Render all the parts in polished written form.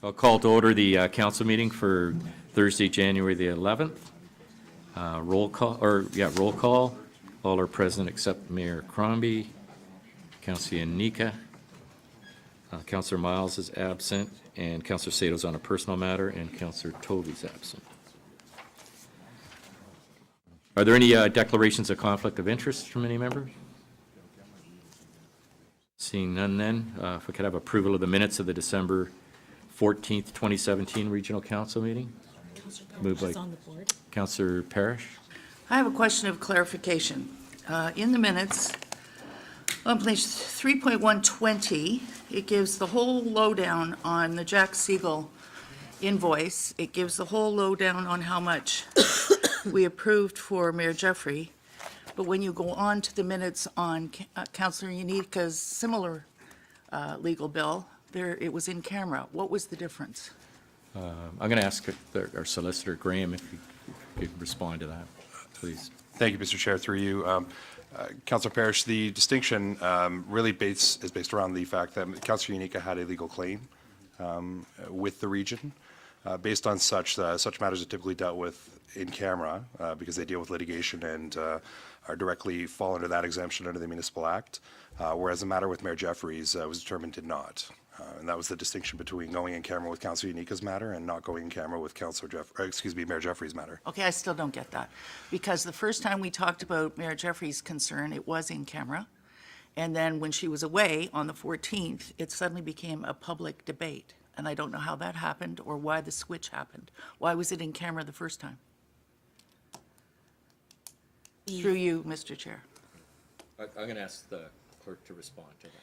I'll call to order the council meeting for Thursday, January the 11th. Roll call. All are present except Mayor Crombie, Councillor Yanika, Councillor Miles is absent, and Councillor Sato's on a personal matter, and Councillor Tovey's absent. Are there any declarations of conflict of interest from any members? Seeing none then, if we could have approval of the minutes of the December 14th, 2017 Regional Council meeting. Moved by Councillor Parrish. I have a question of clarification. In the minutes, on page 3.120, it gives the whole lowdown on the Jack Siegel invoice. It gives the whole lowdown on how much we approved for Mayor Jeffrey. But when you go on to the minutes on Councillor Yanika's similar legal bill, there it was in camera. What was the difference? I'm going to ask our solicitor, Graham, if you could respond to that, please. Thank you, Mr. Chair. Through you, Councillor Parrish, the distinction really is based around the fact that Councillor Yanika had a legal claim with the region. Based on such matters are typically dealt with in camera because they deal with litigation and are directly fall under that exemption under the Municipal Act, whereas a matter with Mayor Jeffries was determined did not. And that was the distinction between going in camera with Councillor Yanika's matter and not going in camera with Mayor Jeffries' matter. Okay, I still don't get that. Because the first time we talked about Mayor Jeffries' concern, it was in camera. And then when she was away on the 14th, it suddenly became a public debate. And I don't know how that happened or why the switch happened. Why was it in camera the first time? Through you, Mr. Chair. I'm going to ask the clerk to respond to that.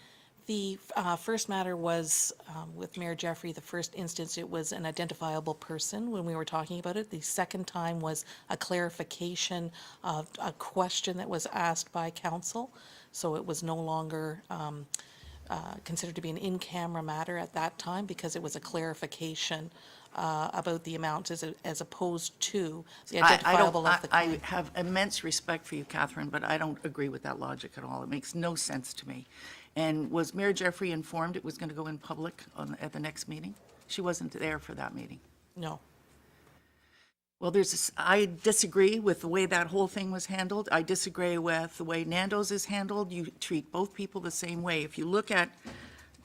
The first matter was with Mayor Jeffrey. The first instance, it was an identifiable person when we were talking about it. The second time was a clarification of a question that was asked by council. So it was no longer considered to be an in-camera matter at that time because it was a clarification about the amount as opposed to the identifiable of the claim. I have immense respect for you, Catherine, but I don't agree with that logic at all. It makes no sense to me. And was Mayor Jeffrey informed it was going to go in public at the next meeting? She wasn't there for that meeting. No. Well, I disagree with the way that whole thing was handled. I disagree with the way Nando's is handled. You treat both people the same way. If you look at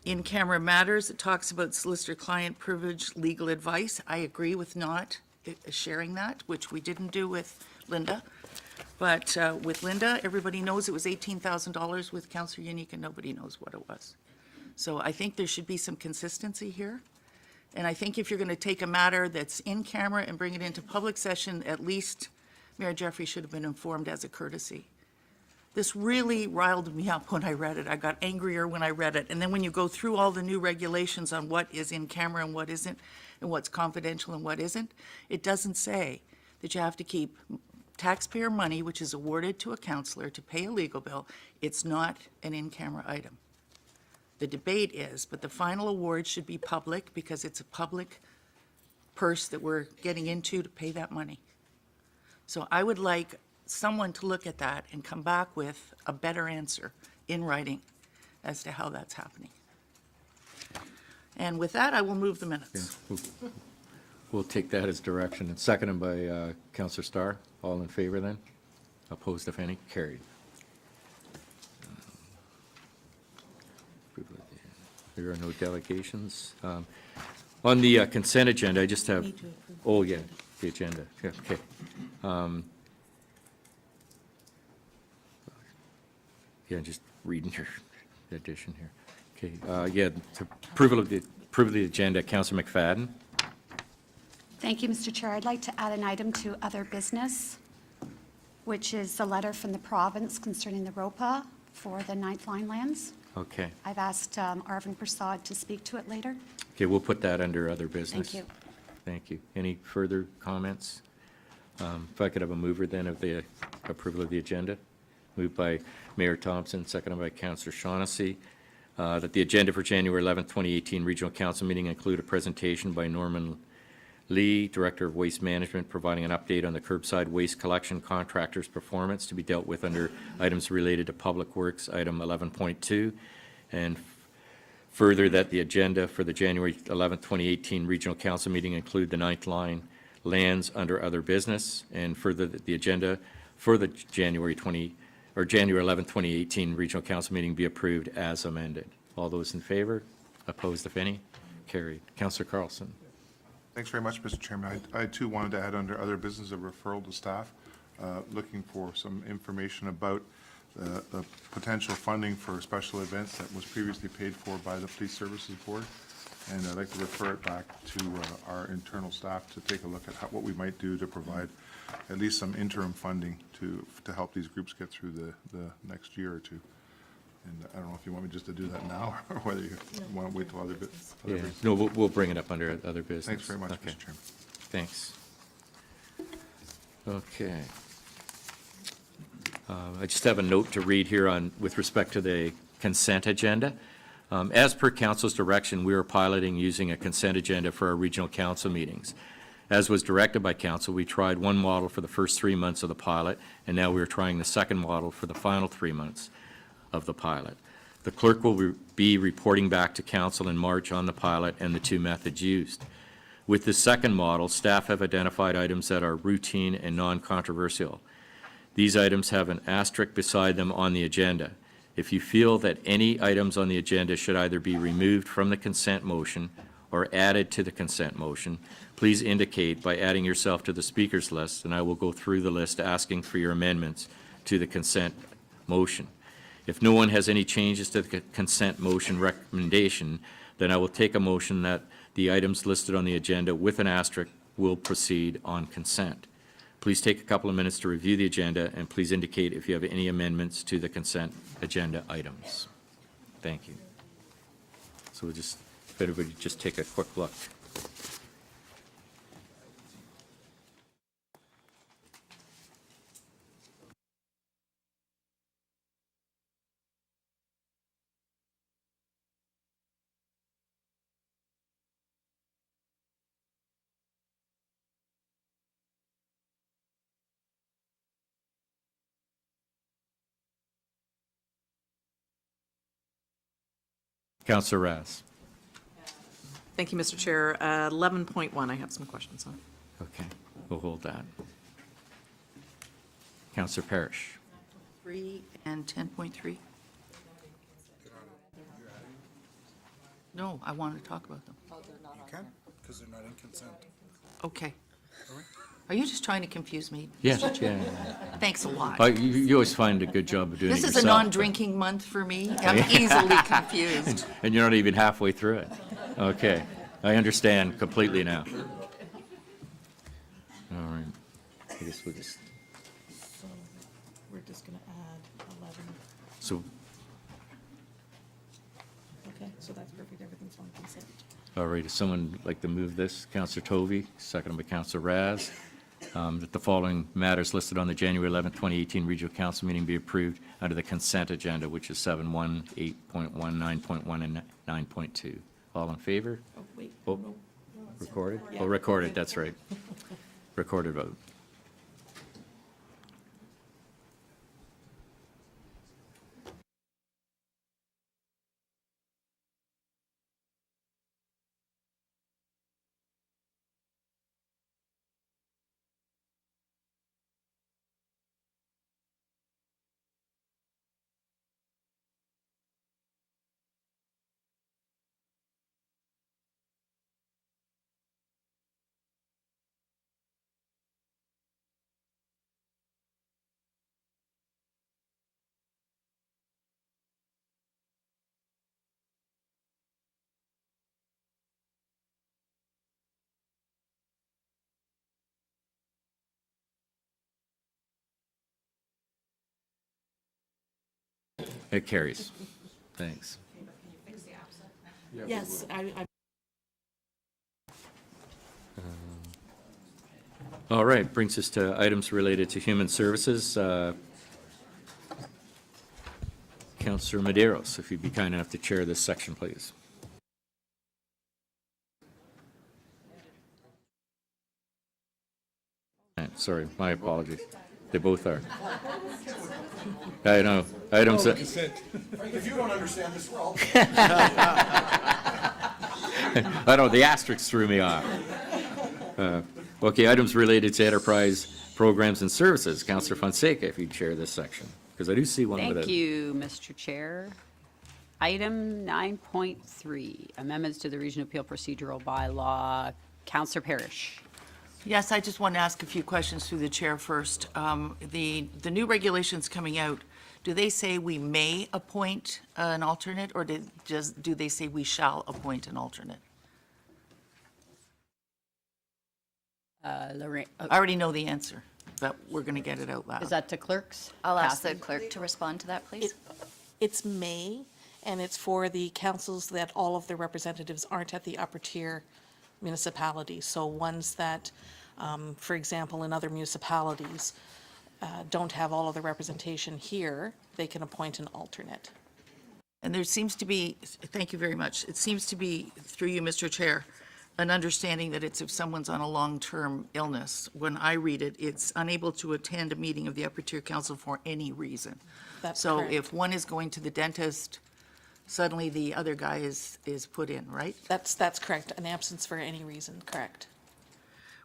in-camera matters, it talks about solicitor-client privilege legal advice. I agree with not sharing that, which we didn't do with Linda. But with Linda, everybody knows it was $18,000. With Councillor Yanika, nobody knows what it was. So I think there should be some consistency here. And I think if you're going to take a matter that's in camera and bring it into public session, at least Mayor Jeffrey should have been informed as a courtesy. This really riled me up when I read it. I got angrier when I read it. And then when you go through all the new regulations on what is in camera and what isn't, and what's confidential and what isn't, it doesn't say that you have to keep taxpayer money, which is awarded to a councillor to pay a legal bill. It's not an in-camera item. The debate is, but the final award should be public because it's a public purse that we're getting into to pay that money. So I would like someone to look at that and come back with a better answer in writing as to how that's happening. And with that, I will move the minutes. Yeah, we'll take that as direction. And seconded by Councillor Starr. All in favor then? Opposed, if any? Carried. There are no delegations. On the consent agenda, I just have, oh yeah, the agenda. Yeah, okay. Yeah, just reading your addition here. Okay, yeah, approval of the agenda, Councillor McFadden. Thank you, Mr. Chair. I'd like to add an item to other business, which is the letter from the province concerning the ROPA for the Ninth Line lands. Okay. I've asked Arvind Prasad to speak to it later. Okay, we'll put that under other business. Thank you. Thank you. Any further comments? If I could have a mover then of the approval of the agenda. Moved by Mayor Thompson, seconded by Councillor Shaughnessy. That the agenda for January 11th, 2018 Regional Council meeting include a presentation by Norman Lee, Director of Waste Management, providing an update on the curbside waste collection contractor's performance to be dealt with under items related to Public Works, item 11.2, and Further, that the agenda for the January 11th, 2018 Regional Council meeting include the Ninth Line lands under other business, and further that the agenda for the January 11th, 2018 Regional Council meeting be approved as amended. All those in favor? Opposed, if any? Carried. Councillor Carlson. Thanks very much, Mr. Chairman. I too wanted to add under other business a referral to staff, looking for some information about the potential funding for special events that was previously paid for by the Police Services Board. And I'd like to refer it back to our internal staff to take a look at what we might do to provide at least some interim funding to help these groups get through the next year or two. And I don't know if you want me just to do that now, or whether you want to wait till other bits. Yeah. No, we'll bring it up under other business. Thanks very much, Okay. Mr. Chairman. Thanks. Okay. I just have a note to read here on, with respect to the consent agenda. As per council's direction, we are piloting using a consent agenda for our regional council meetings. As was directed by council, we tried one model for the first 3 months of the pilot, and now we are trying the second model for the final 3 months of the pilot. The clerk will be reporting back to council in March on the pilot and the two methods used. With the second model, staff have identified items that are routine and non-controversial. These items have an asterisk beside them on the agenda. If you feel that any items on the agenda should either be removed from the consent motion or added to the consent motion, please indicate by adding yourself to the speakers list, and I will go through the list asking for your amendments to the consent motion. If no one has any changes to the consent motion recommendation, then I will take a motion that the items listed on the agenda with an asterisk will proceed on consent. Please take a couple of minutes to review the agenda, and please indicate if you have any amendments to the consent agenda items. Thank you. So we'll just, if everybody just take a quick look. Councillor Raz. Thank you, Mr. Chair. 11.1, I have some questions on. Okay, we'll hold that. Councillor Parrish. 3 and 10.3? No, I want to talk about them. You can, because they're not in consent. Okay. Are you just trying to confuse me? Yes, yeah. Thanks a lot. You always find a good job of doing it This yourself. is a non-drinking month for me. I'm easily confused. And you're not even halfway through it. Okay, I understand completely now. All right, I guess we'll just, So we're just going to add 11. so, Okay, so that's perfect. Everything's on consent. all right, does someone like to move this? Councillor Tovey, seconded by Councillor Raz, that the following matters listed on the January 11th, 2018 Regional Council meeting be approved under the consent agenda, which is 7.1, 8.1, 9.1, and 9.2. All in favor? Oh, wait. Oh, no. recorded? Yeah. Oh, recorded, that's right. Recorded vote. It carries. Thanks. Yes, I All right, brings us to items related to human services. Councillor Medeiros, if you'd be kind enough to chair this section, please. Sorry, my apologies. They both are. I know. Items, If you don't understand this, we're all. I know, the asterisks threw me off. Okay, items related to enterprise programs and services. Councillor Fonseca, if you'd chair this section, because I do see one with a... Thank you, Mr. Chair. Item 9.3, amendments to the Regional Appeal Procedural Bylaw. Councillor Parrish. Yes, I just want to ask a few questions through the chair first. The new regulations coming out, do they say we may appoint an alternate, or do they say we shall appoint an alternate? Lorraine, I already know the answer, but we're going to get it out loud. is that to clerks? I'll ask the Kathy? clerk to respond to that, please. It's may, and it's for the councils that all of their representatives aren't at the upper tier municipalities. So ones that, for example, in other municipalities, don't have all of the representation here, they can appoint an alternate. And there seems to be, thank you very much, it seems to be, through you, Mr. Chair, an understanding that it's if someone's on a long-term illness. When I read it, it's unable to attend a meeting of the Upper Tier Council for any reason. That's So correct. if one is going to the dentist, suddenly the other guy is put in, right? That's correct, an absence for any reason, correct.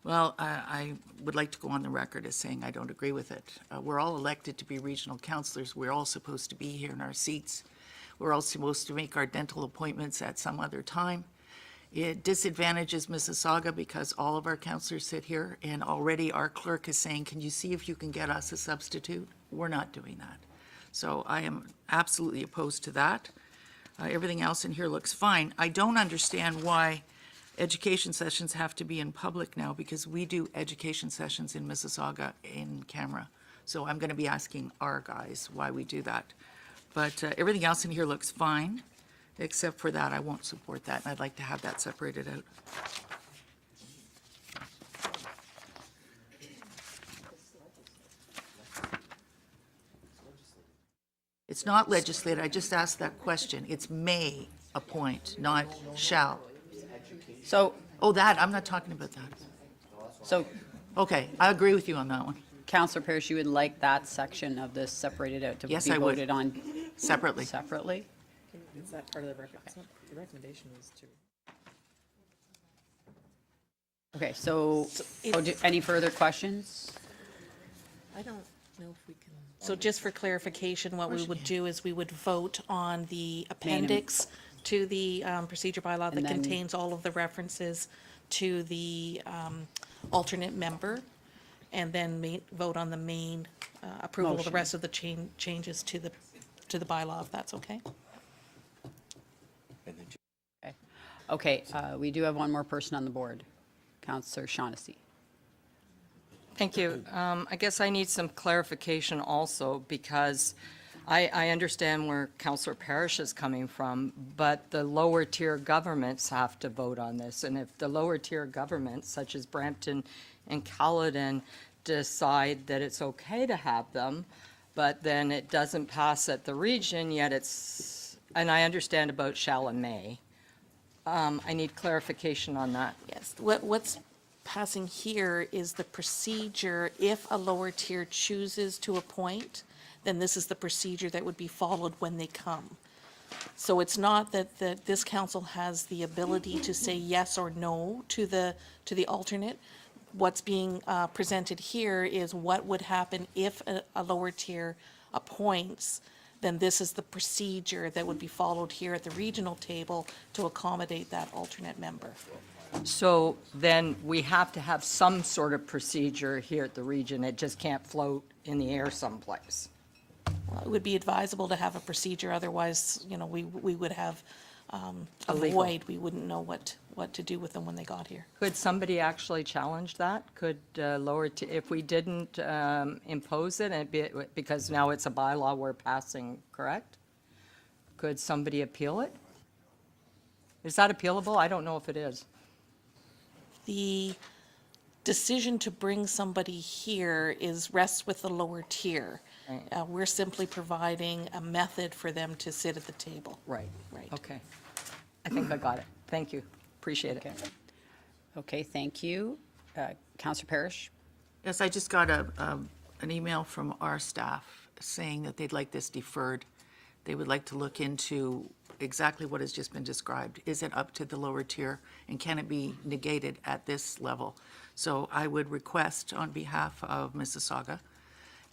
Well, I would like to go on the record as saying I don't agree with it. We're all elected to be regional councillors. We're all supposed to be here in our seats. We're all supposed to make our dental appointments at some other time. It disadvantages Mississauga because all of our councillors sit here, and already our clerk is saying, can you see if you can get us a substitute? We're not doing that. So I am absolutely opposed to that. Everything else in here looks fine. I don't understand why education sessions have to be in public now, because we do education sessions in Mississauga in camera. So I'm going to be asking our guys why we do that. But everything else in here looks fine, except for that. I won't support that, and I'd like to have that separated out. It's not legislated. I just asked that question. It's may appoint, not shall. So, Oh, that, I'm not talking about that. so Okay, I agree with you on that one, Councillor Parrish, you would like that section of this separated out to be Yes, I would. voted on separately. separately? Is that part of the recommendation is to? Okay, so, it's- any further questions? I don't know if we can. So just for clarification, what we would do is we would vote on the appendix to the procedure bylaw that And then- contains all of the references to the alternate member, and then vote on the main approval of the Motion. rest of the changes to the bylaw, if that's okay. Okay, we do have one more person on the board, Councillor Shaughnessy. Thank you. I guess I need some clarification also, because I understand where Councillor Parrish is coming from, but the lower tier governments have to vote on this. And if the lower tier governments, such as Brampton and Caledon, decide that it's okay to have them, but then it doesn't pass at the region, yet it's, and I understand about shall and may. I need clarification on that. Yes, what's passing here is the procedure. If a lower tier chooses to appoint, then this is the procedure that would be followed when they come. So it's not that this council has the ability to say yes or no to the alternate. What's being presented here is what would happen if a lower tier appoints. Then this is the procedure that would be followed here at the regional table to accommodate that alternate member. So then we have to have some sort of procedure here at the region. It just can't float in the air someplace. Well, it would be advisable to have a procedure, otherwise, we would have a Illegal. void. We wouldn't know what to do with them when they got here. Could somebody actually challenge that? Could if we didn't impose it, and because now it's a bylaw we're passing, correct? Could somebody appeal it? Is that appealable? I don't know if it is. The decision to bring somebody here rests with the lower tier. Right. We're simply providing a method for them to sit at the table. Right. Right. Okay. I think I got it. Thank you. Appreciate it. Okay. Okay, thank you. Councillor Parrish? Yes, I just got an email from our staff saying that they'd like this deferred. They would like to look into exactly what has just been described. Is it up to the lower tier, and can it be negated at this level? So I would request on behalf of Mississauga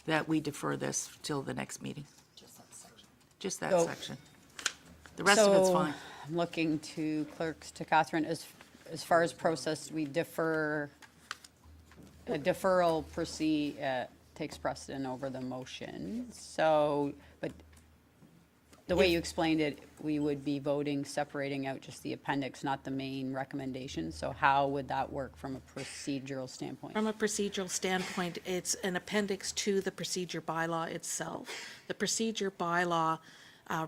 that we defer this till the next meeting. Just that So- section. The rest of it's So, fine. I'm looking to clerks, to Catherine, as far as process, we defer, a deferral takes precedent over the motion. So, but the way you explained it, we would be voting, separating out just the appendix, not the main recommendation. So how would that work from a procedural standpoint? From a procedural standpoint, it's an appendix to the procedure bylaw itself. The procedure bylaw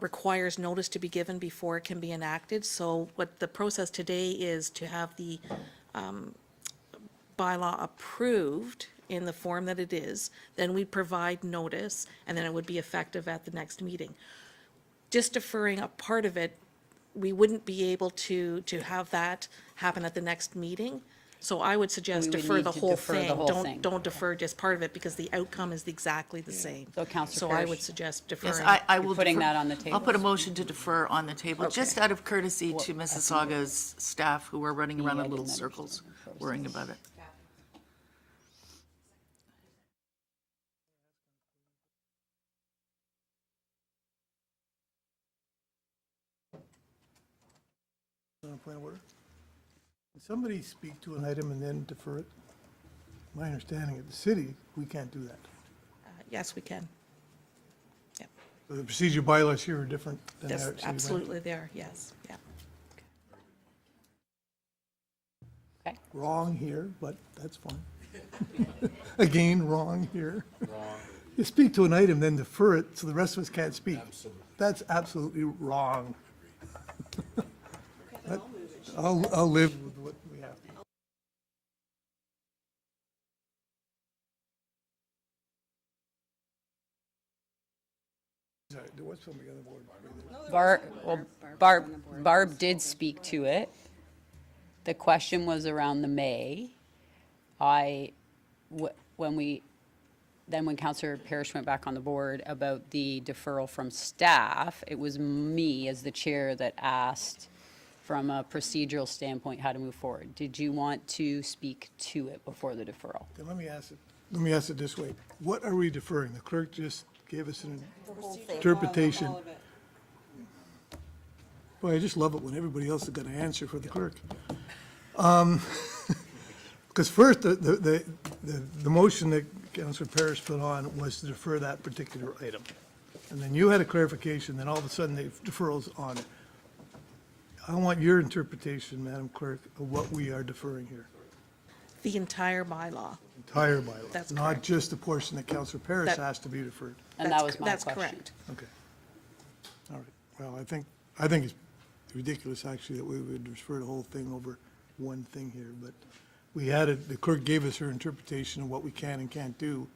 requires notice to be given before it can be enacted. So what the process today is to have the bylaw approved in the form that it is, then we provide notice, and then it would be effective at the next meeting. Just deferring a part of it, we wouldn't be able to have that happen at the next meeting. So I would suggest We would defer need the to whole defer the thing. whole thing. Don't defer just part of it, because the outcome is exactly the same. So Councillor So I Parrish. would suggest Yes, deferring. I will. putting defer- that on the I'll put a table? motion to defer on the table, just out of courtesy to Mississauga's staff who are running around I in little didn't circles, understand the worrying process. about it. Point of order. Can somebody speak to an item and then defer it? My understanding at the city, we can't do that. Yes, we can. Yeah, So the procedure bylaws here are different than they are yes, at City Limits. absolutely there, yes, yeah. Okay. Wrong here, but that's fine. Again, wrong here. Wrong. You speak to an item, then defer it, so the rest of us can't speak. That's absolutely wrong. But I'll live with what we have. Sorry, there was somebody on the board. Barb did speak to it. The question was around the May. When Councillor Parrish went back on the board about the deferral from staff, it was me as the chair that asked from a procedural standpoint how to move forward. Did you want to speak to it before the deferral? Okay, let me ask it this way. What are we deferring? The clerk just gave us an interpretation. Boy, I just love it when everybody else has got an answer for the clerk. Because first, the motion that Councillor Parrish put on was to defer that particular item. And then you had a clarification, then all of a sudden the deferral's on. I want your interpretation, Madam Clerk, of what we are deferring here. The entire bylaw. Entire bylaw. That's Not correct. just the portion that Councillor Parrish That- asked to be deferred. And that was my That's question. correct. Okay. All right. Well, I think it's ridiculous, actually, that we would defer the whole thing over one thing here, but we had it, the clerk gave us her interpretation of what we can and can't do,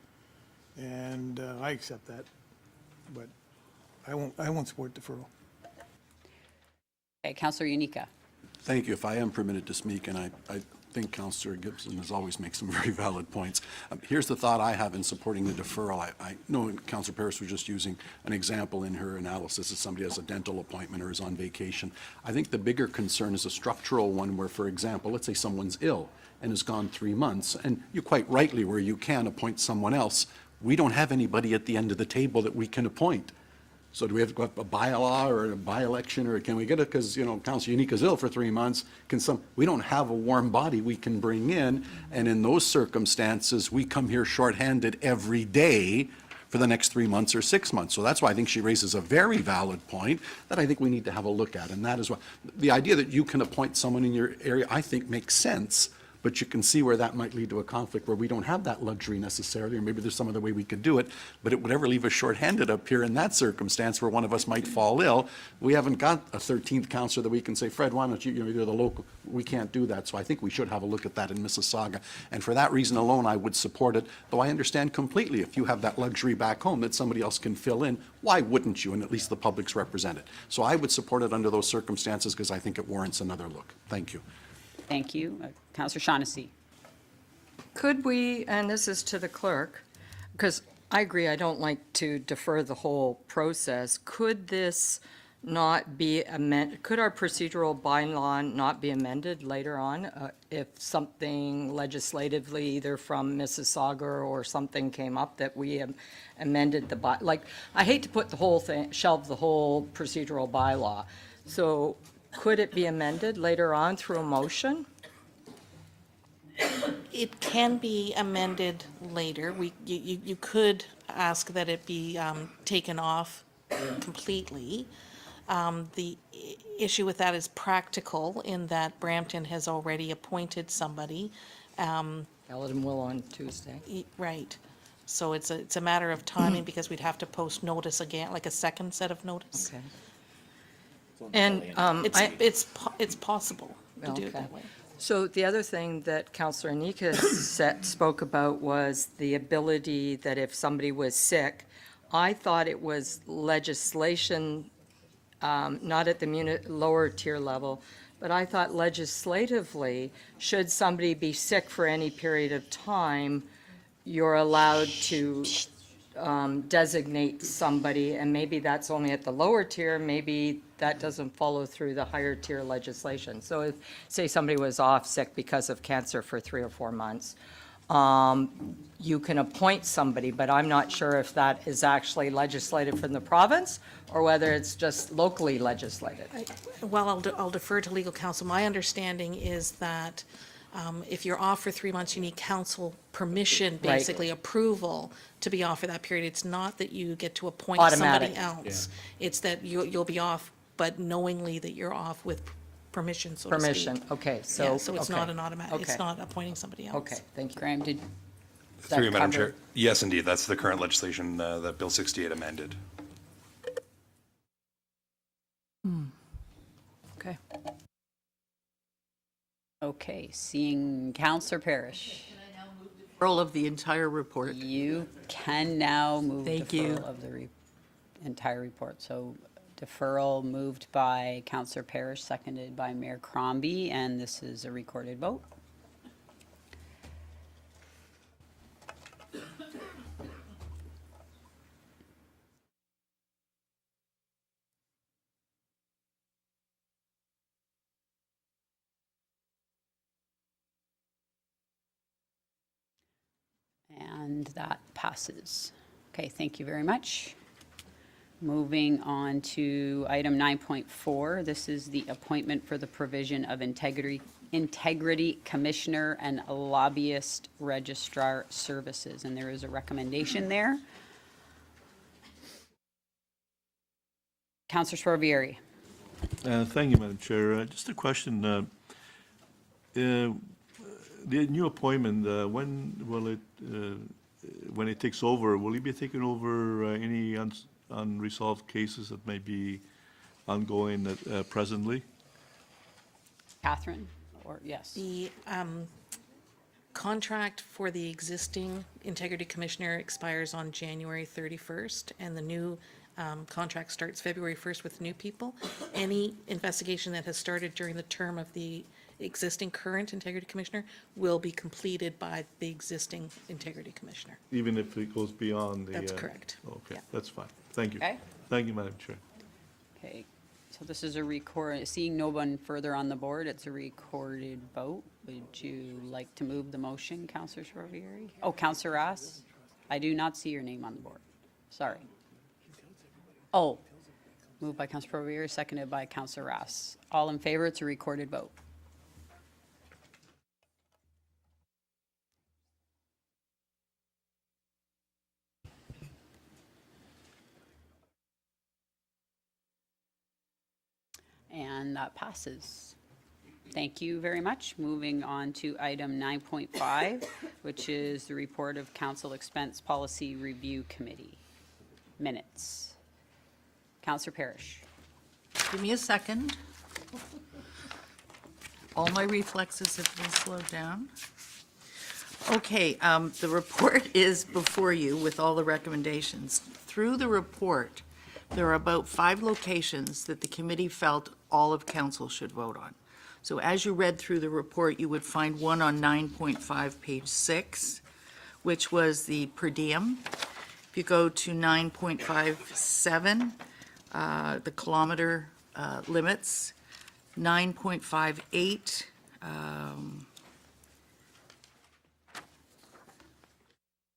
and I accept that, but I won't support deferral. Okay, Councillor Unica. Thank you. If I am permitted to speak, and I think Councillor Gibson has always made some very valid points. Here's the thought I have in supporting the deferral. I know Councillor Parrish was just using an example in her analysis as somebody has a dental appointment or is on vacation. I think the bigger concern is a structural one where, for example, let's say someone's ill and has gone 3 months, and you quite rightly, where you can appoint someone else, we don't have anybody at the end of the table that we can appoint. So do we have to go up a bylaw or a by-election, or can we get it, because, Councillor Unica's ill for 3 months, we don't have a warm body we can bring in, and in those circumstances, we come here shorthanded every day for the next 3 months or 6 months. So that's why I think she raises a very valid point that I think we need to have a look at, and that is why, the idea that you can appoint someone in your area, I think makes sense, but you can see where that might lead to a conflict where we don't have that luxury necessarily, or maybe there's some other way we could do it, but it would ever leave us shorthanded up here in that circumstance where one of us might fall ill. We haven't got a 13th councillor that we can say, Fred, why don't you, you're the local, we can't do that. So I think we should have a look at that in Mississauga. And for that reason alone, I would support it, though I understand completely if you have that luxury back home that somebody else can fill in, why wouldn't you? And at least the public's represented. So I would support it under those circumstances because I think it warrants another look. Thank you. Thank you. Councillor Shaughnessy. Could we, and this is to the clerk, because I agree, I don't like to defer the whole process. Could this not be amended, could our procedural bylaw not be amended later on if something legislatively, either from Mississauga or something came up that we amended the like, I hate to put the whole thing, shelve the whole procedural bylaw. So could it be amended later on through a motion? It can be amended later. You could ask that it be taken off completely. The issue with that is practical in that Brampton has already appointed somebody. Paladin will on Tuesday. Right. So it's a matter of timing because we'd have to post notice again, like a second set of notice. Okay. And It's possible to do it Okay. that way. So the other thing that Councillor Anika spoke about was the ability that if somebody was sick, I thought it was legislation, not at the lower tier level, but I thought legislatively, should somebody be sick for any period of time, you're allowed to designate somebody, and maybe that's only at the lower tier, maybe that doesn't follow through the higher tier legislation. So if, say somebody was off sick because of cancer for 3 or 4 months, you can appoint somebody, but I'm not sure if that is actually legislated from the province or whether it's just locally legislated. Well, I'll defer to legal counsel. My understanding is that if you're off for 3 months, you need council permission, Right. basically approval to be off for that period. It's not that you get to appoint Automatic. somebody else. It's that you'll be off, but knowingly that you're off with permission, so to speak. Permission, okay, so. Yeah, so it's not okay, an automatic, it's okay, not appointing somebody else. Okay, thank you. Graham, did, Through you, Madam cover- Chair. Yes, indeed, that's the current legislation that Bill 68 amended. Okay. okay, seeing Counselor Parrish. Roll of the entire report. You can now move Thank you. deferral of the entire report. So deferral moved by Counselor Parrish, seconded by Mayor Crombie, and this is a recorded vote. And that passes. Okay, thank you very much. Moving on to item 9.4, this is the appointment for the provision of integrity commissioner and lobbyist registrar services, and there is a recommendation there. Councillor Sparvieri. Thank you, Madam Chair. Just a question. The new appointment, when will it, when it takes over, will he be taking over any unresolved cases that may be ongoing presently? Catherine, or yes? The contract for the existing integrity commissioner expires on January 31st, and the new contract starts February 1st with new people. Any investigation that has started during the term of the existing current integrity commissioner will be completed by the existing integrity commissioner. Even if it goes beyond the... That's correct. Okay, Yeah. that's fine. Thank you. Okay. Thank you, Madam Chair. Okay, so this is a record, seeing no one further on the board, it's a recorded vote. Would you like to move the motion, Councillor Sparvieri? Oh, Councillor Ross? I do not see your name on the board. Sorry. Oh, moved by Councillor Sparvieri, seconded by Councillor Ross. All in favor, it's a recorded vote. And that passes. Thank you very much. Moving on to item 9.5, which is the report of Council Expense Policy Review Committee. Minutes. Councillor Parrish. Give me a second. All my reflexes have been slowed down. Okay, the report is before you with all the recommendations. Through the report, there are about 5 locations that the committee felt all of council should vote on. So as you read through the report, you would find one on 9.5, page 6, which was the per diem. If you go to 9.57, the kilometer limits, 9.58,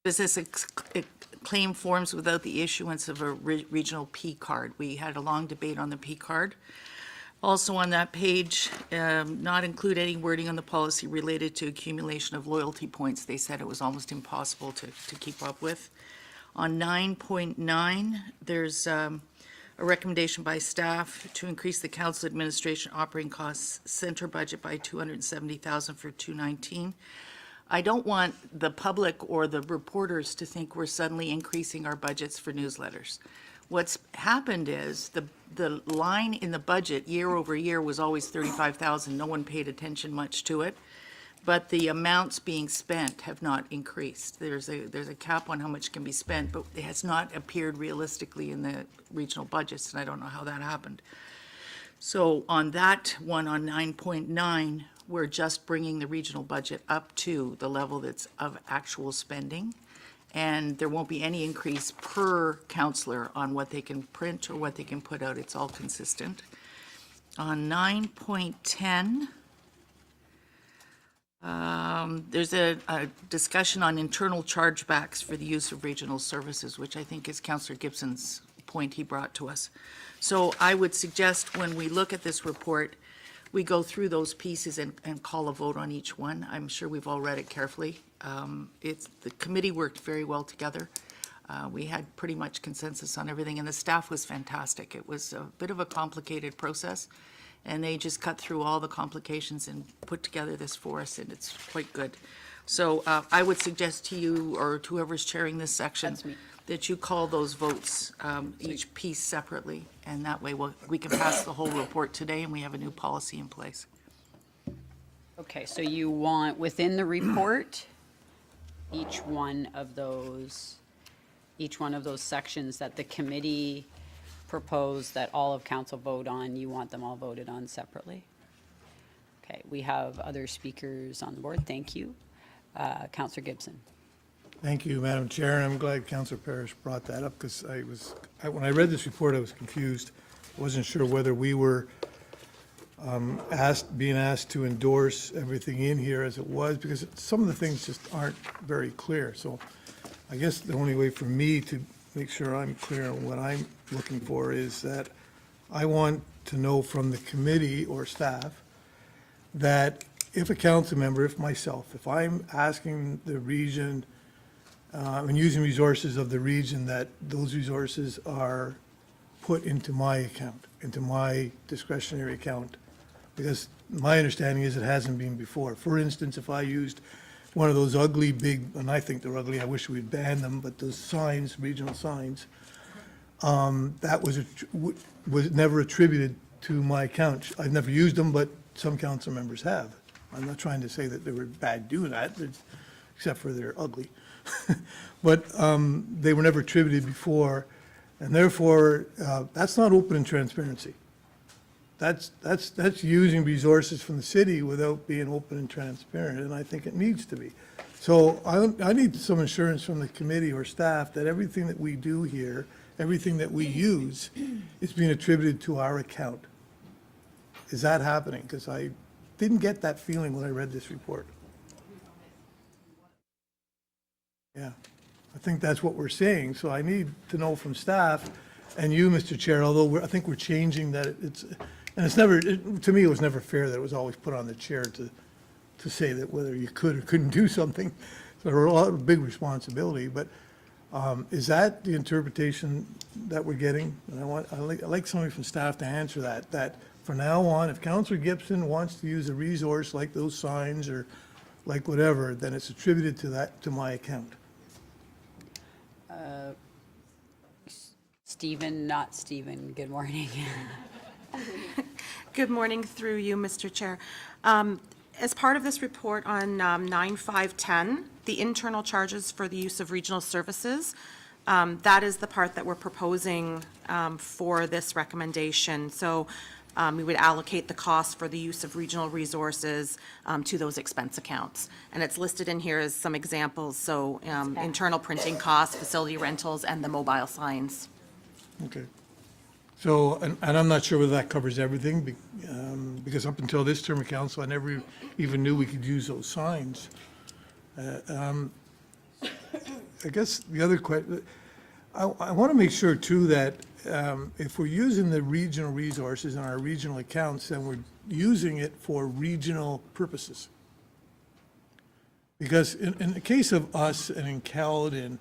business claim forms without the issuance of a regional P card. We had a long debate on the P card. Also on that page, not include any wording on the policy related to accumulation of loyalty points. They said it was almost impossible to keep up with. On 9.9, there's a recommendation by staff to increase the council administration operating costs center budget by $270,000 for 2019. I don't want the public or the reporters to think we're suddenly increasing our budgets for newsletters. What's happened is the line in the budget year over year was always 35,000. No one paid attention much to it. But the amounts being spent have not increased. There's a cap on how much can be spent, but it has not appeared realistically in the regional budgets, and I don't know how that happened. So on that one, on 9.9, we're just bringing the regional budget up to the level that's of actual spending. And there won't be any increase per counselor on what they can print or what they can put out. It's all consistent. On 9.10, there's a discussion on internal chargebacks for the use of regional services, which I think is Councillor Gibson's point he brought to us. So I would suggest when we look at this report, we go through those pieces and call a vote on each one. I'm sure we've all read it carefully. The committee worked very well together. We had pretty much consensus on everything, and the staff was fantastic. It was a bit of a complicated process, and they just cut through all the complications and put together this for us, and it's quite good. So I would suggest to you, or to whoever's chairing this section, That's me. that you call those votes, each piece separately, and that way we can pass the whole report today, and we have a new policy in place. Okay, so you want within the report, each one of those sections that the committee proposed that all of council vote on, you want them all voted on separately? Okay, we have other speakers on the board. Thank you. Councillor Gibson. Thank you, Madam Chair, and I'm glad Councillor Parrish brought that up, because when I read this report, I was confused. I wasn't sure whether we were being asked to endorse everything in here as it was, because some of the things just aren't very clear. So I guess the only way for me to make sure I'm clear on what I'm looking for is that I want to know from the committee or staff that if a council member, if I'm asking the region and using resources of the region, that those resources are put into my account, into my discretionary account, because my understanding is it hasn't been before. For instance, if I used one of those ugly big, and I think they're ugly, I wish we'd ban them, but those signs, regional signs, that was never attributed to my account. I've never used them, but some council members have. I'm not trying to say that they were bad doing that, except for they're ugly. But they were never attributed before, and therefore, that's not open and transparency. That's using resources from the city without being open and transparent, and I think it needs to be. So I need some assurance from the committee or staff that everything that we do here, everything that we use, is being attributed to our account. Is that happening? Because I didn't get that feeling when I read this report. Yeah, I think that's what we're saying, so I need to know from staff and you, Mr. Chair, although I think we're changing that and it's never, to me, it was never fair that it was always put on the chair to say that whether you could or couldn't do something. So there were a lot of big responsibility, but is that the interpretation that we're getting? And I'd like somebody from staff to answer that from now on, if Councillor Gibson wants to use a resource like those signs or like whatever, then it's attributed to my account. Stephen, not Stephen, good morning. Good morning through you, Mr. Chair. As part of this report on 9.5.10, the internal charges for the use of regional services, that is the part that we're proposing for this recommendation. So we would allocate the cost for the use of regional resources to those expense accounts. And it's listed in here as some examples, so internal printing costs, facility rentals, and the mobile signs. Okay. So, and I'm not sure whether that covers everything, because up until this term of council, I never even knew we could use those signs. I guess the other question, I want to make sure too that if we're using the regional resources in our regional accounts, then we're using it for regional purposes. Because in the case of us and in Caledon,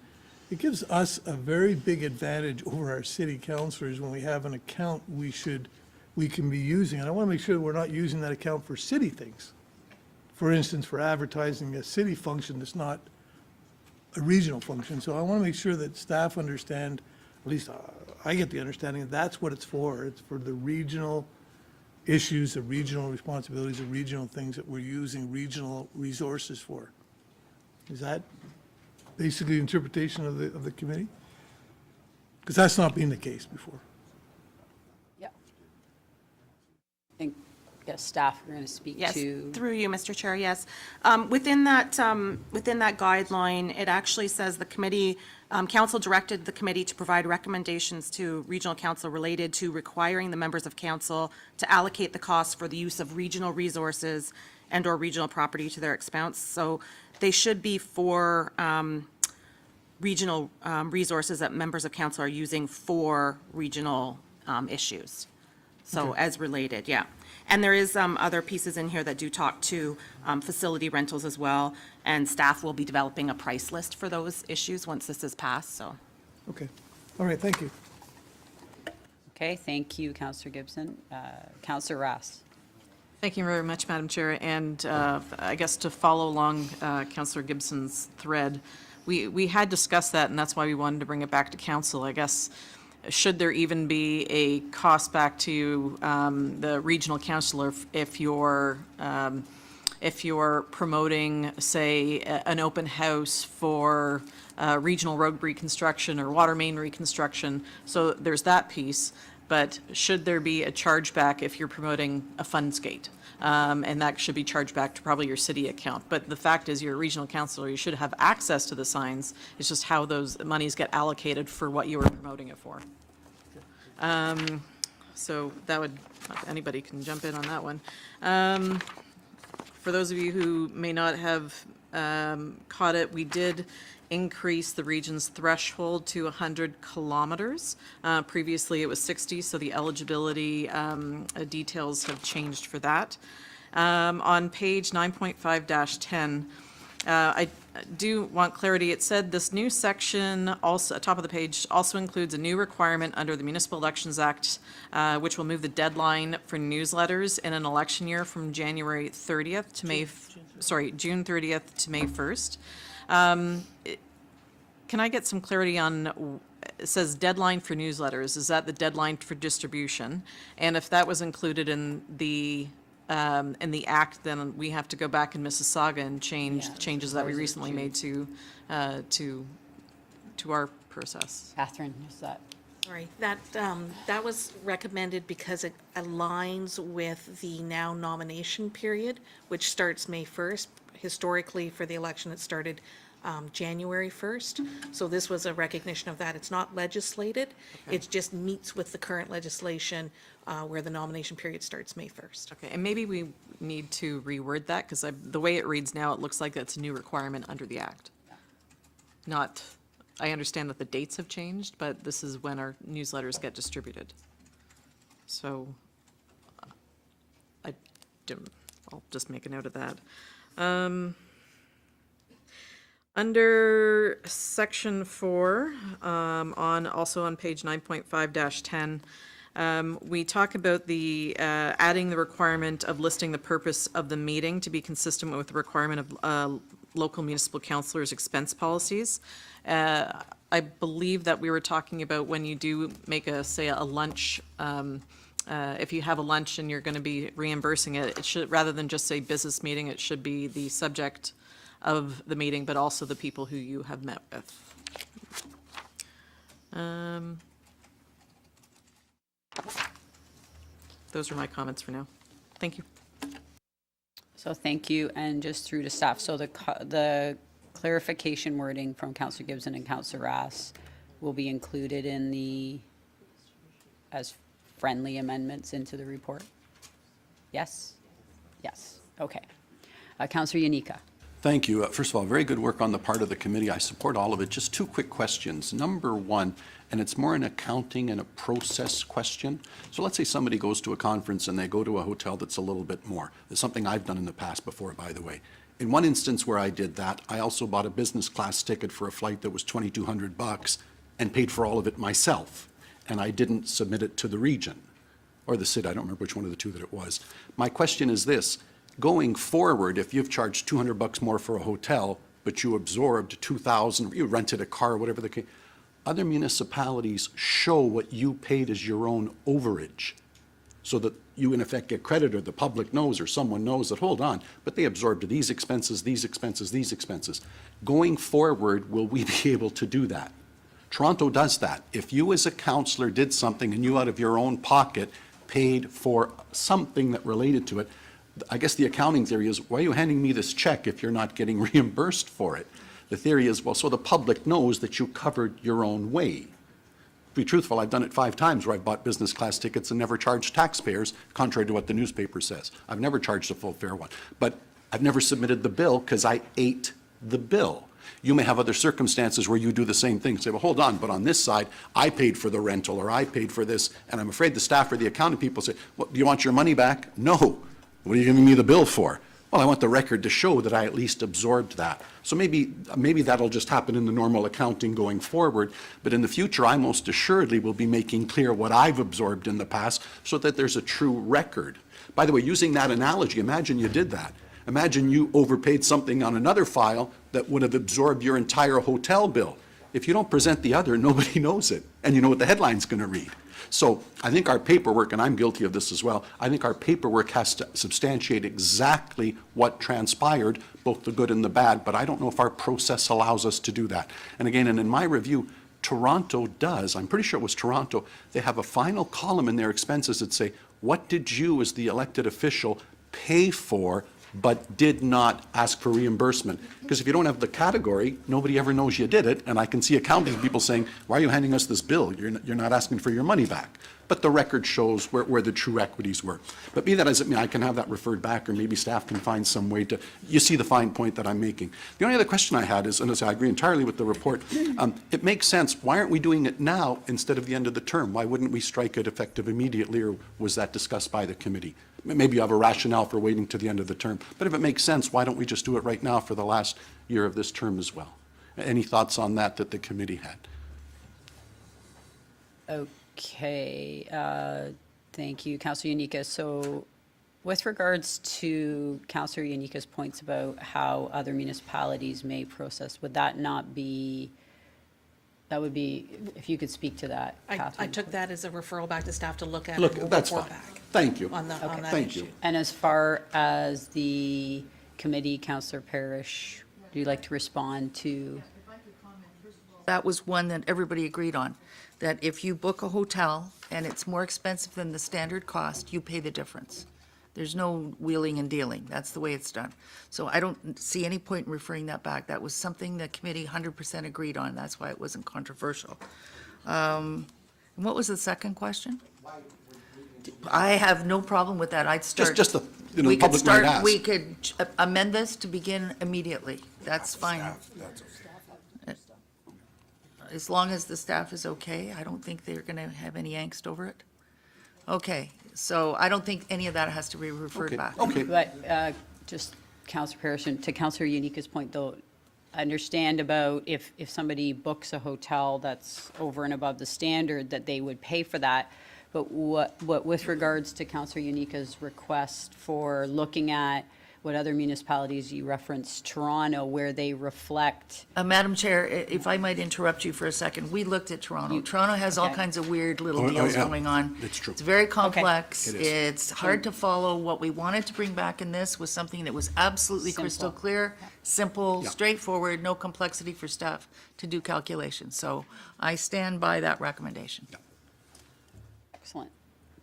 it gives us a very big advantage over our city councilors when we have an account we can be using. And I want to make sure that we're not using that account for city things. For instance, for advertising a city function that's not a regional function. So I want to make sure that staff understand, at least I get the understanding that that's what it's for. It's for the regional issues, the regional responsibilities, the regional things that we're using regional resources for. Is that basically the interpretation of the committee? Because that's not been the case before. Yeah. I think, yes, staff are going to speak Yes, to. through you, Mr. Chair, yes. Within that guideline, it actually says the committee, council directed the committee to provide recommendations to regional council related to requiring the members of council to allocate the costs for the use of regional resources and/or regional property to their expense. So they should be for regional resources that members of council are using for regional issues. So as related, yeah. And there is other pieces in here that do talk to facility rentals as well, and staff will be developing a price list for those issues once this is passed, so. Okay. All right, thank you. Okay, thank you, Councillor Gibson. Councillor Ross. Thank you very much, Madam Chair. And I guess to follow along Councillor Gibson's thread, we had discussed that, and that's why we wanted to bring it back to council. I guess, should there even be a cost back to the regional councillor if you're promoting, say, an open house for regional road reconstruction or water main reconstruction? So there's that piece. But should there be a chargeback if you're promoting a funds gate? And that should be charged back to probably your city account. But the fact is, you're a regional councillor, you should have access to the signs. It's just how those monies get allocated for what you were promoting it for. So that would, anybody can jump in on that one. For those of you who may not have caught it, we did increase the region's threshold to 100 kilometers. Previously, it was 60, so the eligibility details have changed for that. On page 9.5-10, I do want clarity. It said this new section, also top of the page, also includes a new requirement under the Municipal Elections Act, which will move the deadline for newsletters in an election year from January 30th to June 30th to May 1st. Can I get some clarity on, it says deadline for newsletters, is that the deadline for distribution? And if that was included in the act, then we have to go back in Mississauga and change the changes that we recently made to our process. Catherine, is that? Sorry, that was recommended because it aligns with the now nomination period, which starts May 1st. Historically, for the election, it started January 1st. So this was a recognition of that. It's not legislated. It just meets with the current legislation where the nomination period starts May 1st. Okay, and maybe we need to reword that, because the way it reads now, it looks like that's a new requirement under the act. Not, I understand that the dates have changed, but this is when our newsletters get distributed. So I'll just make a note of that. Under section 4, also on page 9.5-10, we talk about the adding the requirement of listing the purpose of the meeting to be consistent with the requirement of local municipal councilors' expense policies. I believe that we were talking about when you do make a lunch, if you have a lunch and you're going to be reimbursing it, it should, rather than just say business meeting, it should be the subject of the meeting, but also the people who you have met with. those are my comments for now. Thank you. So thank you, and just through to staff. So the clarification wording from Councillor Gibson and Councillor Rass will be included in as friendly amendments into the report? Yes? Yes, okay. Councillor Yanika. Thank you. First of all, very good work on the part of the committee. I support all of it. Just two quick questions. Number one, and it's more an accounting and a process question. So let's say somebody goes to a conference and they go to a hotel that's a little bit more. It's something I've done in the past before, by the way. In one instance where I did that, I also bought a business class ticket for a flight that was $2,200 and paid for all of it myself. And I didn't submit it to the region or the city. I don't remember which one of the two that it was. My question is this. Going forward, if you've charged $200 more for a hotel, but you absorbed $2,000, you rented a car, whatever the case, other municipalities show what you paid as your own overage, so that you in effect get credit, or the public knows, or someone knows that, hold on, but they absorbed these expenses, these expenses, these expenses. Going forward, will we be able to do that? Toronto does that. If you as a councillor did something and you out of your own pocket paid for something that related to it, I guess the accounting theory is, why are you handing me this check if you're not getting reimbursed for it? The theory is, well, so the public knows that you covered your own way. To be truthful, I've done it 5 times where I've bought business class tickets and never charged taxpayers, contrary to what the newspaper says. I've never charged a full fare one. But I've never submitted the bill because I ate the bill. You may have other circumstances where you do the same thing. Say, well, hold on, but on this side, I paid for the rental, or I paid for this, and I'm afraid the staff or the accounting people say, well, do you want your money back? No. What are you giving me the bill for? Well, I want the record to show that I at least absorbed that. So maybe that'll just happen in the normal accounting going forward, but in the future, I most assuredly will be making clear what I've absorbed in the past so that there's a true record. By the way, using that analogy, imagine you did that. Imagine you overpaid something on another file that would have absorbed your entire hotel bill. If you don't present the other, nobody knows it, and you know what the headline's going to read. So I think our paperwork, and I'm guilty of this as well, I think our paperwork has to substantiate exactly what transpired, both the good and the bad, but I don't know if our process allows us to do that. And again, and in my review, Toronto does, I'm pretty sure it was Toronto, they have a final column in their expenses that say, what did you as the elected official pay for but did not ask for reimbursement? Because if you don't have the category, nobody ever knows you did it. And I can see accounting people saying, why are you handing us this bill? You're not asking for your money back. But the record shows where the true equities were. But be that as it may, I can have that referred back, or maybe staff can find some way to, you see the fine point that I'm making. The only other question I had is, and as I agree entirely with the report, it makes sense. Why aren't we doing it now instead of the end of the term? Why wouldn't we strike it effective immediately, or was that discussed by the committee? Maybe you have a rationale for waiting to the end of the term. But if it makes sense, why don't we just do it right now for the last year of this term as well? Any thoughts on that the committee had? Okay, thank you, Councillor Yanika. So with regards to Councillor Yanika's points about how other municipalities may process, would that not be, that would be, if you could speak to that, I Catherine? took that as a referral back to staff to look at. Look, and we'll that's report fine. back Thank you. on that Thank issue. you. And as far as the committee, Councillor Parrish, do you like to respond to? That was one that everybody agreed on, that if you book a hotel and it's more expensive than the standard cost, you pay the difference. There's no wheeling and dealing. That's the way it's done. So I don't see any point in referring that back. That was something the committee 100% agreed on. That's why it wasn't controversial. And what was the second question? I have no problem with that. I'd start. Just the, the We could public might start, ask. we could amend this to begin immediately. That's fine. As long as the staff is okay, I don't think they're going to have any angst over it. Okay, so I don't think any of that has to be referred back. Okay. But just Councillor Parrish, and to Councillor Yanika's point, though, I understand about if somebody books a hotel that's over and above the standard, that they would pay for that. But what with regards to Councillor Yanika's request for looking at what other municipalities, you referenced Toronto, where they reflect. Madam Chair, if I might interrupt you for a second, we looked at Toronto. Toronto has all Okay. kinds of weird little Oh, deals yeah. going on. It's true. It's very complex. It is. It's hard to follow. What we wanted to bring back in this was something that was absolutely crystal Simple. clear, simple, Yeah. straightforward, no complexity for staff to do calculations. So I stand by that recommendation. Excellent.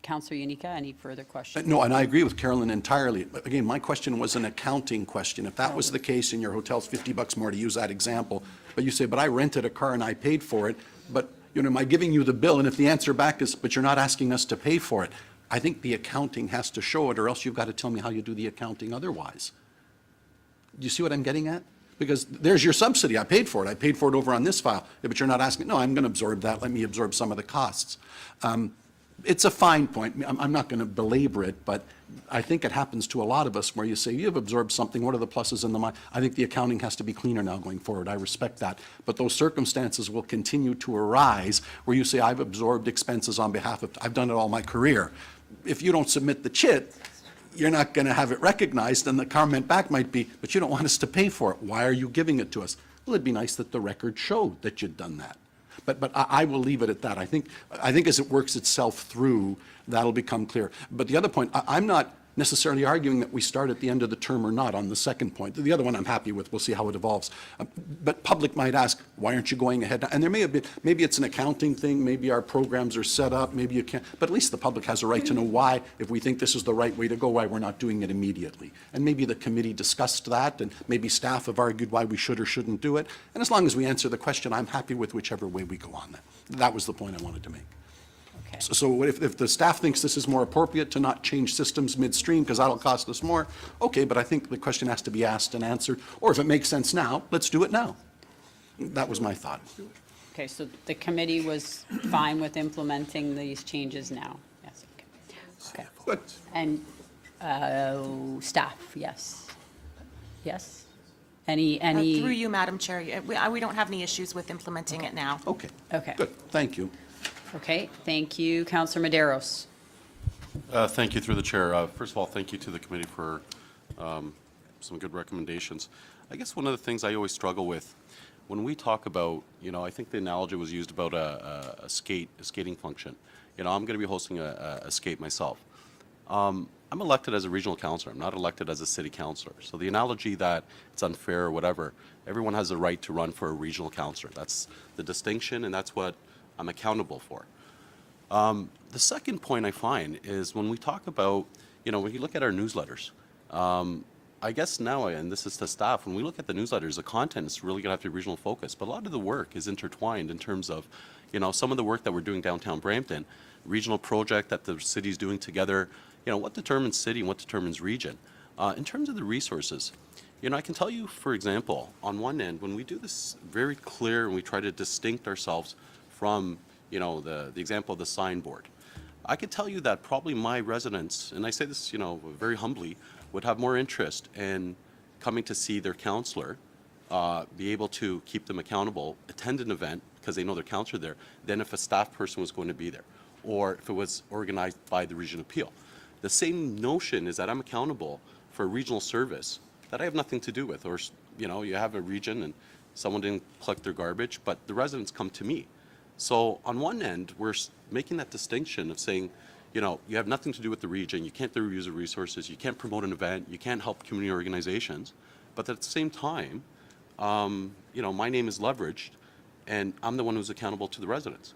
Councillor Unica, any further questions? No, and I agree with Carolyn entirely. But again, my question was an accounting question. If that was the case and your hotel's $50 more, to use that example, but you say, but I rented a car and I paid for it, but, am I giving you the bill? And if the answer back is, but you're not asking us to pay for it, I think the accounting has to show it, or else you've got to tell me how you do the accounting otherwise. Do you see what I'm getting at? Because there's your subsidy. I paid for it. I paid for it over on this file. Yeah, but you're not asking, no, I'm going to absorb that. Let me absorb some of the costs. It's a fine point. I'm not going to belabor it, but I think it happens to a lot of us where you say, you've absorbed something. What are the pluses and the minuses? I think the accounting has to be cleaner now going forward. I respect that. But those circumstances will continue to arise where you say, I've absorbed expenses on behalf of, I've done it all my career. If you don't submit the chit, you're not going to have it recognized, and the comment back might be, but you don't want us to pay for it. Why are you giving it to us? Well, it'd be nice that the record showed that you'd done that. But I will leave it at that. I think as it works itself through, that'll become clear. But the other point, I'm not necessarily arguing that we start at the end of the term or not on the second point. The other one I'm happy with. We'll see how it evolves. But public might ask, why aren't you going ahead? And there may have been, maybe it's an accounting thing, maybe our programs are set up, maybe you can't, but at least the public has a right to know why, if we think this is the right way to go, why we're not doing it immediately. And maybe the committee discussed that, and maybe staff have argued why we should or shouldn't do it. And as long as we answer the question, I'm happy with whichever way we go on that. That was the point I wanted to make. Okay. So if the staff thinks this is more appropriate to not change systems midstream because that'll cost us more, okay, but I think the question has to be asked and answered. Or if it makes sense now, let's do it now. That was my thought. Okay, so the committee was fine with implementing these changes now? Yes, okay. Okay. Good. And staff, yes? Yes? Any? Through you, Madam Chair, we don't have any issues with implementing it now. Okay. Okay. Good. Thank you. Okay, thank you. Councillor Medeiros. Thank you, through the chair. First of all, thank you to the committee for some good recommendations. I guess one of the things I always struggle with, when we talk about, I think the analogy was used about a skating function. I'm going to be hosting a skate myself. I'm elected as a regional councillor. I'm not elected as a city councillor. So the analogy that it's unfair or whatever, everyone has the right to run for a regional councillor. That's the distinction, and that's what I'm accountable for. The second point I find is when we talk about, when you look at our newsletters, I guess now, and this is to staff, when we look at the newsletters, the content is really going to have to be regional focus, but a lot of the work is intertwined in terms of, some of the work that we're doing downtown Brampton, regional project that the city's doing together, what determines city and what determines region. In terms of the resources, I can tell you, for example, on one end, when we do this very clear and we try to distinct ourselves from, the example of the signboard, I could tell you that probably my residents, and I say this, very humbly, would have more interest in coming to see their counselor, be able to keep them accountable, attend an event because they know their counselor there, than if a staff person was going to be there, or if it was organized by the Region Appeal. The same notion is that I'm accountable for a regional service that I have nothing to do with, or, you have a region and someone didn't collect their garbage, but the residents come to me. So on one end, we're making that distinction of saying, you have nothing to do with the region, you can't do use of resources, you can't promote an event, you can't help community organizations, but at the same time, my name is leveraged, and I'm the one who's accountable to the residents.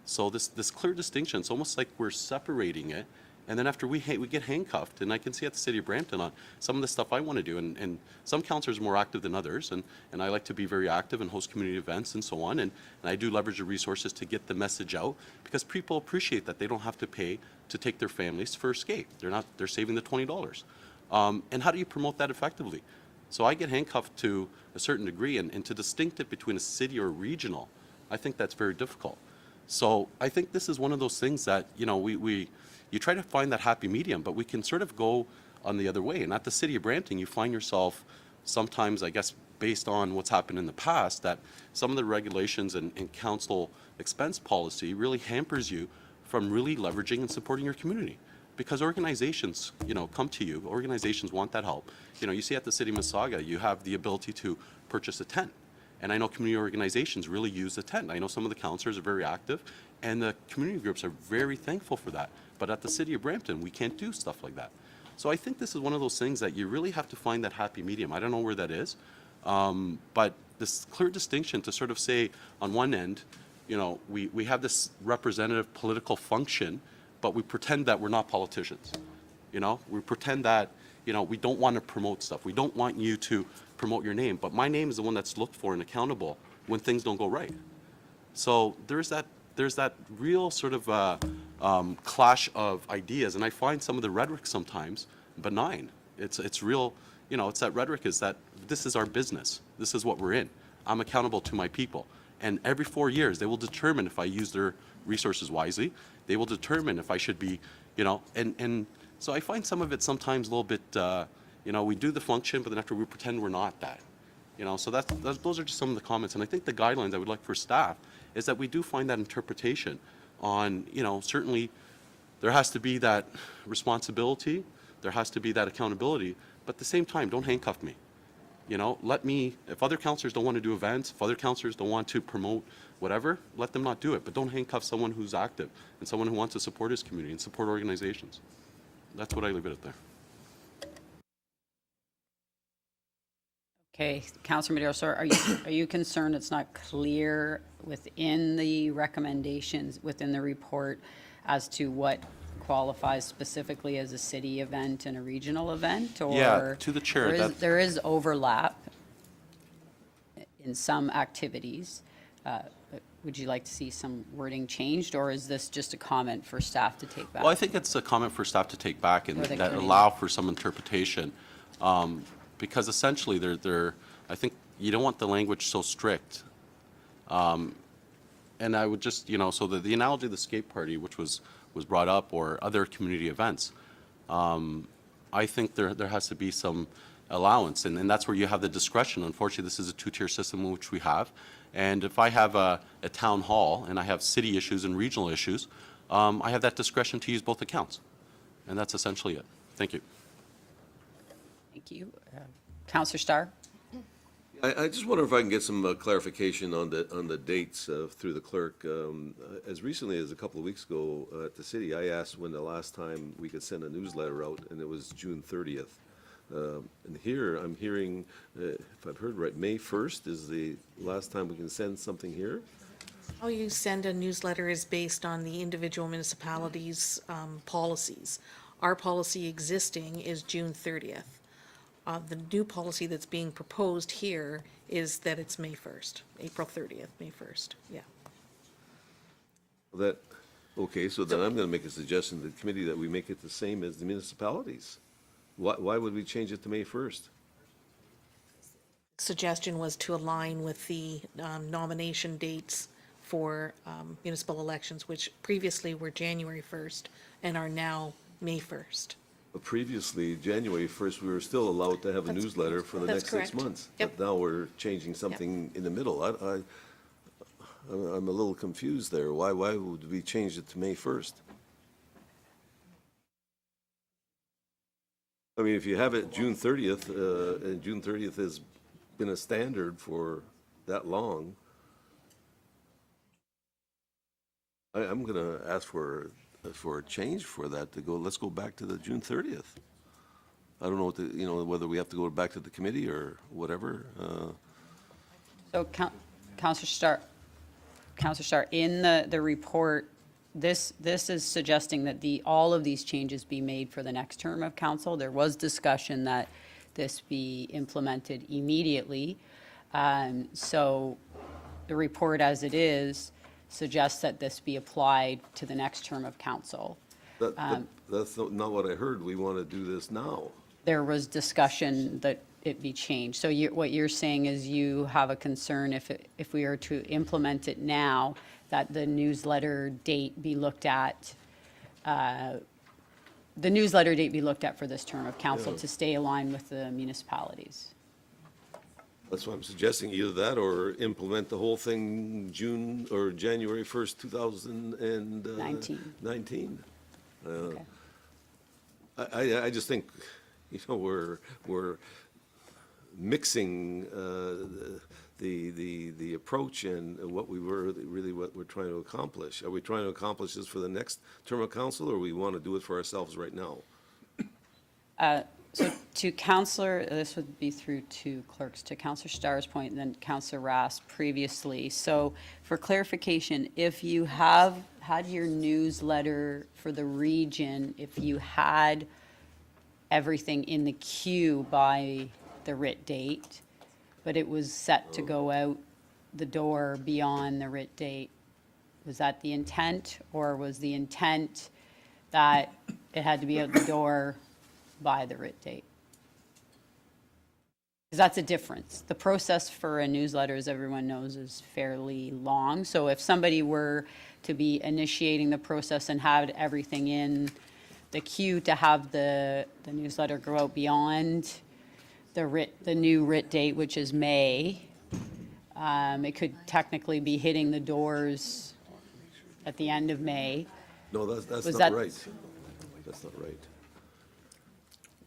So this clear distinction, it's almost like we're separating it, and then after we get handcuffed, and I can see at the City of Brampton on some of the stuff I want to do, and some councillors are more active than others, and I like to be very active and host community events and so on, and I do leverage the resources to get the message out, because people appreciate that they don't have to pay to take their families for a skate. They're saving the $20. And how do you promote that effectively? So I get handcuffed to a certain degree, and to distinct it between a city or a regional, I think that's very difficult. So I think this is one of those things that, you try to find that happy medium, but we can sort of go on the other way. And at the City of Brampton, you find yourself sometimes, I guess, based on what's happened in the past, that some of the regulations and council expense policy really hampers you from really leveraging and supporting your community. Because organizations, come to you, organizations want that help. You see at the City of Mississauga, you have the ability to purchase a tent. And I know community organizations really use the tent. I know some of the councillors are very active, and the community groups are very thankful for that. But at the City of Brampton, we can't do stuff like that. So I think this is one of those things that you really have to find that happy medium. I don't know where that is, but this clear distinction to sort of say, on one end, we have this representative political function, but we pretend that we're not politicians. You know, we pretend that, you know, we don't want to promote stuff. We don't want you to promote your name, but my name is the one that's looked for and accountable when things don't go right. So there's that real sort of clash of ideas, and I find some of the rhetoric sometimes benign. It's real, you know, it's that rhetoric is that this is our business. This is what we're in. I'm accountable to my people. And every 4 years, they will determine if I use their resources wisely. They will determine if I should be, you know, and so I find some of it sometimes a little bit, you know, we do the function, but then after we pretend we're not that. You know, so those are just some of the comments. And I think the guidelines I would like for staff is that we do find that interpretation on, you know, certainly there has to be that responsibility, there has to be that accountability, but at the same time, don't handcuff me. You know, let me, if other councillors don't want to do events, if other councillors don't want to promote whatever, let them not do it. But don't handcuff someone who's active and someone who wants to support his community and support organizations. That's what I leave it at there. Okay, Councillor Madero, so are you concerned it's not clear within the recommendations, within the report, as to what qualifies specifically as a city event and a regional event? Or Yeah, to the chair, there is overlap in some activities. Would you like to see some wording changed, or is this just a comment for staff to take back? Well, I think it's a comment for staff to take back and Or the that committee. allow for some interpretation. Because essentially, I think you don't want the language so strict. And I would just, you know, so the analogy of the skate party, which was brought up, or other community events, I think there has to be some allowance, and that's where you have the discretion. Unfortunately, this is a two-tier system which we have. And if I have a town hall and I have city issues and regional issues, I have that discretion to use both accounts. And that's essentially it. Thank you. Thank you. Councillor Starr? I just wonder if I can get some clarification on the dates through the clerk. As recently as a couple of weeks ago at the city, I asked when the last time we could send a newsletter out, and it was June 30th. And here I'm hearing, if I've heard right, May 1st is the last time we can send something here? How you send a newsletter is based on the individual municipalities' policies. Our policy existing is June 30th. The new policy that's being proposed here is that it's May 1st, April 30th, May 1st, yeah. Okay, so then I'm going to make a suggestion to the committee that we make it the same as the municipalities. Why would we change it to May 1st? Suggestion was to align with the nomination dates for municipal elections, which previously were January 1st and are now May 1st. Previously, January 1st, we were still allowed to have a newsletter for the That's next 6 correct. months. Yep. But now we're changing something in the middle. I'm a little confused there. Why would we change it to May 1st? I mean, if you have it June 30th, and June 30th has been a standard for that long, I'm going to ask for a change for that to go, let's go back to the June 30th. I don't know what you know, whether we have to go back to the committee or whatever. So Councillor Starr, in the report, this is suggesting that all of these changes be made for the next term of council. There was discussion that this be implemented immediately. So the report as it is suggests that this be applied to the next term of council. That's not what I heard. We want to do this now. There was discussion that it be changed. So what you're saying is you have a concern if we are to implement it now, that the newsletter date be looked at, for this term of council Yeah. to stay aligned with the municipalities. That's why I'm suggesting either that or implement the whole thing June or January 1st, 2019. Okay. I just think, you know, we're mixing the approach and what we're trying to accomplish. Are we trying to accomplish this for the next term of council, or we want to do it for ourselves right now? To Counselor, this would be through two clerks, to Counselor Starr's point and then Counselor Rass previously. So for clarification, if you have had your newsletter for the region, if you had everything in the queue by the writ date, but it was set to go out the door beyond the writ date, was that the intent, or was the intent that it had to be out the door by the writ date? Because that's a difference. The process for a newsletter, as everyone knows, is fairly long. So if somebody were to be initiating the process and had everything in the queue to have the newsletter go out beyond the new writ date, which is May, it could technically be hitting the doors at the end of May. No, that's Was not that- right. That's not right.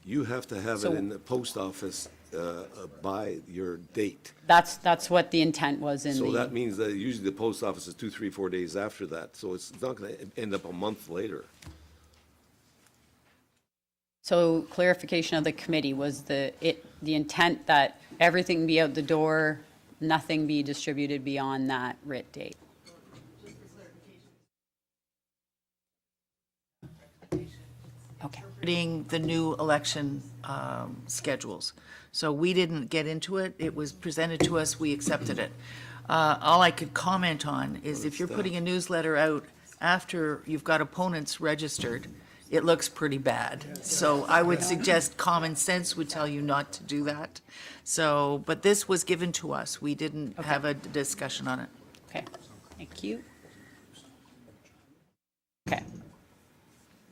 You have to have it So- in the post office by your date. That's what the intent was in the. So that means that usually the post office is 2, 3, 4 days after that, so it's not gonna end up a month later. So clarification of the committee, was the intent that everything be out the door, nothing be distributed beyond that writ date? Okay. Interpreting the new election schedules. So we didn't get into it. It was presented to us, we accepted it. All I could comment on is if you're putting a newsletter out after you've got opponents registered, it looks pretty bad. So I would suggest common sense would tell you not to do that. So, but this was given to us. We didn't have a discussion on it. Okay, thank you. Okay,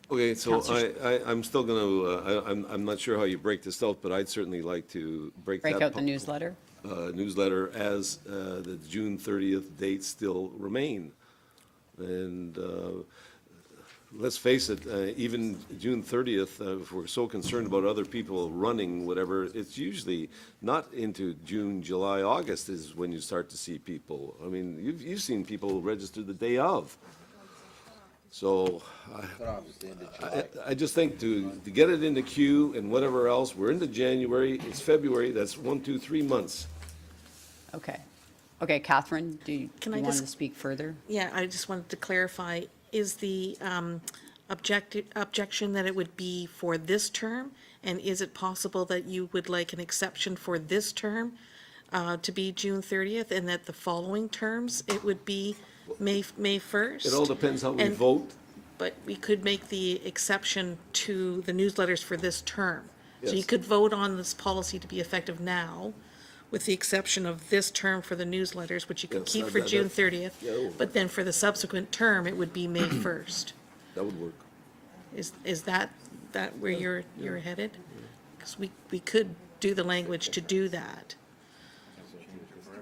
Okay, so Counselor I'm still gonna, I'm not sure how you break this out, but I'd certainly like to break that. break out the newsletter. Newsletter as the June 30th dates still remain. And let's face it, even June 30th, if we're so concerned about other people running, whatever, it's usually not into June, July, August is when you start to see people. I mean, you've seen people register the day of. So I just think to get it in the queue and whatever else, we're into January, it's February, that's 1, 2, 3 months. Okay. Okay, Catherine, do you Can I want just- to speak further? Yeah, I just wanted to clarify, is the objection that it would be for this term? And is it possible that you would like an exception for this term to be June 30th, and that the following terms, it would be May 1st? It all depends how we And- vote. But we could make the exception to the newsletters for this term. So you Yes. could vote on this policy to be effective now, with the exception of this term for the newsletters, which you could Yes, keep for June that- 30th. yeah. But then for the subsequent term, it would be May 1st. That would work. Is that where you're headed? Because we could do the language to do that.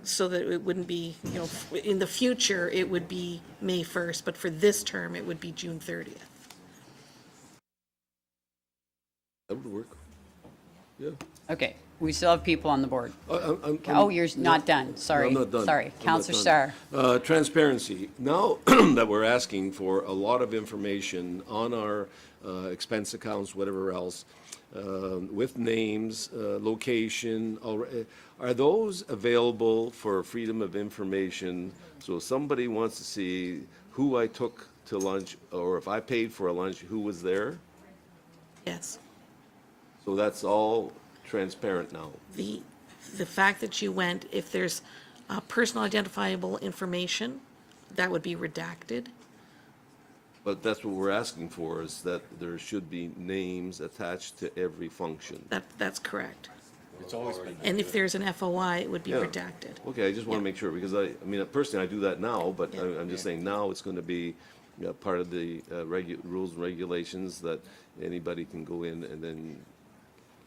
So that it wouldn't be, in the future, it would be May 1st, but for this term, it would be June 30th. That would work. Yeah. Okay, we still have people on the board. I'm- Oh, you're no, not done, no, sorry. I'm not done. Sorry, I'm not Counselor done. Starr. Transparency. Now that we're asking for a lot of information on our expense accounts, whatever else, with names, location, are those available for freedom of information? So if somebody wants to see who I took to lunch, or if I paid for a lunch, who was there? Yes. So that's all transparent now. The fact that you went, if there's personal identifiable information, that would be redacted. But that's what we're asking for, is that there should be names attached to every function. That's correct. It's always been. And if there's an FOI, it would be Yeah. redacted. Okay, I just want to Yeah. make sure, because I mean, personally, I do that now, but Yeah. I'm just saying now it's going to be part of the rules and regulations that anybody can go in and then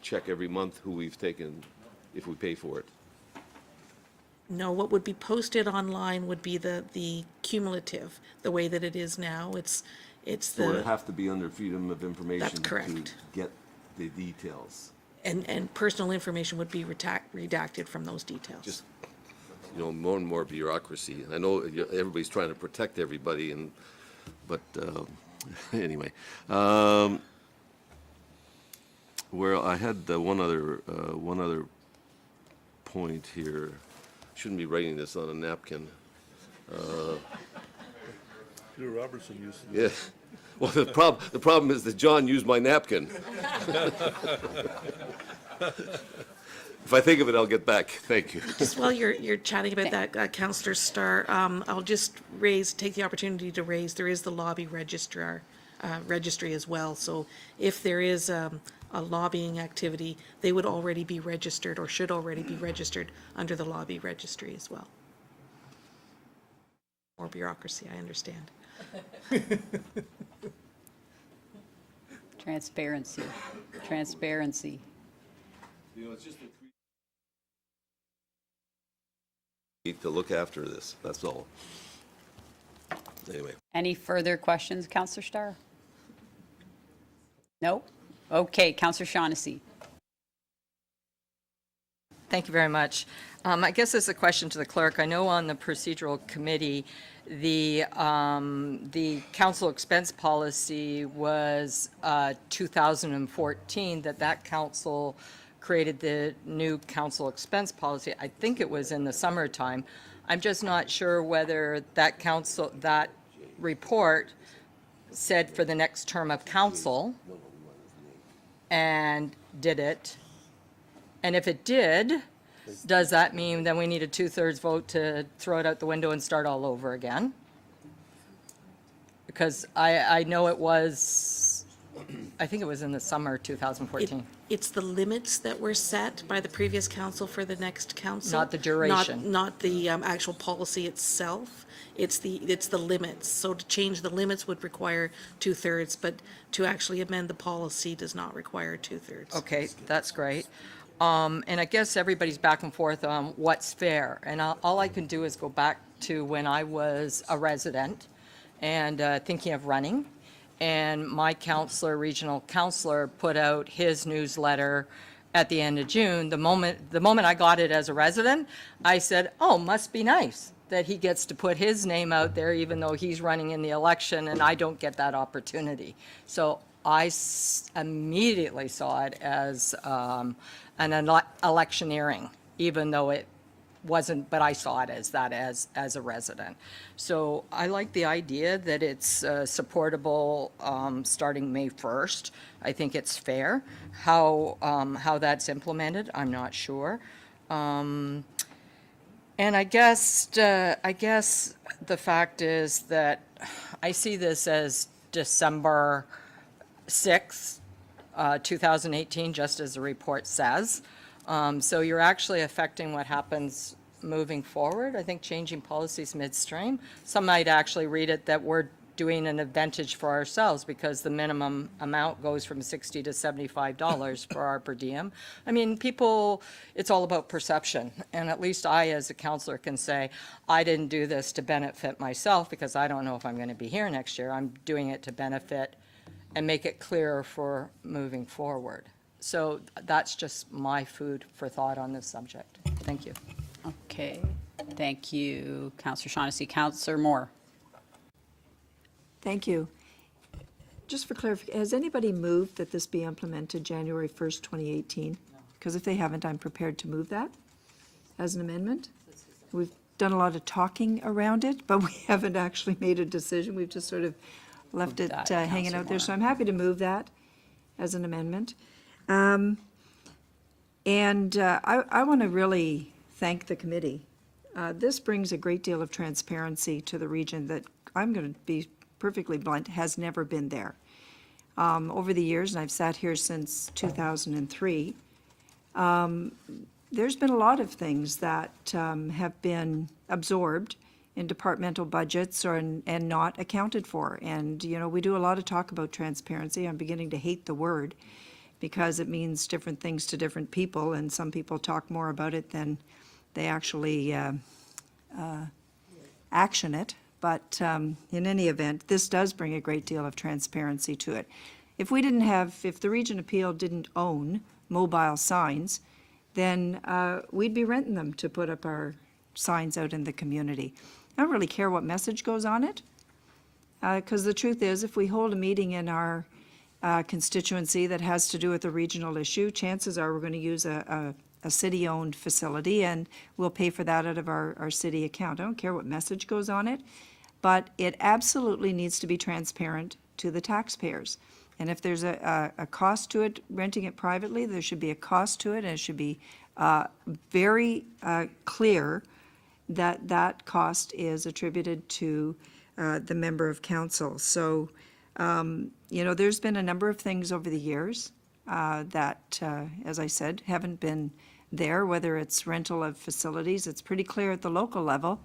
check every month who we've taken, if we pay for it. No, what would be posted online would be the cumulative, the way that it is now. It's So it the, have to be under freedom of information to correct. get the details. and personal information would be redacted from those details. Just, more and more bureaucracy. I know everybody's trying to protect everybody, but anyway. Well, I had one other point here. Shouldn't be writing this on a napkin. Peter Robertson used to. Yeah. Well, the problem is that John used my napkin. If I think of it, I'll get back. Thank you. Just while you're chatting about that, Councillor Starr, I'll just take the opportunity to raise, there is the lobby registry as well. So if there is a lobbying activity, they would already be registered or should already be registered under the lobby registry as well. More bureaucracy, I understand. Transparency. You know, it's just need to look after this, that's all. Anyway. Any further questions, Councillor Starr? No? Okay, Councillor Shaughnessy. Thank you very much. I guess this is a question to the clerk. I know on the procedural committee, the council expense policy was 2014, that council created the new council expense policy. I think it was in the summertime. I'm just not sure whether that report said for the next term of council and did it. And if it did, does that mean then we need a 2/3 vote to throw it out the window and start all over again? Because I know it was, I think it was in the summer 2014. It's the limits that were set by the previous council for the next council. Not the duration. Not the actual policy itself. It's the limits. So to change the limits would require 2/3, but to actually amend the policy does not require 2/3. Okay, that's great. And I guess everybody's back and forth on what's fair. And all I can do is go back to when I was a resident and thinking of running. And my regional counselor, put out his newsletter at the end of June. The moment I got it as a resident, I said, oh, must be nice that he gets to put his name out there even though he's running in the election and I don't get that opportunity. So I immediately saw it as an electioneering, even though it wasn't, but I saw it as that as a resident. So I like the idea that it's supportable starting May 1st. I think it's fair. How that's implemented, I'm not sure. And I guess the fact is that I see this as December 6th, 2018, just as the report says. So you're actually affecting what happens moving forward. I think changing policies midstream. Some might actually read it that we're doing an advantage for ourselves because the minimum amount goes from $60 to $75 for our per diem. I mean, people, it's all about perception. And at least I, as a counselor, can say, I didn't do this to benefit myself because I don't know if I'm going to be here next year. I'm doing it to benefit and make it clearer for moving forward. So that's just my food for thought on this subject. Thank you. Okay, thank you, Councillor Shaughnessy. Councillor Moore. Thank you. Just for clarification, has anybody moved that this be implemented January 1st, 2018? Because if they haven't, I'm prepared to move that as an amendment. We've done a lot of talking around it, but we haven't actually made a decision. We've just sort of left it hanging out there. So I'm happy to move that as an amendment. I want to really thank the committee. This brings a great deal of transparency to the region that, I'm going to be perfectly blunt, has never been there. Over the years, and I've sat here since 2003, there's been a lot of things that have been absorbed in departmental budgets and not accounted for. And, you know, we do a lot of talk about transparency. I'm beginning to hate the word because it means different things to different people, and some people talk more about it than they actually action it. But in any event, this does bring a great deal of transparency to it. If the Region Appeal didn't own mobile signs, then we'd be renting them to put up our signs out in the community. I don't really care what message goes on it, because the truth is, if we hold a meeting in our constituency that has to do with a regional issue, chances are we're going to use a city-owned facility, and we'll pay for that out of our city account. I don't care what message goes on it, but it absolutely needs to be transparent to the taxpayers. And if there's a cost to it, renting it privately, there should be a cost to it, and it should be very clear that that cost is attributed to the member of council. So, there's been a number of things over the years that, as I said, haven't been there, whether it's rental of facilities. It's pretty clear at the local level,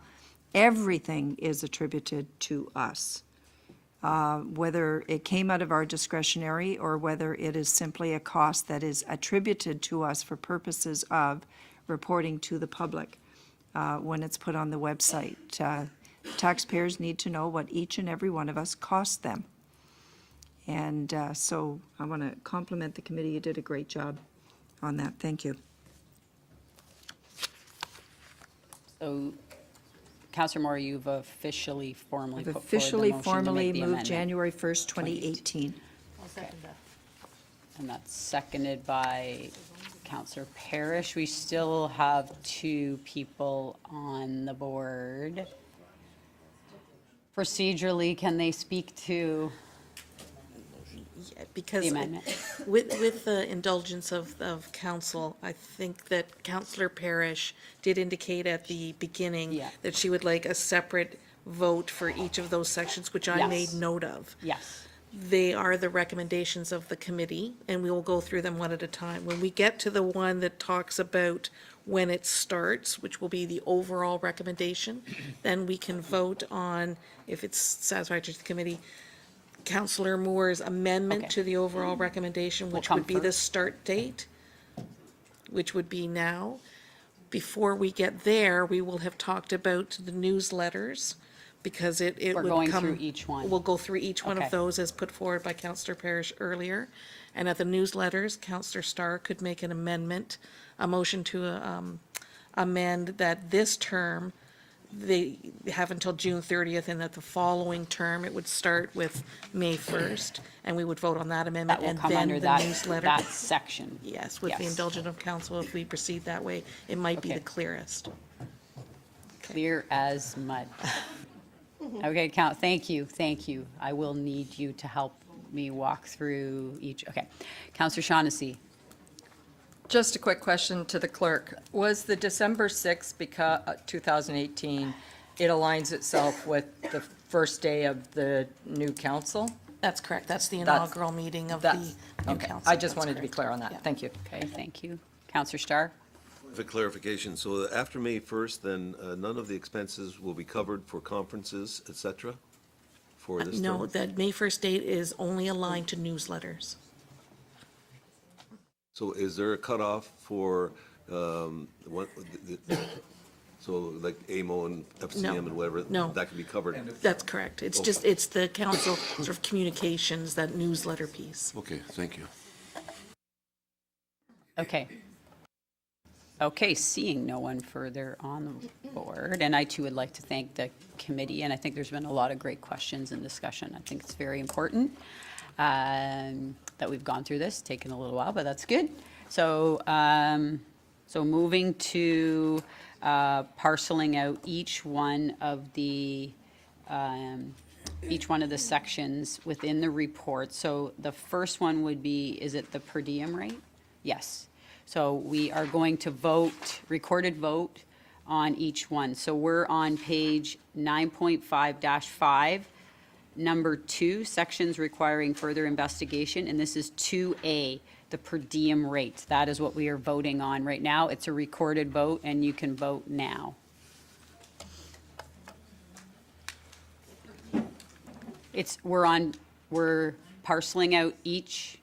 everything is attributed to us. Whether it came out of our discretionary or whether it is simply a cost that is attributed to us for purposes of reporting to the public when it's put on the website. Taxpayers need to know what each and every one of us cost them. And so I want to compliment the committee. You did a great job on that. Thank you. So, Councillor Moore, you've officially formally I've put forward the officially motion to formally make the moved amendment. January 1st, 2018. I'll second that. And that's seconded by Councillor Parrish. We still have two people on the board. Procedurally, can they speak to Because the amendment? with the indulgence of council, I think that Councillor Parrish did indicate at the beginning Yeah. that she would like a separate vote for each of those sections, which I made Yes. note of. Yes. They are the recommendations of the committee, and we will go through them one at a time. When we get to the one that talks about when it starts, which will be the overall recommendation, then we can vote on, if it's satisfactory to the committee, Councillor Moore's amendment Okay. to the overall recommendation, which come would be the first. start date, which would be now. Before we get there, we will have talked about the newsletters, because it We're would going come. through each one. We'll go through each one Okay. of those as put forward by Councillor Parrish earlier. And at the newsletters, Councillor Starr could make an amendment, a motion to amend that this term, they have until June 30th, and that the following term, it would start with May 1st, and we would vote on that amendment, That will and come then under the that, newsletter. that section. Yes, with the Yes. indulgence of council, if we proceed that way, it might be Okay. the clearest. Clear as mud. Okay, thank you. I will need you to help me walk through each, okay. Councillor Shaughnessy. Just a quick question to the clerk. Was the December 6th, 2018, it aligns itself with the first day of the new council? That's correct. That's the That's- inaugural meeting of the That's, new okay. council. I just That's wanted to be correct. clear on that. Yeah. Thank you. Okay, thank you. Councillor Starr? For clarification, so after May 1st, then none of the expenses will be covered for conferences, et cetera, for this term? No, that May 1st date is only aligned to newsletters. So is there a cutoff for, what, so like AMO and FCM and whatever? No. That can be covered? That's correct. It's just, it's the council sort of communications, that newsletter piece. Okay, thank you. Okay. Okay, seeing no one further on the board, and I too would like to thank the committee, and I think there's been a lot of great questions and discussion. I think it's very important that we've gone through this, taken a little while, but that's good. So, so moving to parceling out each one of the sections within the report. So the first one would be, is it the per diem rate? Yes. So we are going to vote, recorded vote on each one. So we're on page 9.5-5, number 2, sections requiring further investigation, and this is 2A, the per diem rate. That is what we are voting on right now. It's a recorded vote, and you can vote now. We're parceling out each,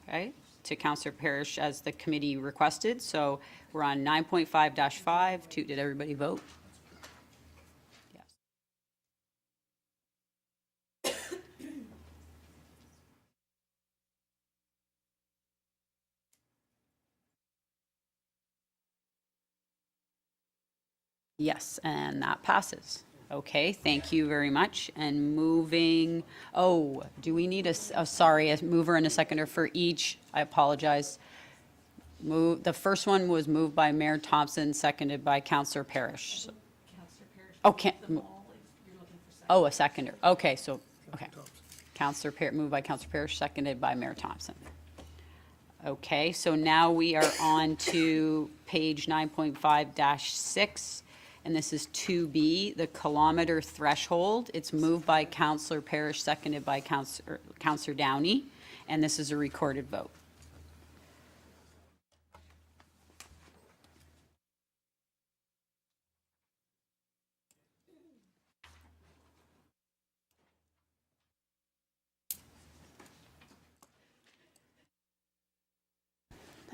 okay, to Councillor Parrish as the committee requested. So we're on 9.5-5. Did everybody vote? Yes. Yes, and that passes. Okay, thank you very much. And moving, do we need a mover and a seconder for each? I apologize. The first one was moved by Mayor Thompson, seconded by Councillor Parrish. Okay. A seconder. Okay, okay. Moved by Councillor Parrish, seconded by Mayor Thompson. Okay, so now we are on to page 9.5-6, and this is 2B, the kilometer threshold. It's moved by Councillor Parrish, seconded by Councillor Downey, and this is a recorded vote.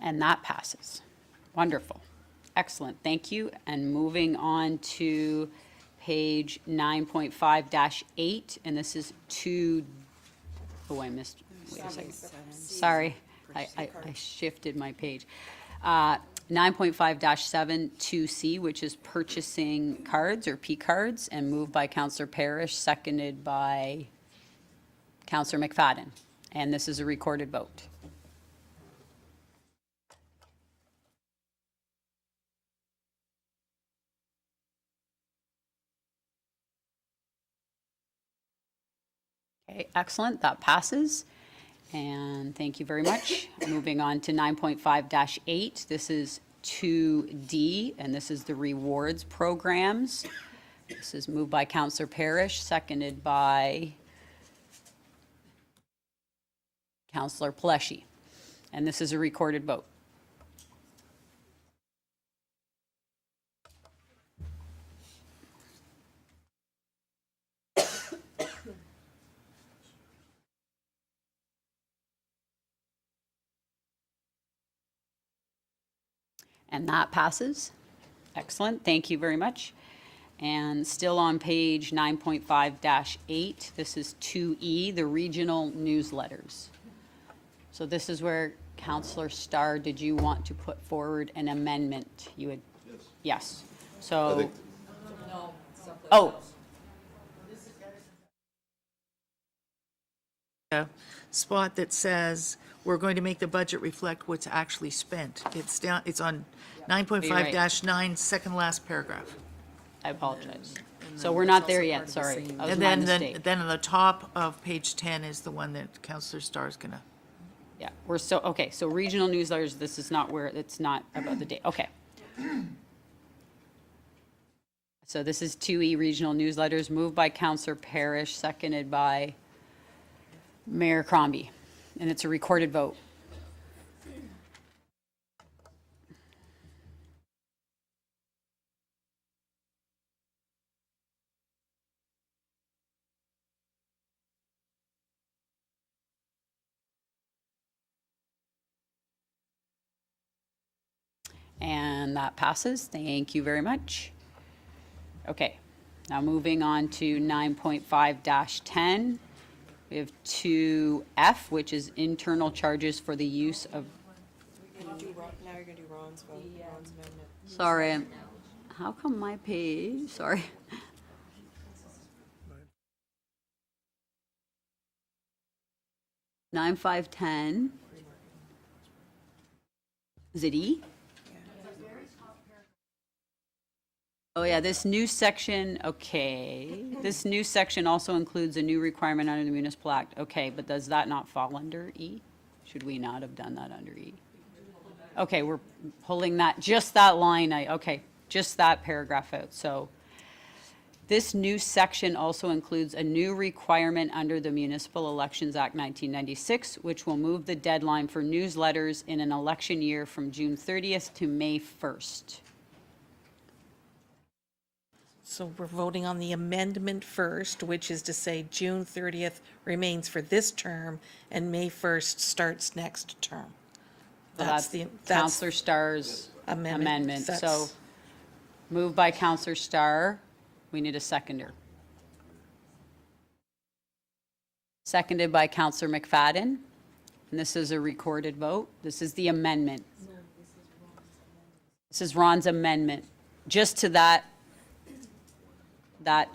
And that passes. Wonderful. Excellent. Thank you. And moving on to page 9.5-8, and this is I missed, wait a second. Sorry, I shifted my page. 9.5-7, 2C, which is purchasing cards or P-cards, and moved by Councillor Parrish, seconded by Councillor McFadden. And this is a recorded vote. Okay, excellent, that passes. And thank you very much. Moving on to 9.5-8, this is 2D, and this is the rewards programs. This is moved by Councillor Parrish, seconded by Councillor Pleshy. And this is a recorded vote. And that passes. Excellent, thank you very much. And still on page 9.5-8, this is 2E, the regional newsletters. So this is where, Councillor Starr, did you want to put forward an amendment? You would? Yes. So. A spot that says, we're going to make the budget reflect what's actually spent. It's down, it's on 9.5-9, second last paragraph. I apologize. So we're not there yet, sorry. That was And my then, mistake. then on the top of page 10 is the one that Councillor Starr's gonna. Yeah, okay, so regional newsletters, this is not where, it's not about the date, okay. So this is 2E regional newsletters, moved by Councillor Parrish, seconded by Mayor Crombie, and it's a recorded vote. And that passes. Thank you very much. Okay, now moving on to 9.5-10. We have 2F, which is internal charges for the use of. Now you're going to do Ron's vote, Ron's amendment. Sorry, how come my page, sorry. Nine, 5, 10. Is it E? Oh, yeah, this new section, okay. This new section also includes a new requirement under the Municipal Act. Okay, but does that not fall under E? Should we not have done that under E? Okay, we're pulling that, just that line, okay, just that paragraph out. So this new section also includes a new requirement under the Municipal Elections Act 1996, which will move the deadline for newsletters in an election year from June 30th to May 1st. So we're voting on the amendment first, which is to say June 30th remains for this term and May 1st starts next term. So that's Councillor Starr's amendment. So That's- moved by Councillor Starr. We need a seconder. Seconded by Councillor McFadden. And this is a recorded vote. This is the amendment. This is Ron's amendment. Just to that. that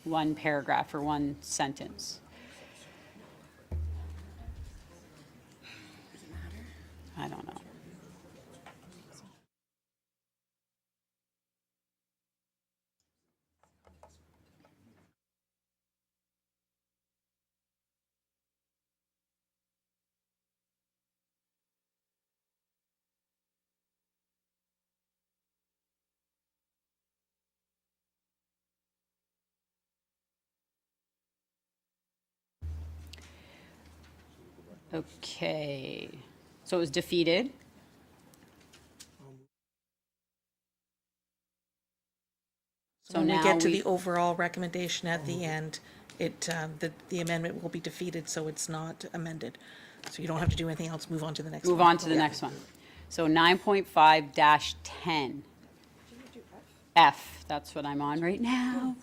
one paragraph or one sentence. I don't know. Okay, so it was defeated. So When we now get to we- the overall recommendation at the end, the amendment will be defeated, so it's not amended. So you don't have to do anything else, move on to the next one. Move on to the next one. So 9.5-10. F, that's what I'm on right now.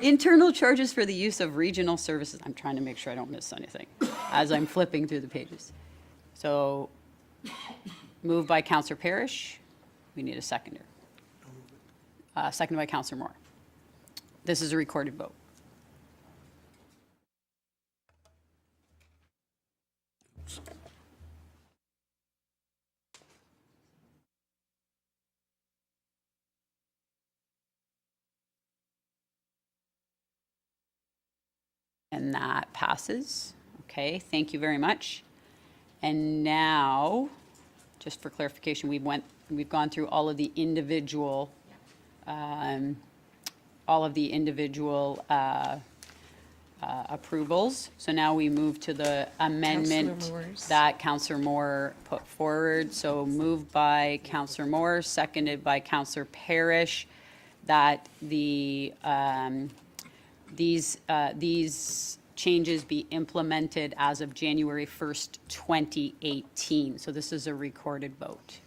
Internal charges for the use of regional services. I'm trying to make sure I don't miss anything as I'm flipping through the pages. So, moved by Councillor Parrish. We need a seconder. Seconded by Councillor Moore. This is a recorded vote. And that passes. Okay, thank you very much. And now, just for clarification, we've gone through all of the individual approvals. So now we move to the amendment Councillor Moore's. that Councillor Moore put forward. So moved by Councillor Moore, seconded by Councillor Parrish, that these changes be implemented as of January 1st, 2018. So this is a recorded vote.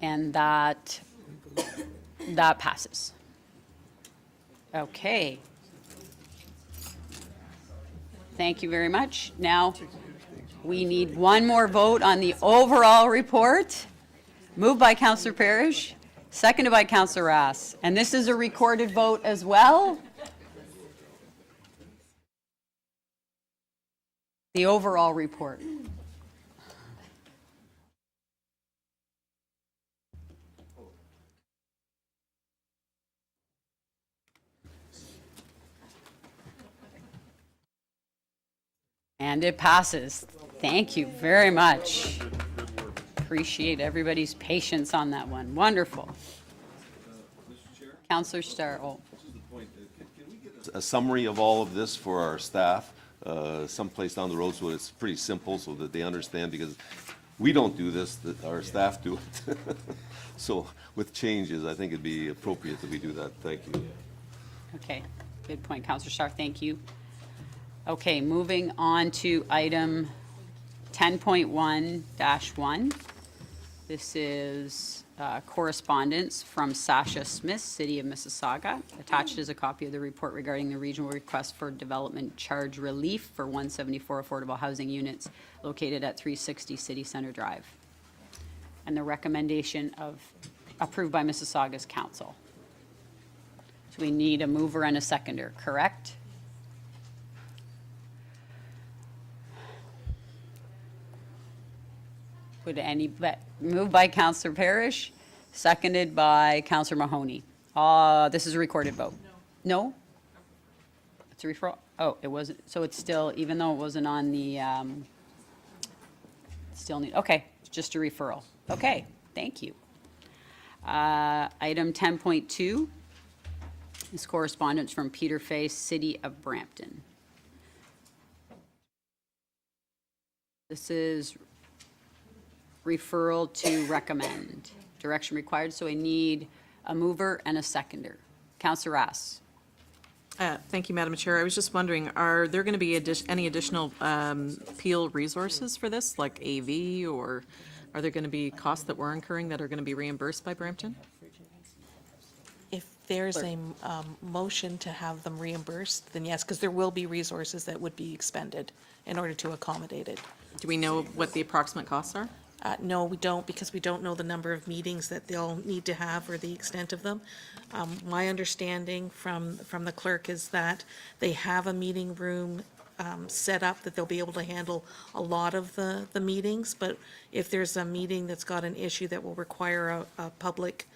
And that passes. Okay. Thank you very much. Now, we need one more vote on the overall report. Moved by Councillor Parrish, seconded by Councillor Rass. And this is a recorded vote as well. The overall report. And it passes. Thank you very much. Appreciate everybody's patience on that one. Wonderful. Councillor Starr. Oh. A summary of all of this for our staff, someplace down the road so it's pretty simple so that they understand, because we don't do this, that our staff do it. So with changes, I think it'd be appropriate that we do that. Thank you. Okay, good point, Councillor Starr. Thank you. Okay, moving on to item 10.1-1. This is correspondence from Sasha Smith, City of Mississauga. Attached is a copy of the report regarding the regional request for development charge relief for 174 affordable housing units located at 360 City Center Drive. And the recommendation approved by Mississauga's council. So we need a mover and a seconder, correct? Would moved by Councillor Parrish, seconded by Councillor Mahoney. This is a recorded vote. No? It's a referral? Oh, it wasn't, so it's still, even though it wasn't on the, still need, okay, it's just a referral. Okay, thank you. Item 10.2 is correspondence from Peter Fay, City of Brampton. This is referral to recommend. Direction required, so I need a mover and a seconder. Councillor Rass. Thank you, Madam Chair. I was just wondering, are there going to be any additional Peel resources for this, like AV, or are there going to be costs that we're incurring that are going to be reimbursed by Brampton? If there's a motion to have them reimbursed, then yes, because there will be resources that would be expended in order to accommodate it. Do we know what the approximate costs are? No, we don't, because we don't know the number of meetings that they'll need to have or the extent of them. My understanding from the clerk is that they have a meeting room set up that they'll be able to handle a lot of the meetings, but if there's a meeting that's got an issue that will require a public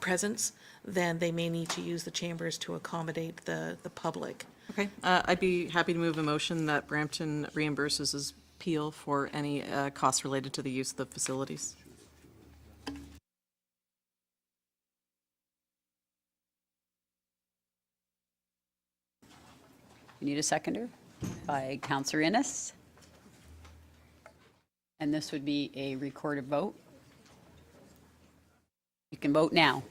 presence, then they may need to use the chambers to accommodate the public. Okay, I'd be happy to move a motion that Brampton reimburses his Peel for any costs related to the use of the facilities. You need a seconder by Counselor Innes. And this would be a recorded vote. You can vote now.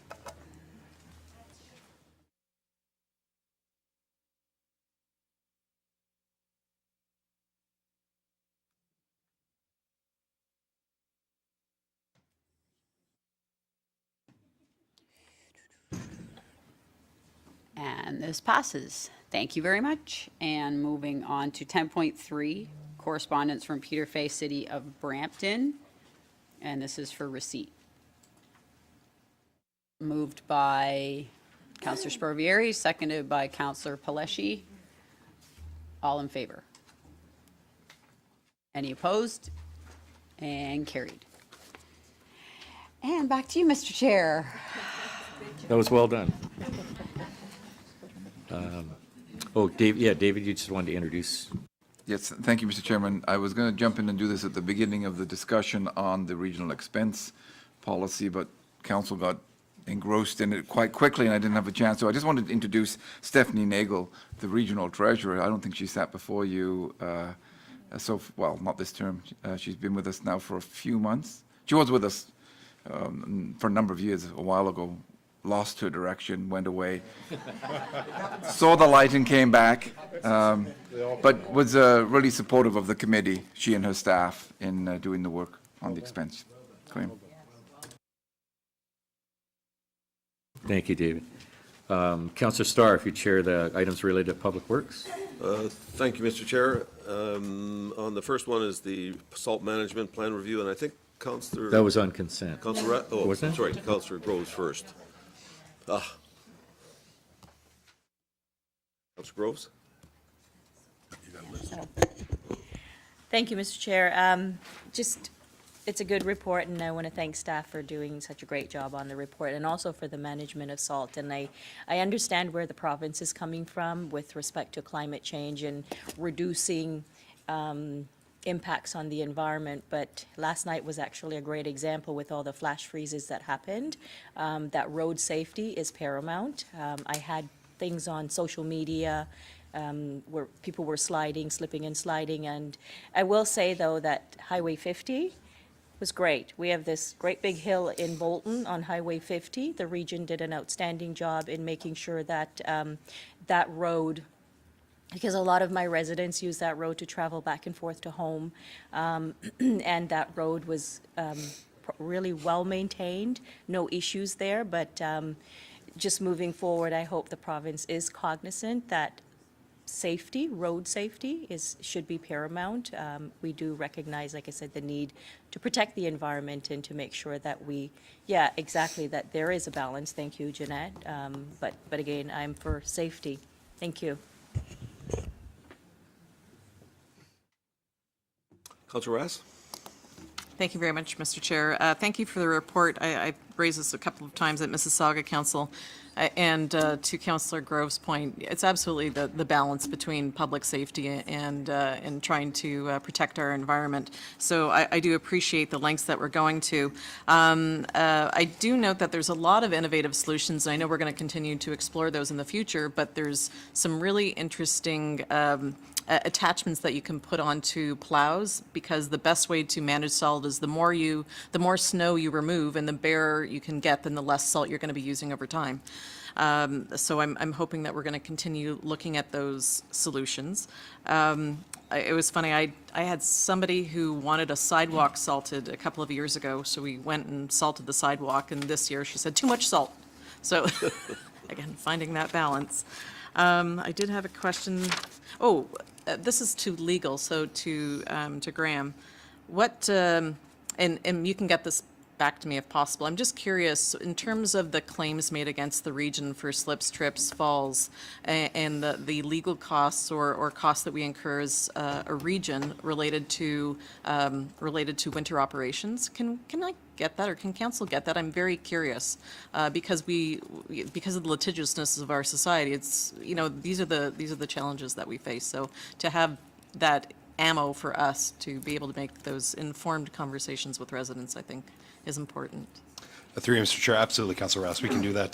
And this passes. Thank you very much. And moving on to 10.3, correspondence from Peter Fay, City of Brampton. And this is for receipt. Moved by Councillor Sparvieri, seconded by Councillor Paleshi. All in favor? Any opposed? And carried. And back to you, Mr. Chair. That was well done. Oh, Dave, yeah, David, you just wanted to introduce. Yes, thank you, Mr. Chairman. I was going to jump in and do this at the beginning of the discussion on the regional expense policy, but council got engrossed in it quite quickly and I didn't have a chance. So I just wanted to introduce Stephanie Nagel, the regional treasurer. I don't think she sat before you, well, not this term. She's been with us now for a few months. She was with us for a number of years, a while ago. Lost her direction, went away, saw the light and came back, but was really supportive of the committee, she and her staff, in doing the work on the expense claim. Thank you, David. Councillor Starr, if you chair the items related to Public Works. Thank you, Mr. Chair. On the first one is the salt management plan review, and I think Councillor... That was on consent. Councillor, Wasn't it? sorry, Councillor Groves first. Councillor Groves? Thank you, Mr. Chair. It's a good report, and I want to thank staff for doing such a great job on the report, and also for the management of salt. And I understand where the province is coming from with respect to climate change and reducing impacts on the environment, but last night was actually a great example with all the flash freezes that happened, that road safety is paramount. I had things on social media where people were slipping and sliding, and I will say, though, that Highway 50 was great. We have this great big hill in Bolton on Highway 50. The region did an outstanding job in making sure that that road, because a lot of my residents use that road to travel back and forth to home, and that road was really well maintained, no issues there, but just moving forward, I hope the province is cognizant that safety, road safety should be paramount. We do recognize, like I said, the need to protect the environment and to make sure that that there is a balance. Thank you, Jeanette. But again, I'm for safety. Thank you. Councillor Rass? Thank you very much, Mr. Chair. Thank you for the report. I raised this a couple of times at Mississauga Council. And to Councillor Grove's point, it's absolutely the balance between public safety and trying to protect our environment. So I do appreciate the lengths that we're going to. I do note that there's a lot of innovative solutions, and I know we're going to continue to explore those in the future, but there's some really interesting attachments that you can put onto plows, because the best way to manage salt is the more snow you remove and the barer you can get, then the less salt you're going to be using over time. So I'm hoping that we're going to continue looking at those solutions. It was funny, I had somebody who wanted a sidewalk salted a couple of years ago, so we went and salted the sidewalk, and this year she said, too much salt. So, again, finding that balance. I did have a question. This is to legal, so to Graham. What, and you can get this back to me if possible. I'm just curious, in terms of the claims made against the region for slips, trips, falls, and the legal costs or costs that we incur as a region related to winter operations. Can I get that, or can council get that? I'm very curious, because of the litigiousness of our society. It's, you know, these are the challenges that we face. So to have that ammo for us to be able to make those informed conversations with residents, I think, is important. Through you, Mr. Chair, absolutely, Councilor Rouse, we can do that.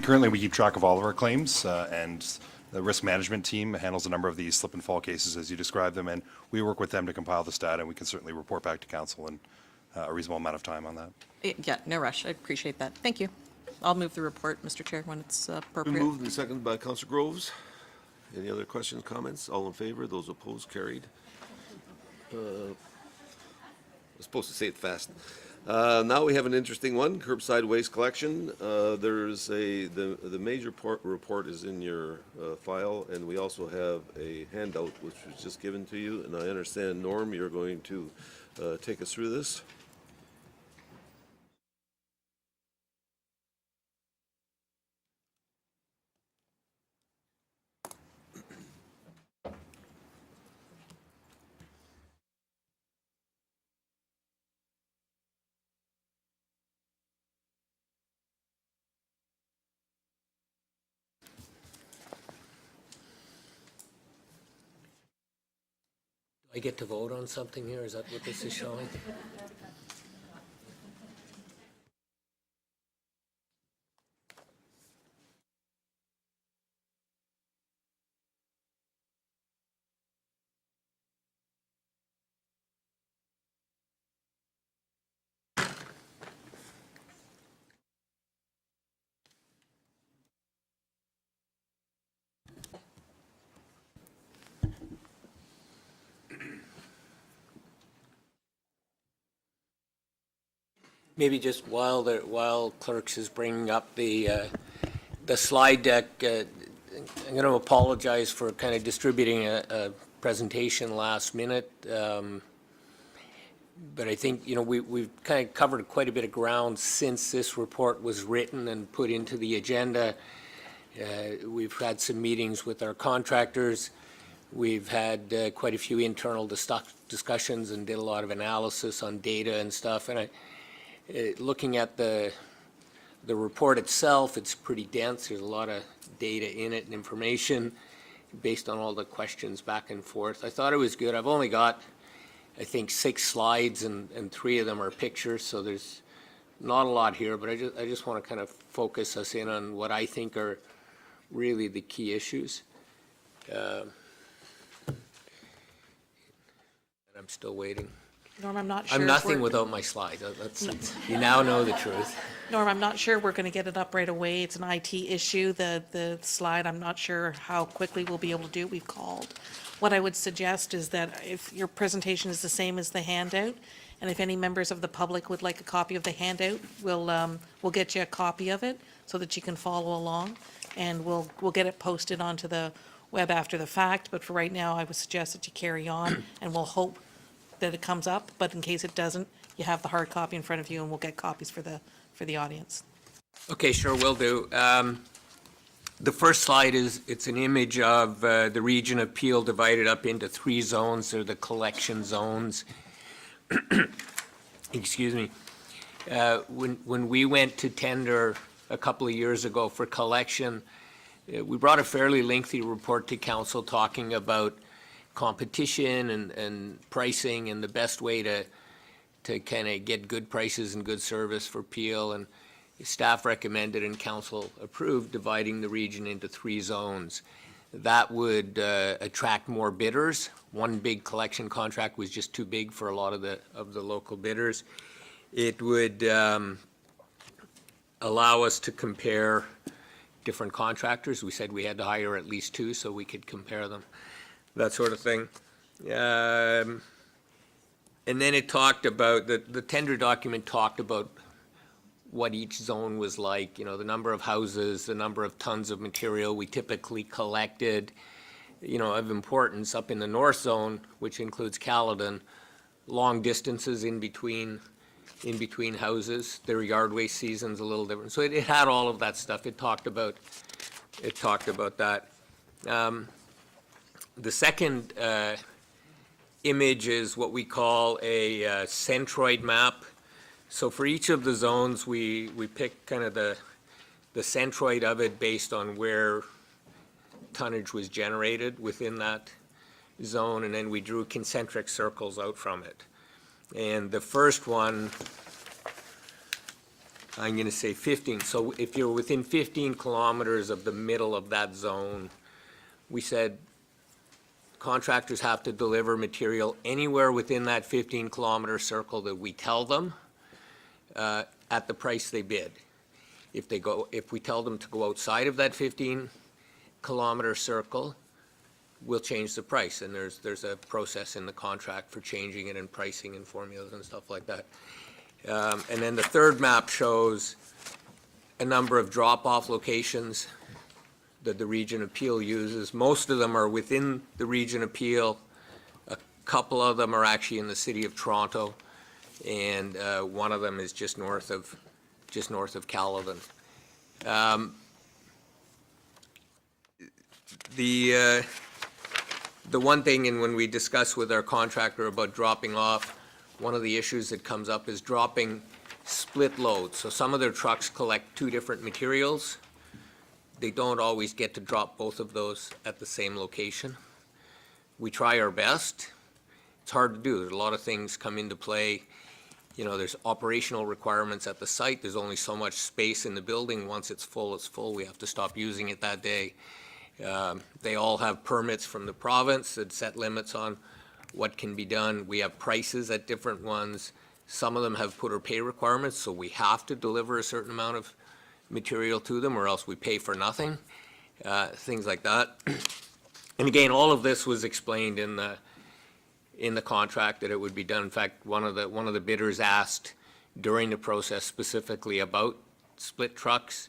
Currently, we keep track of all of our claims, and the risk management team handles a number of these slip and fall cases as you described them, and we work with them to compile this data, and we can certainly report back to council in a reasonable amount of time on that. Yeah, no rush. I appreciate that. Thank you. I'll move the report, Mr. Chair, when it's Been appropriate. moved and seconded by Councilor Groves. Any other questions, comments? All in favor? Those opposed? Carried. I'm supposed to say it fast. Now we have an interesting one, curbside waste collection. There's the major report is in your file, and we also have a handout which was just given to you. And I understand, Norm, you're going to take us through this. I get to vote on something here? Is that what this is showing? Maybe just while Clerks is bringing up the slide deck, I'm going to apologize for kind of distributing a presentation last minute. But I think, you know, we've kind of covered quite a bit of ground since this report was written and put into the agenda. We've had some meetings with our contractors. We've had quite a few internal discussions and did a lot of analysis on data and stuff. And looking at the report itself, it's pretty dense. There's a lot of data in it and information based on all the questions back and forth. I thought it was good. I've only got, I think, 6 slides, and 3 of them are pictures, so there's not a lot here, but I just want to kind of focus us in on what I think are really the key issues. And I'm still waiting. Norm, I'm not sure. I'm if nothing we're- without my slides. You now know the truth. Norm, I'm not sure we're going to get it up right away. It's an IT issue, the slide. I'm not sure how quickly we'll be able to do it. We've called. What I would suggest is that if your presentation is the same as the handout, and if any members of the public would like a copy of the handout, we'll get you a copy of it so that you can follow along, and we'll get it posted onto the web after the fact. But for right now, I would suggest that you carry on, and we'll hope that it comes up, but in case it doesn't, you have the hard copy in front of you, and we'll get copies for the audience. Okay, sure, will do. The first slide it's an image of the region of Peel divided up into 3 zones. They're the collection zones. Excuse me. When we went to tender a couple of years ago for collection, we brought a fairly lengthy report to council talking about competition and pricing and the best way to kind of get good prices and good service for Peel. And staff recommended and council approved dividing the region into 3 zones. That would attract more bidders. One big collection contract was just too big for a lot of the local bidders. It would allow us to compare different contractors. We said we had to hire at least 2 so we could compare them, that sort of thing. And then it talked about, the tender document talked about what each zone was like, you know, the number of houses, the number of tons of material we typically collected, you know, of importance up in the north zone, which includes Caledon, long distances in between houses, their yard waste season's a little different. So it had all of that stuff. It talked about that. The second image is what we call a centroid map. So for each of the zones, we pick kind of the centroid of it based on where tonnage was generated within that zone, and then we drew concentric circles out from it. And the first one, I'm going to say 15. So if you're within 15 kilometers of the middle of that zone, we said contractors have to deliver material anywhere within that 15-kilometer circle that we tell them at the price they bid. If we tell them to go outside of that 15-kilometer circle, we'll change the price, and there's a process in the contract for changing it and pricing and formulas and stuff like that. And then the third map shows a number of drop-off locations that the Region Appeal uses. Most of them are within the Region Appeal. A couple of them are actually in the city of Toronto, and one of them is just north of Caledon. The one thing, and when we discuss with our contractor about dropping off, one of the issues that comes up is dropping split loads. So some of their trucks collect two different materials. They don't always get to drop both of those at the same location. We try our best. It's hard to do. There's a lot of things come into play. You know, there's operational requirements at the site. There's only so much space in the building. Once it's full, it's full. We have to stop using it that day. They all have permits from the province that set limits on what can be done. We have prices at different ones. Some of them have put or pay requirements, so we have to deliver a certain amount of material to them or else we pay for nothing, things like that. And again, all of this was explained in the contract that it would be done. In fact, one of the bidders asked during the process specifically about split trucks,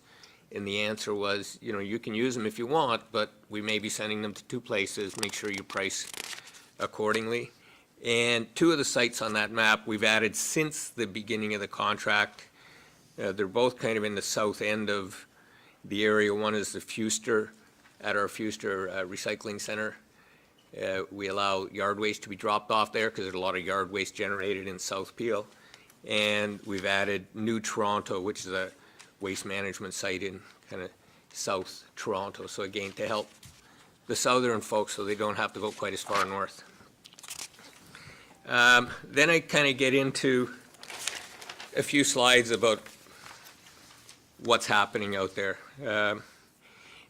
and the answer was, you know, you can use them if you want, but we may be sending them to two places. Make sure you price accordingly. And two of the sites on that map we've added since the beginning of the contract. They're both kind of in the south end of the area. One is the Fuster, at our Fuster Recycling Center. We allow yard waste to be dropped off there because there's a lot of yard waste generated in South Peel. And we've added New Toronto, which is a waste management site in kind of South Toronto. So again, to help the southern folks so they don't have to go quite as far north. Then I kind of get into a few slides about what's happening out there.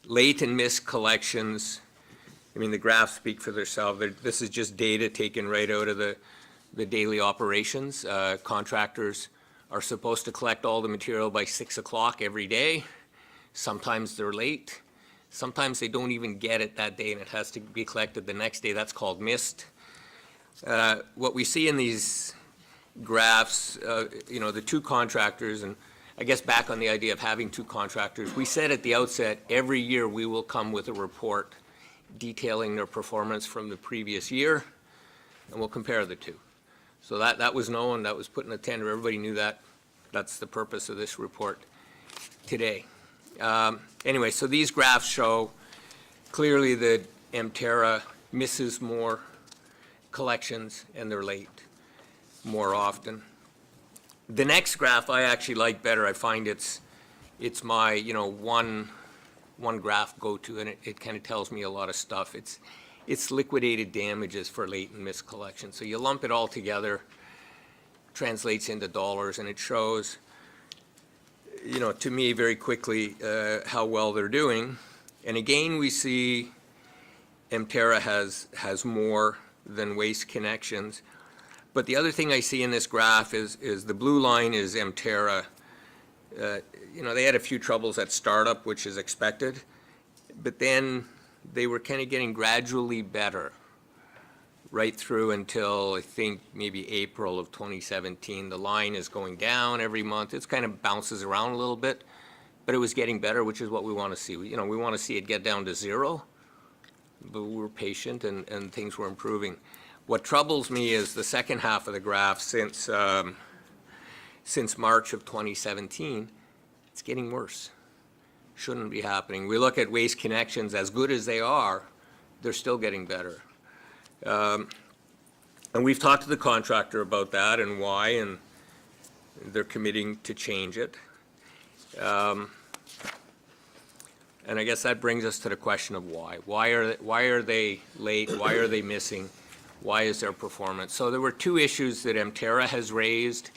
Late and missed collections, I mean, the graphs speak for themselves. This is just data taken right out of the daily operations. Contractors are supposed to collect all the material by 6 o'clock every day. Sometimes they're late. Sometimes they don't even get it that day and it has to be collected the next day. That's called missed. What we see in these graphs, you know, the two contractors, and I guess back on the idea of having two contractors, we said at the outset, every year we will come with a report detailing their performance from the previous year, and we'll compare the two. So that was known, that was put in the tender, everybody knew that. That's the purpose of this report today. Anyway, so these graphs show clearly that Emterra misses more collections and they're late more often. The next graph I actually like better. I find it's my, you know, one graph go-to, and it kind of tells me a lot of stuff. It's liquidated damages for late and missed collection. So you lump it all together, translates into dollars, and it shows, you know, to me very quickly how well they're doing. And again, we see Emterra has more than Waste Connections. But the other thing I see in this graph is the blue line is Emterra. You know, they had a few troubles at startup, which is expected, but then they were kind of getting gradually better right through until, I think, maybe April of 2017. The line is going down every month. It's kind of bounces around a little bit, but it was getting better, which is what we want to see. You know, we want to see it get down to zero, but we were patient and things were improving. What troubles me is the second half of the graph since March of 2017, it's getting worse. Shouldn't be happening. We look at Waste Connections, as good as they are, they're still getting better. And we've talked to the contractor about that and why, and they're committing to change it. And I guess that brings us to the question of why. Why are they late? Why are they missing? Why is their performance? So there were two issues that Emterra has raised,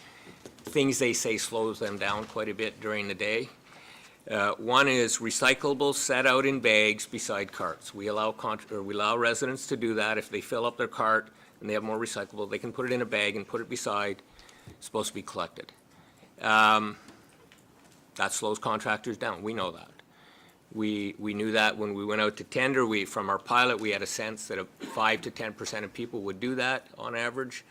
things they say slows them down quite a bit during the day. One is recyclables set out in bags beside carts. We allow residents to do that. If they fill up their cart and they have more recyclable, they can put it in a bag and put it beside. It's supposed to be collected. That slows contractors down. We know that. We knew that when we went out to tender. From our pilot, we had a sense that 5 to 10% of people would do that on average,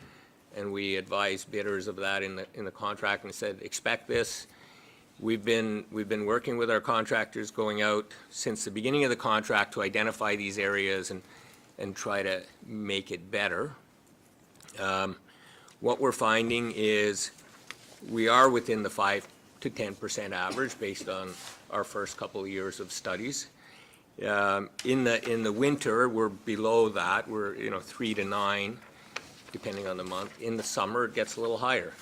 and we advised bidders of that in the contract and said, expect this. We've been working with our contractors going out since the beginning of the contract to identify these areas and try to make it better. What we're finding is we are within the 5 to 10% average based on our first couple of years of studies. In the winter, we're below that. We're 3 to 9, depending on the month. In the summer, it gets a little higher.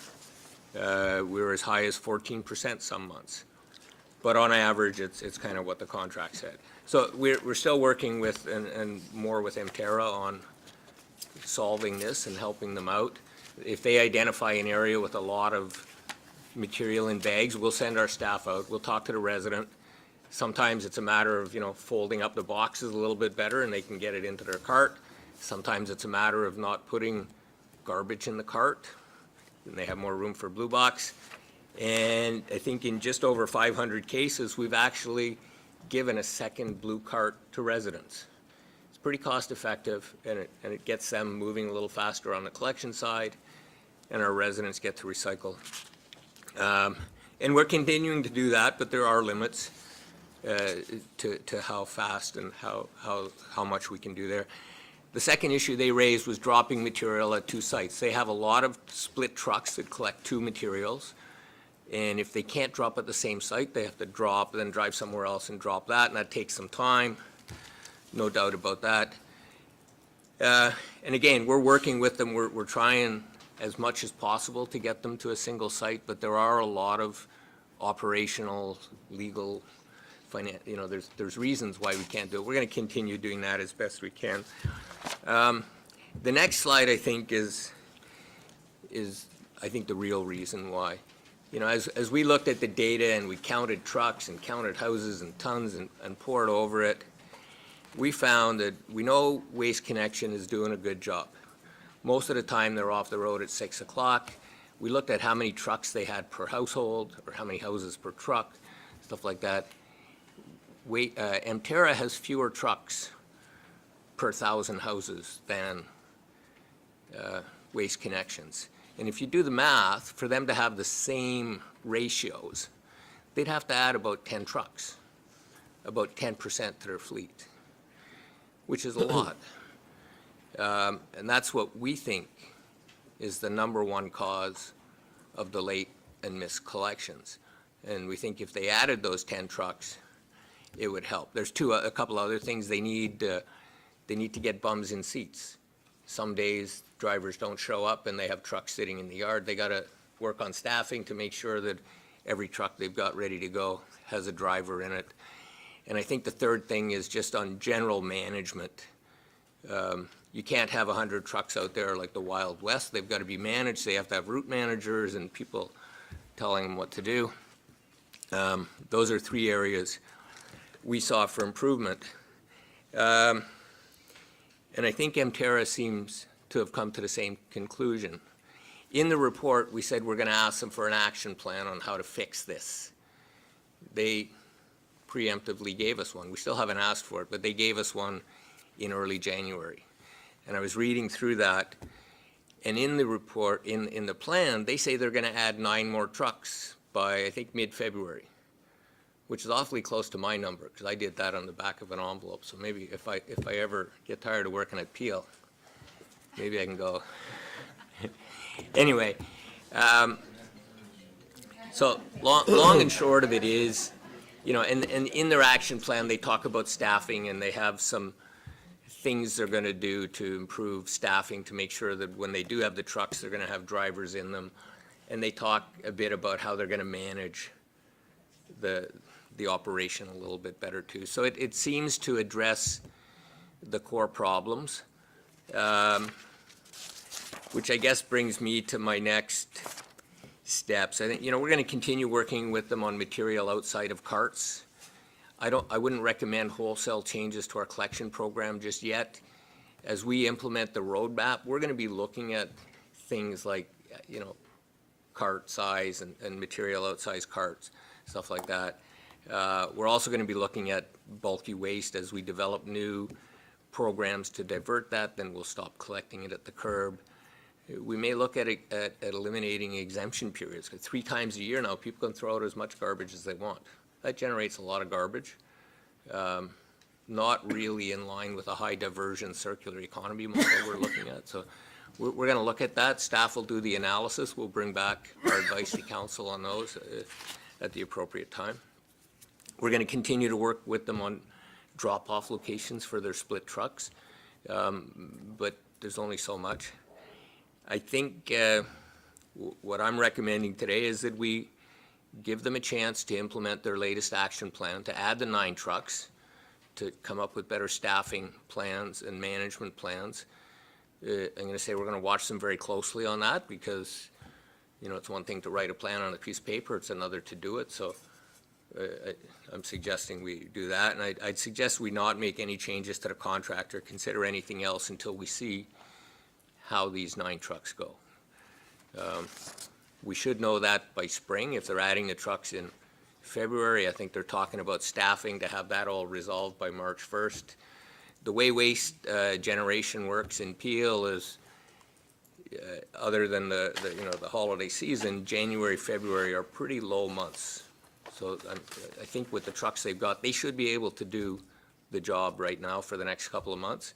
We're as high as 14% some months. But on average, it's kind of what the contract said. So we're still working with, and more with Emterra on solving this and helping them out. If they identify an area with a lot of material in bags, we'll send our staff out. We'll talk to the resident. Sometimes it's a matter of, folding up the boxes a little bit better and they can get it into their cart. Sometimes it's a matter of not putting garbage in the cart, and they have more room for blue box. And I think in just over 500 cases, we've actually given a second blue cart to residents. It's pretty cost effective, and it gets them moving a little faster on the collection side, and our residents get to recycle. And we're continuing to do that, but there are limits to how fast and how much we can do there. The second issue they raised was dropping material at 2 sites. They have a lot of split trucks that collect 2 materials, and if they can't drop at the same site, they have to drop, then drive somewhere else and drop that, and that takes some time, no doubt about that. And again, we're working with them. We're trying as much as possible to get them to a single site, but there are a lot of operational, legal, there's reasons why we can't do it. We're going to continue doing that as best we can. The next slide, I think, is I think the real reason why. As we looked at the data and we counted trucks and counted houses and tons and poured over it, we found that we know Waste Connection is doing a good job. Most of the time, they're off the road at 6 o'clock. We looked at how many trucks they had per household or how many houses per truck, stuff like that. Emterra has fewer trucks per 1,000 houses than Waste Connections. And if you do the math, for them to have the same ratios, they'd have to add about 10 trucks, about 10% to their fleet, which is a lot. And that's what we think is the #1 cause of the late and missed collections. And we think if they added those 10 trucks, it would help. There's a couple other things. They need to get bums in seats. Some days drivers don't show up and they have trucks sitting in the yard. They got to work on staffing to make sure that every truck they've got ready to go has a driver in it. And I think the third thing is just on general management. You can't have 100 trucks out there like the Wild West. They've got to be managed. They have to have route managers and people telling them what to do. Those are 3 areas we saw for improvement. And I think Emterra seems to have come to the same conclusion. In the report, we said we're going to ask them for an action plan on how to fix this. They preemptively gave us one. We still haven't asked for it, but they gave us one in early January. And I was reading through that, and in the report, in the plan, they say they're going to add 9 more trucks by, I think, mid-February, which is awfully close to my number, because I did that on the back of an envelope. So maybe if I ever get tired of working at Peel, maybe I can go. Anyway, so long and short of it is, you know, and in their action plan, they talk about staffing, and they have some things they're going to do to improve staffing to make sure that when they do have the trucks, they're going to have drivers in them. And they talk a bit about how they're going to manage the operation a little bit better too. So it seems to address the core problems, which I guess brings me to my next steps. I think, you know, we're going to continue working with them on material outside of carts. I wouldn't recommend wholesale changes to our collection program just yet. As we implement the roadmap, we're going to be looking at things like, you know, cart size and material outside carts, stuff like that. We're also going to be looking at bulky waste as we develop new programs to divert that, then we'll stop collecting it at the curb. We may look at eliminating exemption periods, because 3 times a year now, people can throw out as much garbage as they want. That generates a lot of garbage, not really in line with a high diversion circular economy model we're looking at. So we're going to look at that. Staff will do the analysis. We'll bring back our advice to council on those at the appropriate time. We're going to continue to work with them on drop-off locations for their split trucks, but there's only so much. I think what I'm recommending today is that we give them a chance to implement their latest action plan, to add the 9 trucks, to come up with better staffing plans and management plans. I'm going to say we're going to watch them very closely on that, because, you know, it's one thing to write a plan on a piece of paper, it's another to do it. So I'm suggesting we do that, and I'd suggest we not make any changes to the contract or consider anything else until we see how these 9 trucks go. We should know that by spring. If they're adding the trucks in February, I think they're talking about staffing to have that all resolved by March 1st. The way waste generation works in Peel is, other than the holiday season, January, February are pretty low months. So I think with the trucks they've got, they should be able to do the job right now for the next couple of months.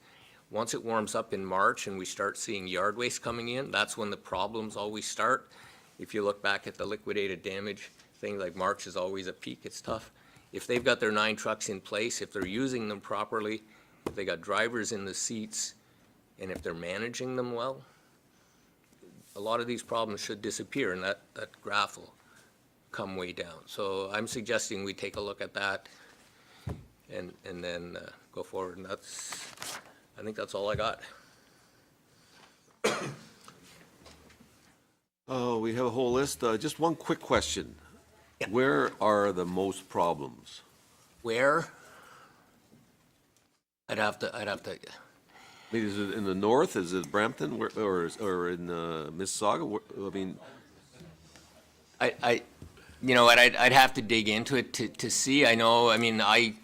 Once it warms up in March and we start seeing yard waste coming in, that's when the problems always start. If you look back at the liquidated damage thing, like March is always a peak, it's tough. If they've got their 9 trucks in place, if they're using them properly, if they got drivers in the seats, and if they're managing them well, a lot of these problems should disappear, and that graph will come way down. So I'm suggesting we take a look at that and then go forward, and I think that's all I got. Oh, we have a whole list. Just one quick question. Where are the most problems? Where? I'd have to. I mean, is it in the north? Is it Brampton, or in Mississauga? I mean, You know what? I'd have to dig into it to see. I know. I mean, I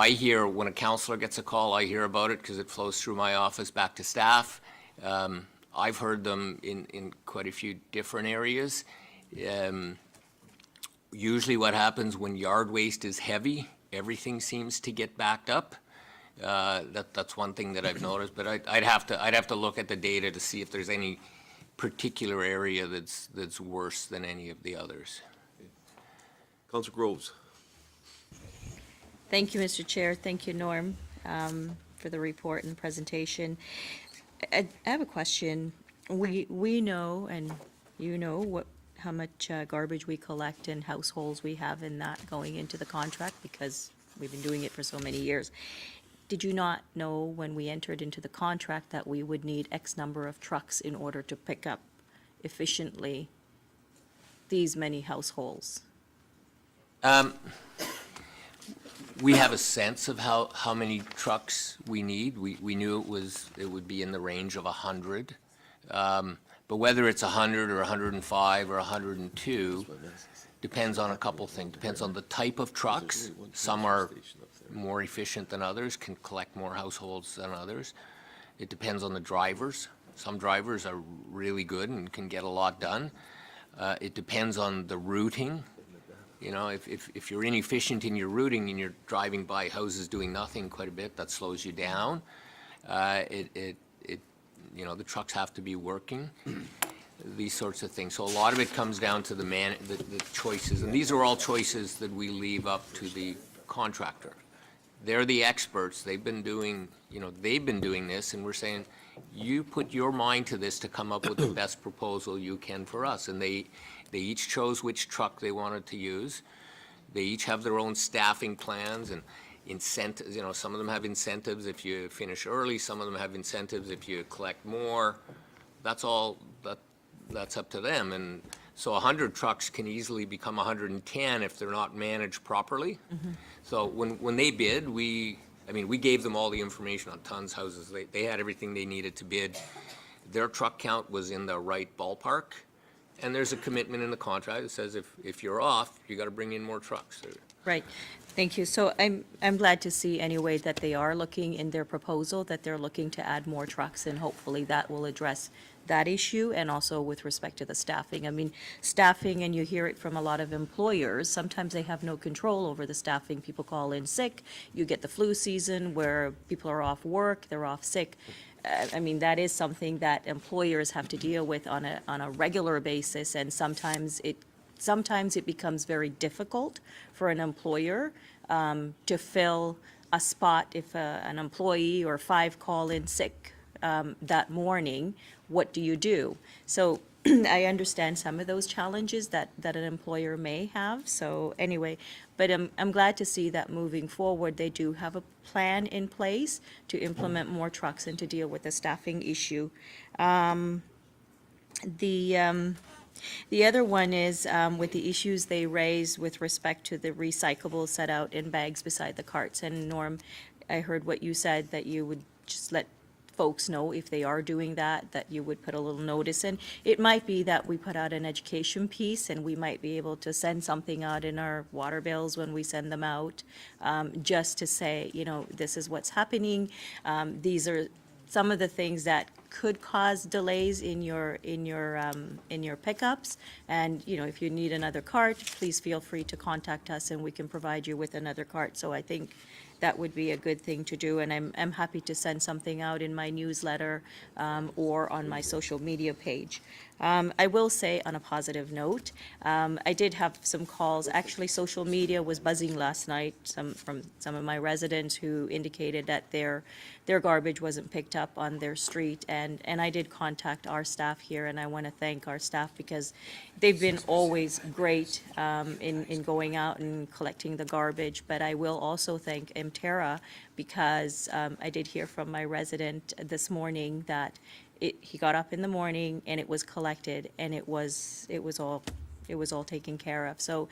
hear when a councillor gets a call, I hear about it because it flows through my office back to staff. I've heard them in quite a few different areas. Usually what happens when yard waste is heavy, everything seems to get backed up. That's one thing that I've noticed, but I'd have to look at the data to see if there's any particular area that's worse than any of the others. Councillor Groves. Thank you, Mr. Chair. Thank you, Norm, for the report and presentation. I have a question. We know, and you know, how much garbage we collect and households we have in that going into the contract, because we've been doing it for so many years. Did you not know when we entered into the contract that we would need X number of trucks in order to pick up efficiently these many households? We have a sense of how many trucks we need. We knew it would be in the range of 100. But whether it's 100 or 105 or 102 depends on a couple things. Depends on the type of trucks. Some are more efficient than others, can collect more households than others. It depends on the drivers. Some drivers are really good and can get a lot done. It depends on the routing. You know, if you're inefficient in your routing and you're driving by houses doing nothing quite a bit, that slows you down. You know, the trucks have to be working, these sorts of things. So a lot of it comes down to the choices, and these are all choices that we leave up to the contractor. They're the experts. They've been doing this, and we're saying, you put your mind to this to come up with the best proposal you can for us. And they each chose which truck they wanted to use. They each have their own staffing plans and incentives. You know, some of them have incentives if you finish early. Some of them have incentives if you collect more. That's up to them. And so 100 trucks can easily become 110 if they're not managed properly. So when they bid, we gave them all the information on tons, houses. They had everything they needed to bid. Their truck count was in the right ballpark. And there's a commitment in the contract that says if you're off, you got to bring in more trucks. Right. Thank you. So I'm glad to see anyway that they are looking in their proposal, that they're looking to add more trucks, and hopefully that will address that issue, and also with respect to the staffing. I mean, staffing, and you hear it from a lot of employers, sometimes they have no control over the staffing. People call in sick. You get the flu season where people are off work, they're off sick. I mean, that is something that employers have to deal with on a regular basis, and sometimes it becomes very difficult for an employer to fill a spot if an employee or 5 call in sick that morning. What do you do? So I understand some of those challenges that an employer may have. So anyway, but I'm glad to see that moving forward, they do have a plan in place to implement more trucks and to deal with the staffing issue. The other one is with the issues they raise with respect to the recyclables set out in bags beside the carts. And Norm, I heard what you said, that you would just let folks know if they are doing that, that you would put a little notice in. It might be that we put out an education piece, and we might be able to send something out in our water bills when we send them out, just to say, you know, this is what's happening. These are some of the things that could cause delays in your pickups. And, you know, if you need another cart, please feel free to contact us and we can provide you with another cart. So I think that would be a good thing to do, and I'm happy to send something out in my newsletter or on my social media page. I will say, on a positive note, I did have some calls. Actually, social media was buzzing last night from some of my residents who indicated that their garbage wasn't picked up on their street, and I did contact our staff here, and I want to thank our staff because they've been always great in going out and collecting the garbage. But I will also thank Mterra because I did hear from my resident this morning that he got up in the morning and it was collected, and it was all taken care of. So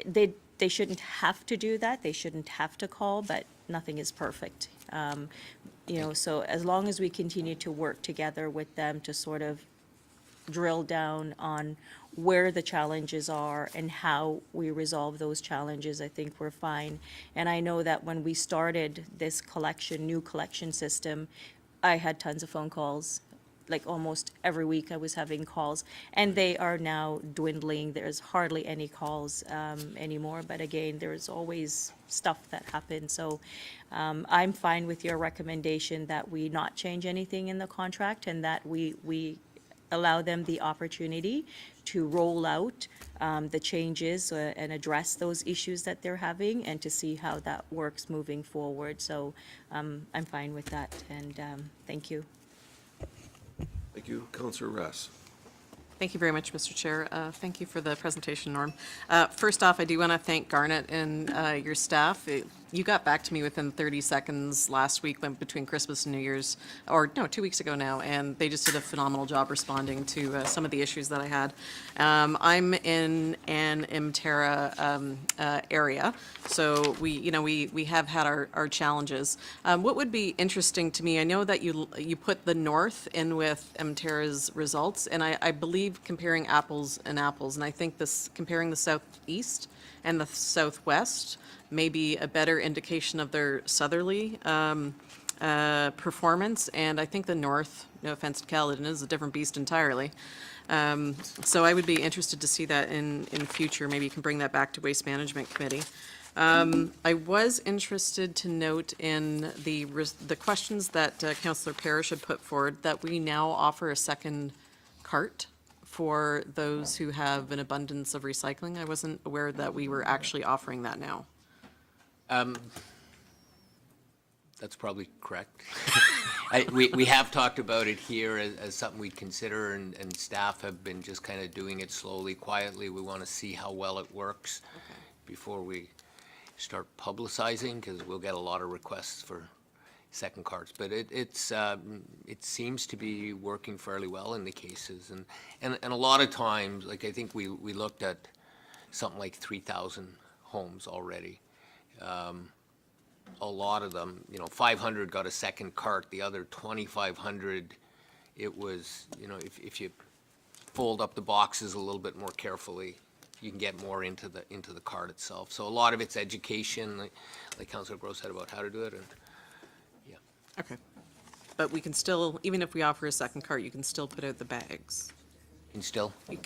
they shouldn't have to do that. They shouldn't have to call, but nothing is perfect. You know, so as long as we continue to work together with them to sort of drill down on where the challenges are and how we resolve those challenges, I think we're fine. And I know that when we started this new collection system, I had tons of phone calls. Like almost every week I was having calls, and they are now dwindling. There's hardly any calls anymore, but again, there's always stuff that happens. So I'm fine with your recommendation that we not change anything in the contract, and that we allow them the opportunity to roll out the changes and address those issues that they're having, and to see how that works moving forward. So I'm fine with that, and thank you. Thank you. Councillor Rass. Thank you very much, Mr. Chair. Thank you for the presentation, Norm. First off, I do want to thank Garnet and your staff. You got back to me within 30 seconds last week between Christmas and New Year's, or no, 2 weeks ago now, and they just did a phenomenal job responding to some of the issues that I had. I'm in an Mterra area, so we have had our challenges. What would be interesting to me, I know that you put the north in with Mterra's results, and I believe comparing apples and apples, and I think comparing the southeast and the southwest may be a better indication of their southerly performance, and I think the north, no offense to Caledon, is a different beast entirely. So I would be interested to see that in future. Maybe you can bring that back to Waste Management Committee. I was interested to note in the questions that Councillor Parrish had put forward, that we now offer a second cart for those who have an abundance of recycling. I wasn't aware that we were actually offering that now. That's probably correct. We have talked about it here as something we'd consider, and staff have been just kind of doing it slowly, quietly. We want to see how well it works before we start publicizing, because we'll get a lot of requests for second carts. But it seems to be working fairly well in the cases, and a lot of times, like I think we looked at something like 3,000 homes already. A lot of them, 500 got a second cart. The other 2,500, it was, if you fold up the boxes a little bit more carefully, you can get more into the cart itself. So a lot of it's education, like Councillor Gross said about how to do it, and yeah. Okay. But we can still, even if we offer a second cart, you can still put out the bags. And still? You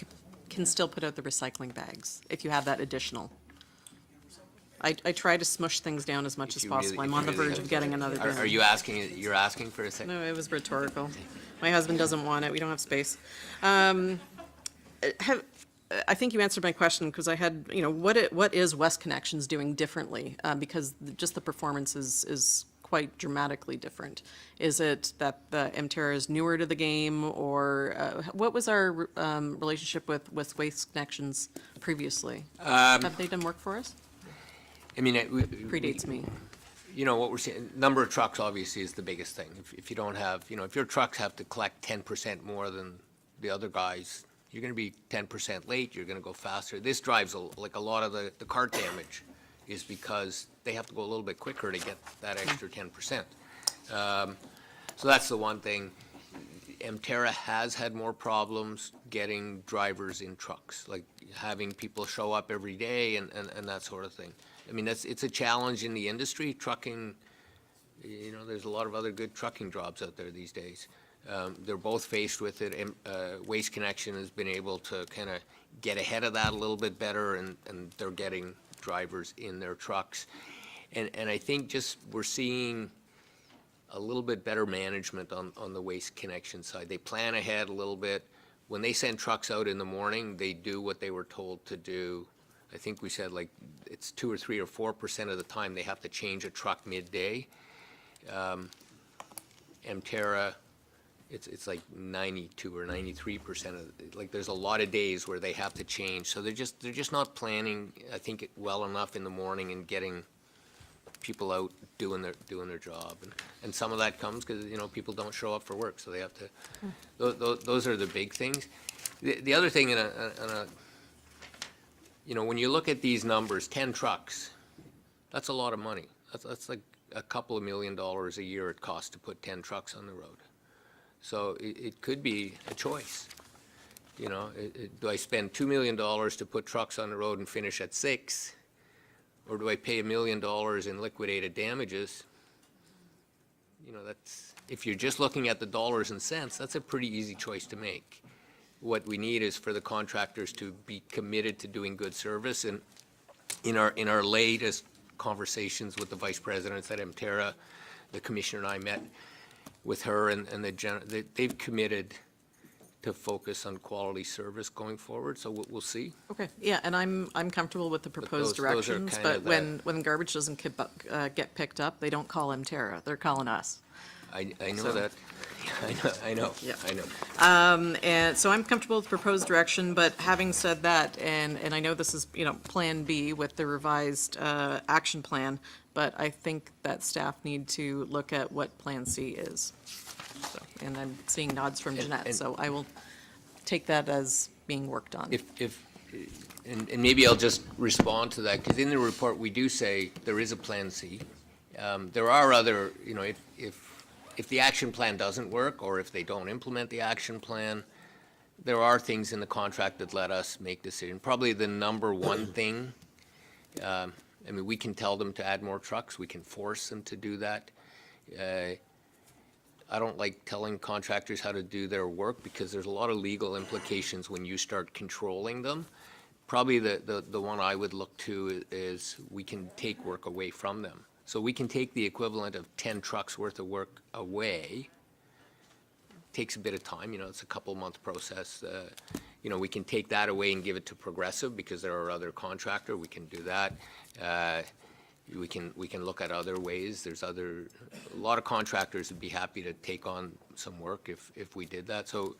can still put out the recycling bags if you have that additional. I try to smush things down as much as possible. I'm on the verge of getting another bin. Are you asking, you're asking for a second? No, it was rhetorical. My husband doesn't want it. We don't have space. I think you answered my question, because I had, what is West Connections doing differently? Because just the performance is quite dramatically different. Is it that the Emterra is newer to the game, or what was our relationship with Waste Connections previously? Have they done work for us? I mean, Predates me. What we're seeing, number of trucks obviously is the biggest thing. If you don't have, if your trucks have to collect 10% more than the other guys, you're going to be 10% late, you're going to go faster. This drives, like a lot of the cart damage is because they have to go a little bit quicker to get that extra 10%. So that's the one thing. Emterra has had more problems getting drivers in trucks, like having people show up every day and that sort of thing. I mean, it's a challenge in the industry. Trucking, there's a lot of other good trucking jobs out there these days. They're both faced with it. Waste Connection has been able to kind of get ahead of that a little bit better, and they're getting drivers in their trucks. And I think just we're seeing a little bit better management on the Waste Connection side. They plan ahead a little bit. When they send trucks out in the morning, they do what they were told to do. I think we said like it's 2 or 3 or 4% of the time they have to change a truck midday. Emterra, it's like 92 or 93% of, like there's a lot of days where they have to change. So they're just not planning, I think, well enough in the morning and getting people out doing their job. And some of that comes because, people don't show up for work, so they have to, those are the big things. The other thing when you look at these numbers, 10 trucks, that's a lot of money. That's like a couple of $1 million a year it costs to put 10 trucks on the road. So it could be a choice. Do I spend $2 million to put trucks on the road and finish at 6? Or do I pay $1 million in liquidated damages? That's, if you're just looking at the dollars and cents, that's a pretty easy choice to make. What we need is for the contractors to be committed to doing good service. And in our latest conversations with the vice presidents at Emterra, the commissioner and I met with her, and they've committed to focus on quality service going forward. So we'll see. Okay, yeah, and I'm comfortable with the proposed those are directions, kind but of when garbage doesn't get picked up, they don't call Emterra, they're calling us. I know So- that. I know. Yeah. I know. And so I'm comfortable with proposed direction, but having said that, and I know this is, Plan B with the revised action plan, but I think that staff need to look at what Plan C is. So, and I'm seeing nods from Jeanette, so I will take that as being worked on. And maybe I'll just respond to that, because in the report, we do say there is a Plan C. There are other, if the action plan doesn't work, or if they don't implement the action plan, there are things in the contract that let us make decisions. Probably the number one thing, we can tell them to add more trucks. We can force them to do that. I don't like telling contractors how to do their work because there's a lot of legal implications when you start controlling them. Probably the one I would look to is we can take work away from them. So we can take the equivalent of 10 trucks worth of work away. Takes a bit of time, it's a couple-month process. We can take that away and give it to Progressive because they're our other contractor. We can do that. We can look at other ways. A lot of contractors would be happy to take on some work if we did that. So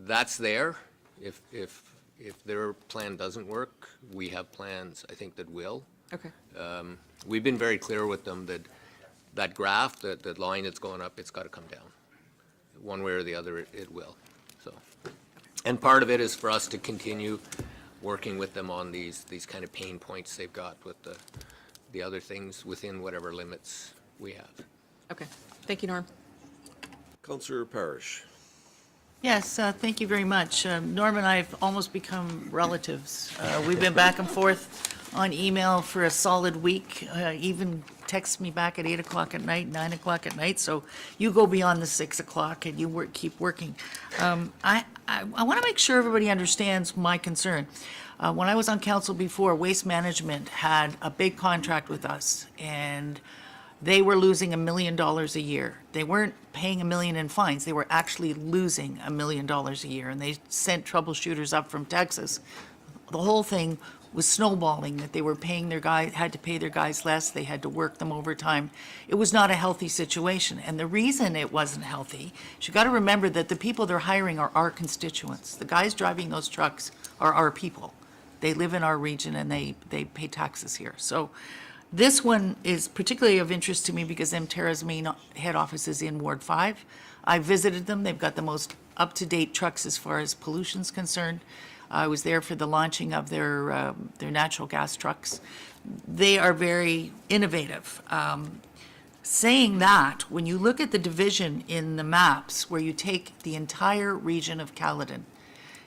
that's there. If their plan doesn't work, we have plans, I think, that will. Okay. We've been very clear with them that graph, that line that's going up, it's got to come down. One way or the other, it will. So, and part of it is for us to continue working with them on these kind of pain points they've got with the other things within whatever limits we have. Okay. Thank you, Norm. Councillor Parish. Yes, thank you very much. Norm and I have almost become relatives. We've been back and forth on email for a solid week, even texts me back at 8 o'clock at night, 9 o'clock at night, so you go beyond the 6 o'clock and you keep working. I want to make sure everybody understands my concern. When I was on council before, Waste Management had a big contract with us, and they were losing $1 million a year. They weren't paying $1 million in fines. They were actually losing $1 million a year, and they sent troubleshooters up from Texas. The whole thing was snowballing, that they were paying their guys, had to pay their guys less. They had to work them overtime. It was not a healthy situation. And the reason it wasn't healthy, you got to remember that the people they're hiring are our constituents. The guys driving those trucks are our people. They live in our region and they pay taxes here. So this one is particularly of interest to me because Emterra's main head office is in Ward 5. I visited them. They've got the most up-to-date trucks as far as pollution's concerned. I was there for the launching of their natural gas trucks. They are very innovative. Saying that, when you look at the division in the maps where you take the entire region of Caledon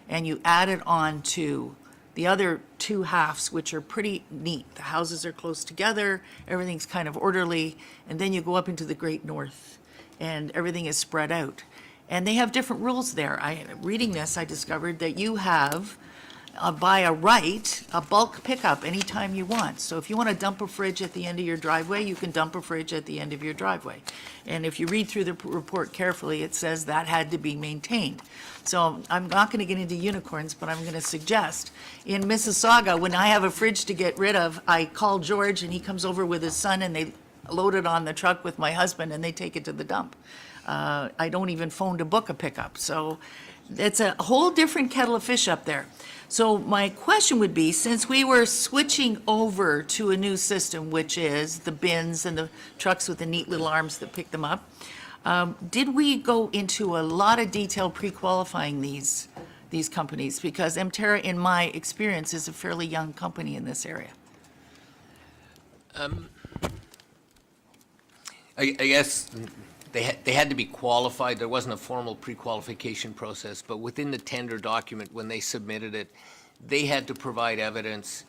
and you add it on to the other two halves, which are pretty neat. The houses are close together, everything's kind of orderly, and then you go up into the Great North and everything is spread out. And they have different rules there. Reading this, I discovered that you have, by a right, a bulk pickup anytime you want. So if you want to dump a fridge at the end of your driveway, you can dump a fridge at the end of your driveway. And if you read through the report carefully, it says that had to be maintained. So I'm not going to get into unicorns, but I'm going to suggest in Mississauga, when I have a fridge to get rid of, I call George and he comes over with his son and they load it on the truck with my husband and they take it to the dump. I don't even phone to book a pickup. So it's a whole different kettle of fish up there. So my question would be, since we were switching over to a new system, which is the bins and the trucks with the neat little arms that pick them up, did we go into a lot of detail pre-qualifying these companies? Because Emterra, in my experience, is a fairly young company in this area. I guess they had to be qualified. There wasn't a formal pre-qualification process, but within the tender document, when they submitted it, they had to provide evidence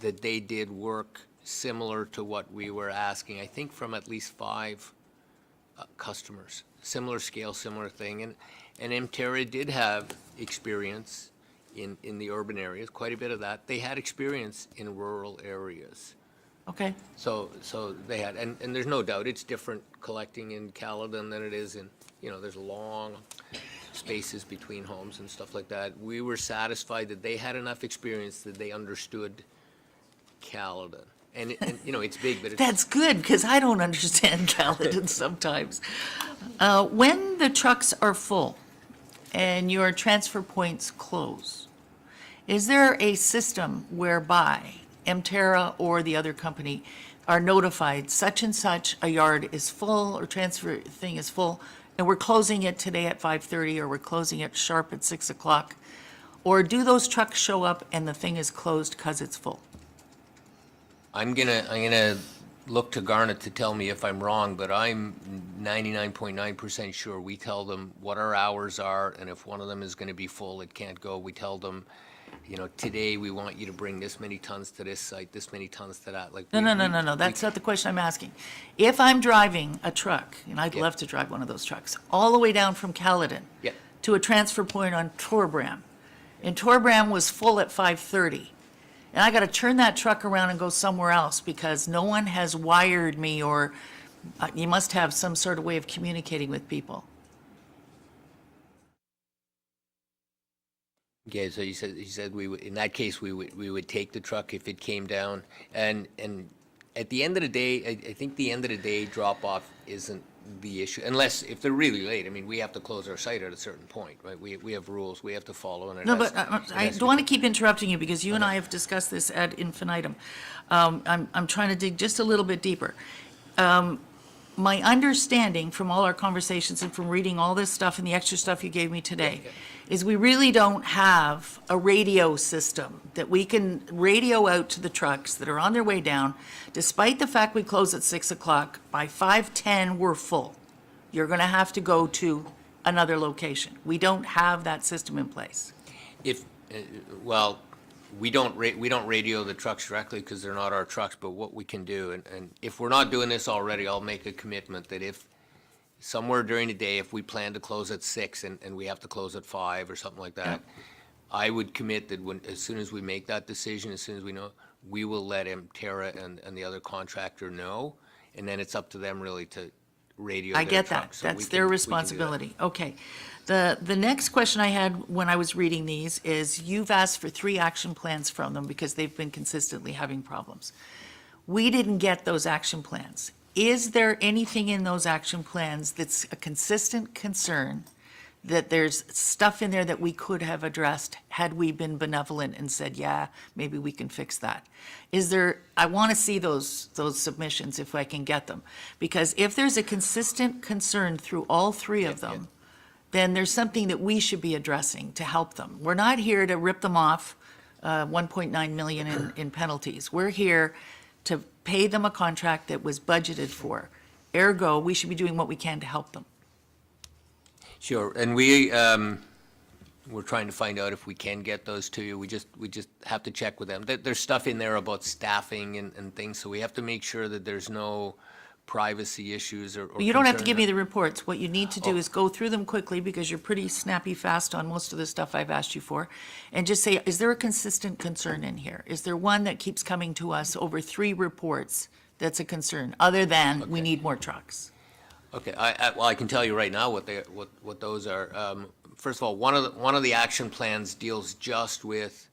that they did work similar to what we were asking, I think from at least 5 customers. Similar scale, similar thing. And Emterra did have experience in the urban areas, quite a bit of that. They had experience in rural areas. Okay. So they had, and there's no doubt it's different collecting in Caledon than it is in, there's long spaces between homes and stuff like that. We were satisfied that they had enough experience that they understood Caledon. And it's big, but it's... That's good, because I don't understand Caledon sometimes. When the trucks are full and your transfer points close, is there a system whereby Emterra or the other company are notified such and such a yard is full or transfer thing is full, and we're closing it today at 5:30 or we're closing it sharp at 6 o'clock? Or do those trucks show up and the thing is closed because it's full? I'm gonna look to Garnet to tell me if I'm wrong, but I'm 99.9% sure we tell them what our hours are, and if one of them is gonna be full, it can't go. We tell them you know, today we want you to bring this many tons to this site, this many tons to that, like. No, that's not the question I'm asking. If I'm driving a truck, and I'd love to drive one of those trucks, all the way down from Caledon Yeah. to a transfer point on Torbram, and Torbram was full at 5:30, and I got to turn that truck around and go somewhere else because no one has wired me, or you must have some sort of way of communicating with people. Okay, so you said we would, in that case, we would take the truck if it came down. And at the end of the day, I think the end of the day drop-off isn't the issue, unless, if they're really late. I mean, we have to close our site at a certain point, right? We have rules we have to follow, and it No, has- but it I has to don't be- want to keep interrupting you because you and I have discussed this ad infinitum. I'm trying to dig just a little bit deeper. My understanding from all our conversations and from reading all this stuff and the extra stuff you gave me today is we really don't have a radio system that we can radio out to the trucks that are on their way down. Despite the fact we close at 6 o'clock, by 5:10, we're full. You're going to have to go to another location. We don't have that system in place. If, well, we don't radio the trucks directly because they're not our trucks, but what we can do, and if we're not doing this already, I'll make a commitment that if somewhere during the day, if we plan to close at 6 and we have to close at 5 or something like that, I would commit that as soon as we make that decision, as soon as we know, we will let Terra and the other contractor know, and then it's up to them really to radio I their get that. trucks. So we That's can- their we can do that. responsibility. Okay. The next question I had when I was reading these is you've asked for 3 action plans from them because they've been consistently having problems. We didn't get those action plans. Is there anything in those action plans that's a consistent concern that there's stuff in there that we could have addressed had we been benevolent and said, yeah, maybe we can fix that? Is there, I want to see those submissions if I can get them. Because if there's a consistent concern through all 3 of them, then there's something that we should be addressing to help them. We're not here to rip them off 1.9 million in penalties. We're here to pay them a contract that was budgeted for. Ergo, we should be doing what we can to help them. Sure, and we're trying to find out if we can get those to you. We just have to check with them. There's stuff in there about staffing and things, so we have to make sure that there's no privacy issues or You don't have to concerns. give me the reports. What you need to do is go through them quickly because you're pretty snappy fast on most of the stuff I've asked you for. And just say, is there a consistent concern in here? Is there one that keeps coming to us over 3 reports that's a concern, other than we need more trucks? Okay, well, I can tell you right now what those are. First of all, one of the action plans deals just with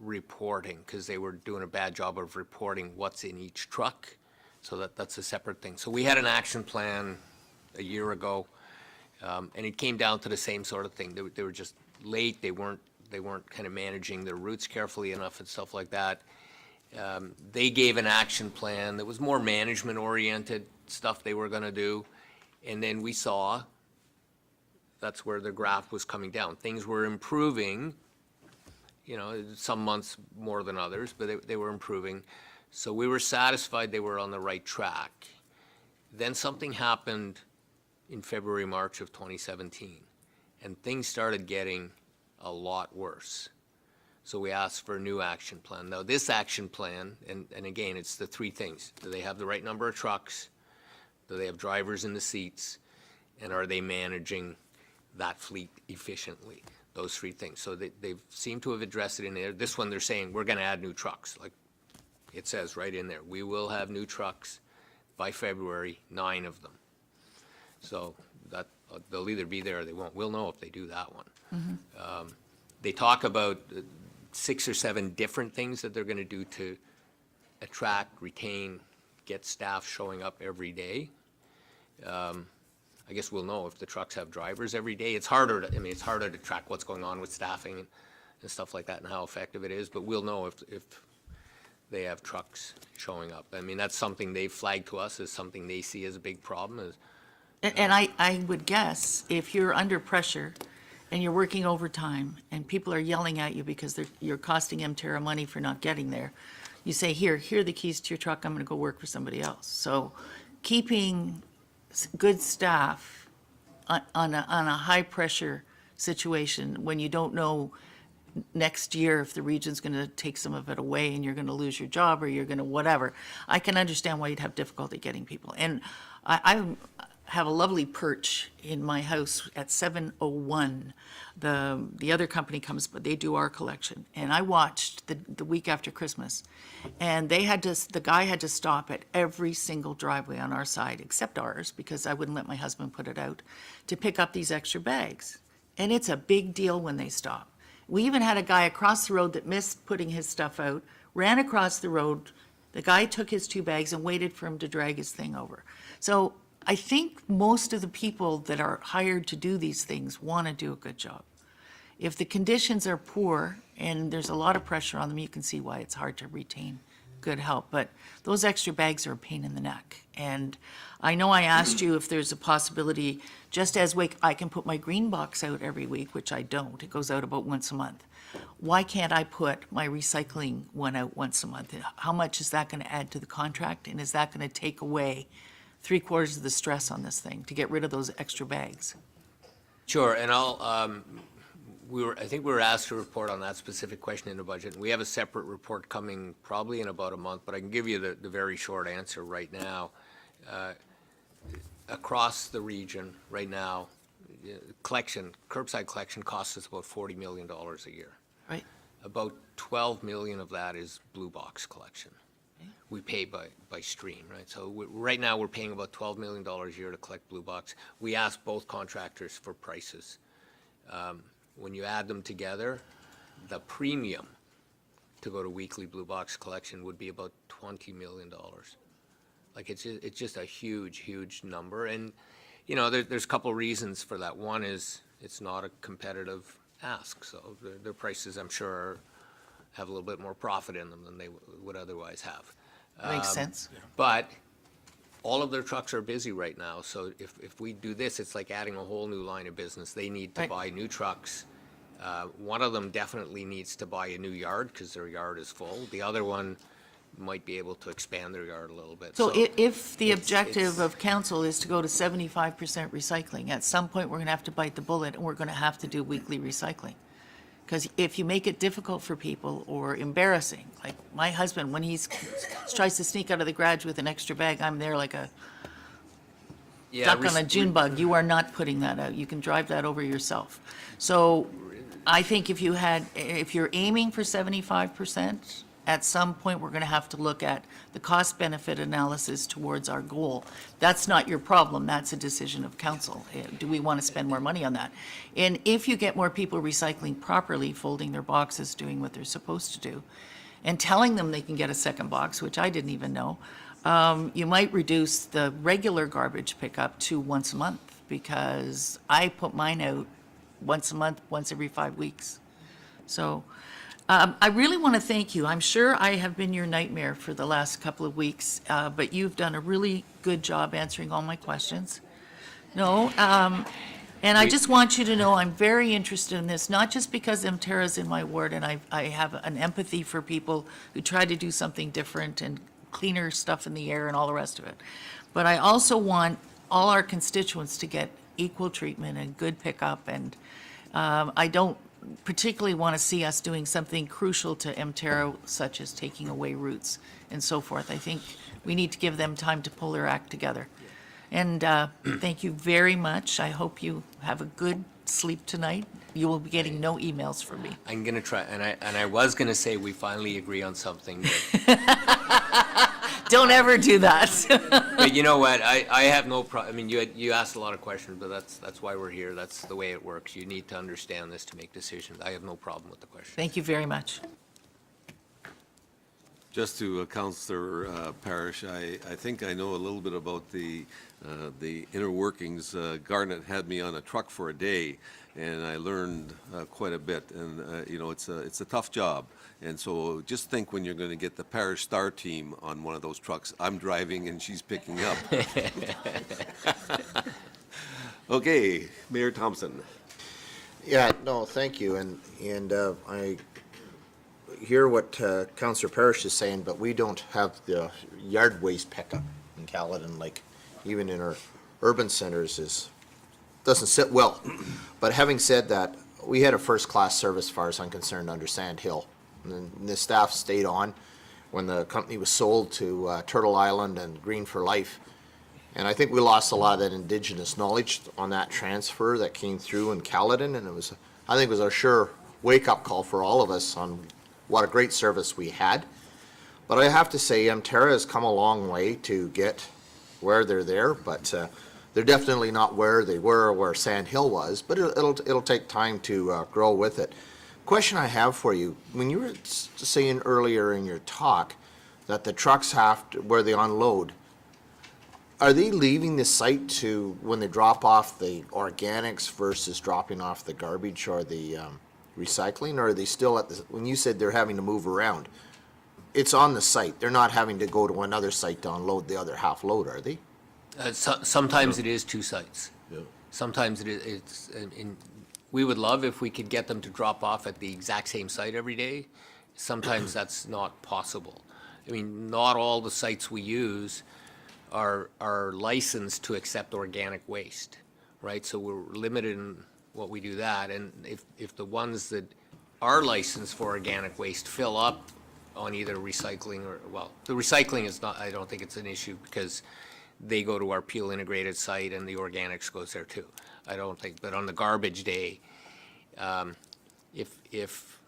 reporting, because they were doing a bad job of reporting what's in each truck. So that's a separate thing. So we had an action plan a year ago, and it came down to the same sort of thing. They were just late. They weren't kind of managing their routes carefully enough and stuff like that. They gave an action plan that was more management-oriented stuff they were going to do. And then we saw that's where the graph was coming down. Things were improving, you know, some months more than others, but they were improving. So we were satisfied they were on the right track. Then something happened in February, March of 2017, and things started getting a lot worse. So we asked for a new action plan. Now, this action plan, and again, it's the 3 things. Do they have the right number of trucks? Do they have drivers in the seats? And are they managing that fleet efficiently? Those 3 things. So they seem to have addressed it in there. This one, they're saying, we're going to add new trucks. Like it says right in there, we will have new trucks by February, 9 of them. So that they'll either be there or they won't. We'll know if they do that one. They talk about 6 or 7 different things that they're going to do to attract, retain, get staff showing up every day. I guess we'll know if the trucks have drivers every day. It's harder to track what's going on with staffing and stuff like that and how effective it is, but we'll know if they have trucks showing up. I mean, that's something they've flagged to us as something they see as a big problem. And I would guess if you're under pressure and you're working overtime and people are yelling at you because you're costing Terra money for not getting there, you say, here are the keys to your truck, I'm going to go work for somebody else. So keeping good staff on a high-pressure situation when you don't know next year if the region's going to take some of it away and you're going to lose your job or you're going to whatever. I can understand why you'd have difficulty getting people. And I have a lovely perch in my house at 701. The other company comes, but they do our collection. And I watched the week after Christmas, and the guy had to stop at every single driveway on our side, except ours, because I wouldn't let my husband put it out, to pick up these extra bags. And it's a big deal when they stop. We even had a guy across the road that missed putting his stuff out, ran across the road. The guy took his 2 bags and waited for him to drag his thing over. So I think most of the people that are hired to do these things want to do a good job. If the conditions are poor and there's a lot of pressure on them, you can see why it's hard to retain good help. But those extra bags are a pain in the neck. And I know I asked you if there's a possibility, just as I can put my green box out every week, which I don't. It goes out about once a month. Why can't I put my recycling one out once a month? How much is that going to add to the contract? And is that going to take away 3/4 of the stress on this thing to get rid of those extra bags? Sure, and I think we were asked to report on that specific question in the budget. We have a separate report coming probably in about a month, but I can give you the very short answer right now. Across the region right now, curbside collection costs us about $40 million a year. Right. About 12 million of that is blue box collection. We pay by stream, right? So right now, we're paying about $12 million a year to collect blue box. We asked both contractors for prices. When you add them together, the premium to go to weekly blue box collection would be about $20 million. Like, it's just a huge, huge number. And, you know, there's a couple reasons for that. One is it's not a competitive ask, so their prices, I'm sure, have a little bit more profit in them than they would otherwise have. Makes sense. But all of their trucks are busy right now, so if we do this, it's like adding a whole new line of business. They need to Right. buy new trucks. One of them definitely needs to buy a new yard because their yard is full. The other one might be able to expand their yard a little bit. So if the it's- objective it's- of council is to go to 75% recycling, at some point, we're going to have to bite the bullet, and we're going to have to do weekly recycling. Because if you make it difficult for people or embarrassing, like my husband, when he tries to sneak out of the garage with an extra bag, I'm there like a Yeah, duck on a June bug. You are not putting that out. You can drive that over yourself. So I think if you're aiming for 75%, at some point, we're going to have to look at the cost-benefit analysis towards our goal. That's not your problem. That's a decision of council. Do we want to spend more money on that? And if you get more people recycling properly, folding their boxes, doing what they're supposed to do, and telling them they can get a second box, which I didn't even know, you might reduce the regular garbage pickup to once a month, because I put mine out once a month, once every 5 weeks. So I really want to thank you. I'm sure I have been your nightmare for the last couple of weeks, but you've done a really good job answering all my questions. No, and I just want you to know I'm very interested in this, not just because Mtera's in my ward and I have an empathy for people who try to do something different and cleaner stuff in the air and all the rest of it, but I also want all our constituents to get equal treatment and good pickup, and I don't particularly want to see us doing something crucial to Mtera, such as taking away routes and so forth. I think we need to give them time to pull their act together. And thank you very much. I hope you have a good sleep tonight. You will be getting no emails from me. I'm gonna try, and I was gonna say we finally agree on something, but Don't ever do that. But you know what, I have no I mean, you asked a lot of questions, but that's why we're here. That's the way it works. You need to understand this to make decisions. I have no problem with the question. Thank you very much. Just to Councillor Parish, I think I know a little bit about the inner workings. Garnet had me on a truck for a day, and I learned quite a bit. And you know, it's a tough job. And so just think when you're going to get the Parish Star team on one of those trucks. I'm driving and she's picking up. Okay, Mayor Thompson. Yeah, no, thank you, and I hear what Councillor Parish is saying, but we don't have the yard waste pickup in Caledon, like even in our urban centers doesn't sit well. But having said that, we had a first-class service, as far as I'm concerned, under Sand Hill. And then the staff stayed on when the company was sold to Turtle Island and Green for Life. And I think we lost a lot of that Indigenous knowledge on that transfer that came through in Caledon, and I think it was a sure wake-up call for all of us on what a great service we had. But I have to say, Emterra has come a long way to get where they're there, but they're definitely not where they were, where Sand Hill was, but it'll take time to grow with it. Question I have for you, when you were saying earlier in your talk that the trucks have to, where they unload, are they leaving the site to, when they drop off the organics versus dropping off the garbage or the recycling, or are they still at the, when you said they're having to move around, it's on the site, they're not having to go to another site to unload the other half load, are they? Sometimes it is two sites. Sometimes we would love if we could get them to drop off at the exact same site every day. Sometimes that's not possible. I mean, not all the sites we use are licensed to accept organic waste, right? So we're limited in what we do that. And if the ones that are licensed for organic waste fill up on either recycling or, well, the recycling is not, I don't think it's an issue because they go to our Peel integrated site and the organics goes there too. I don't think, but on the garbage day, if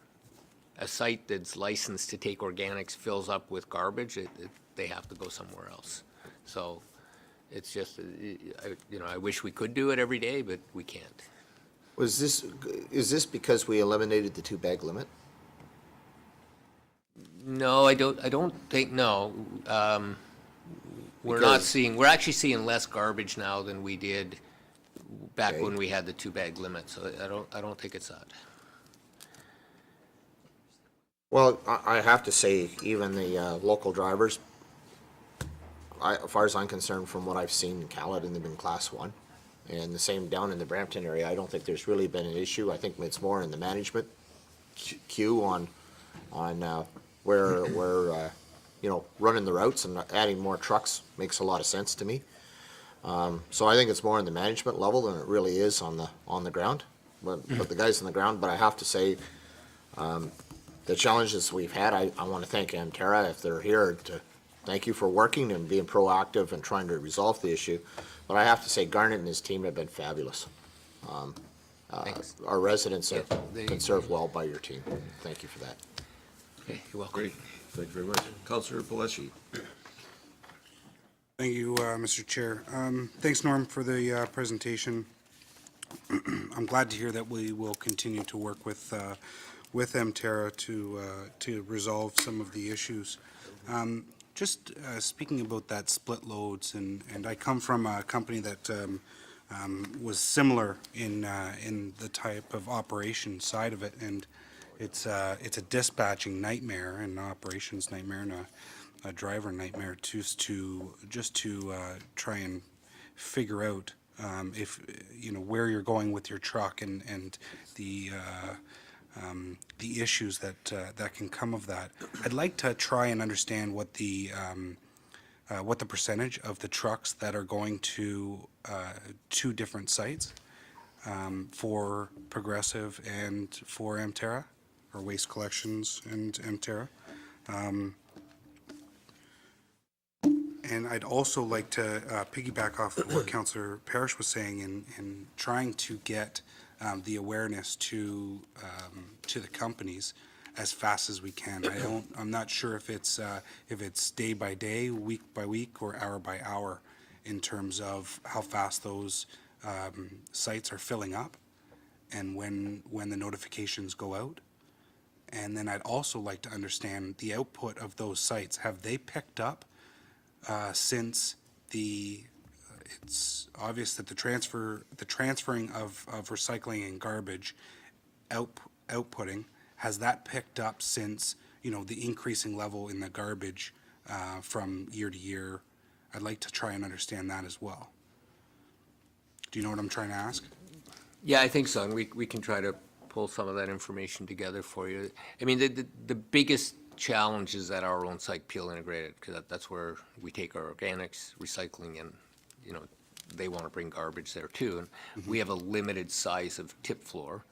a site that's licensed to take organics fills up with garbage, they have to go somewhere else. So it's just, I wish we could do it every day, but we can't. Is this because we eliminated the 2-bag limit? No, I don't think, no. We're not seeing, we're actually seeing less garbage now than we did back when we had the 2-bag limit, so I don't think it's that. Well, I have to say, even the local drivers, as far as I'm concerned, from what I've seen in Caledon, they've been Class 1. And the same down in the Brampton area, I don't think there's really been an issue. I think it's more in the management queue on where running the routes and adding more trucks makes a lot of sense to me. So I think it's more in the management level than it really is on the ground. But the guys on the ground, but I have to say, the challenges we've had, I want to thank Emterra if they're here to thank you for working and being proactive and trying to resolve the issue. But I have to say Garnet and his team have been fabulous. Our residents have been served well by your team. Thank you for that. Okay, you're welcome. Great, thank you very much. Councillor Paleski. Thank you, Mr. Chair. Thanks, Norm, for the presentation. I'm glad to hear that we will continue to work with Emterra to resolve some of the issues. Just speaking about that split loads, and I come from a company that was similar in the type of operation side of it, and it's a dispatching nightmare and an operations nightmare and a driver nightmare just to try and figure out if where you're going with your truck and the issues that can come of that. I'd like to try and understand what the percentage of the trucks that are going to two different sites for Progressive and for Emterra, or Waste Collections and Emterra. And I'd also like to piggyback off of what Councillor Parrish was saying in trying to get the awareness to the companies as fast as we can. I'm not sure if it's day by day, week by week, or hour by hour in terms of how fast those sites are filling up and when the notifications go out. And then I'd also like to understand the output of those sites. Have they picked up since it's obvious that the transferring of recycling and garbage outputting, has that picked up since, the increasing level in the garbage from year to year? I'd like to try and understand that as well. Do you know what I'm trying to ask? Yeah, I think so, and we can try to pull some of that information together for you. I mean, the biggest challenge is at our own site, Peel Integrated, because that's where we take our organics, recycling, and, they want to bring garbage there too. And we have a limited size of tip floor,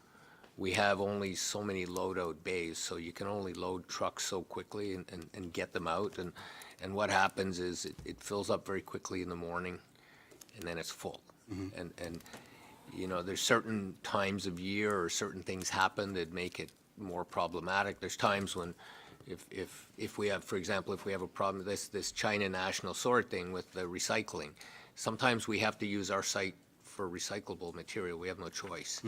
we have only so many load-out bays, so you can only load trucks so quickly and get them out. And what happens is it fills up very quickly in the morning, and then it's full. And you know, there's certain times of year or certain things happen that make it more problematic. There's times when if we have, for example, if we have a problem, this China National Sort thing with the recycling, sometimes we have to use our site for recyclable material. We have no choice.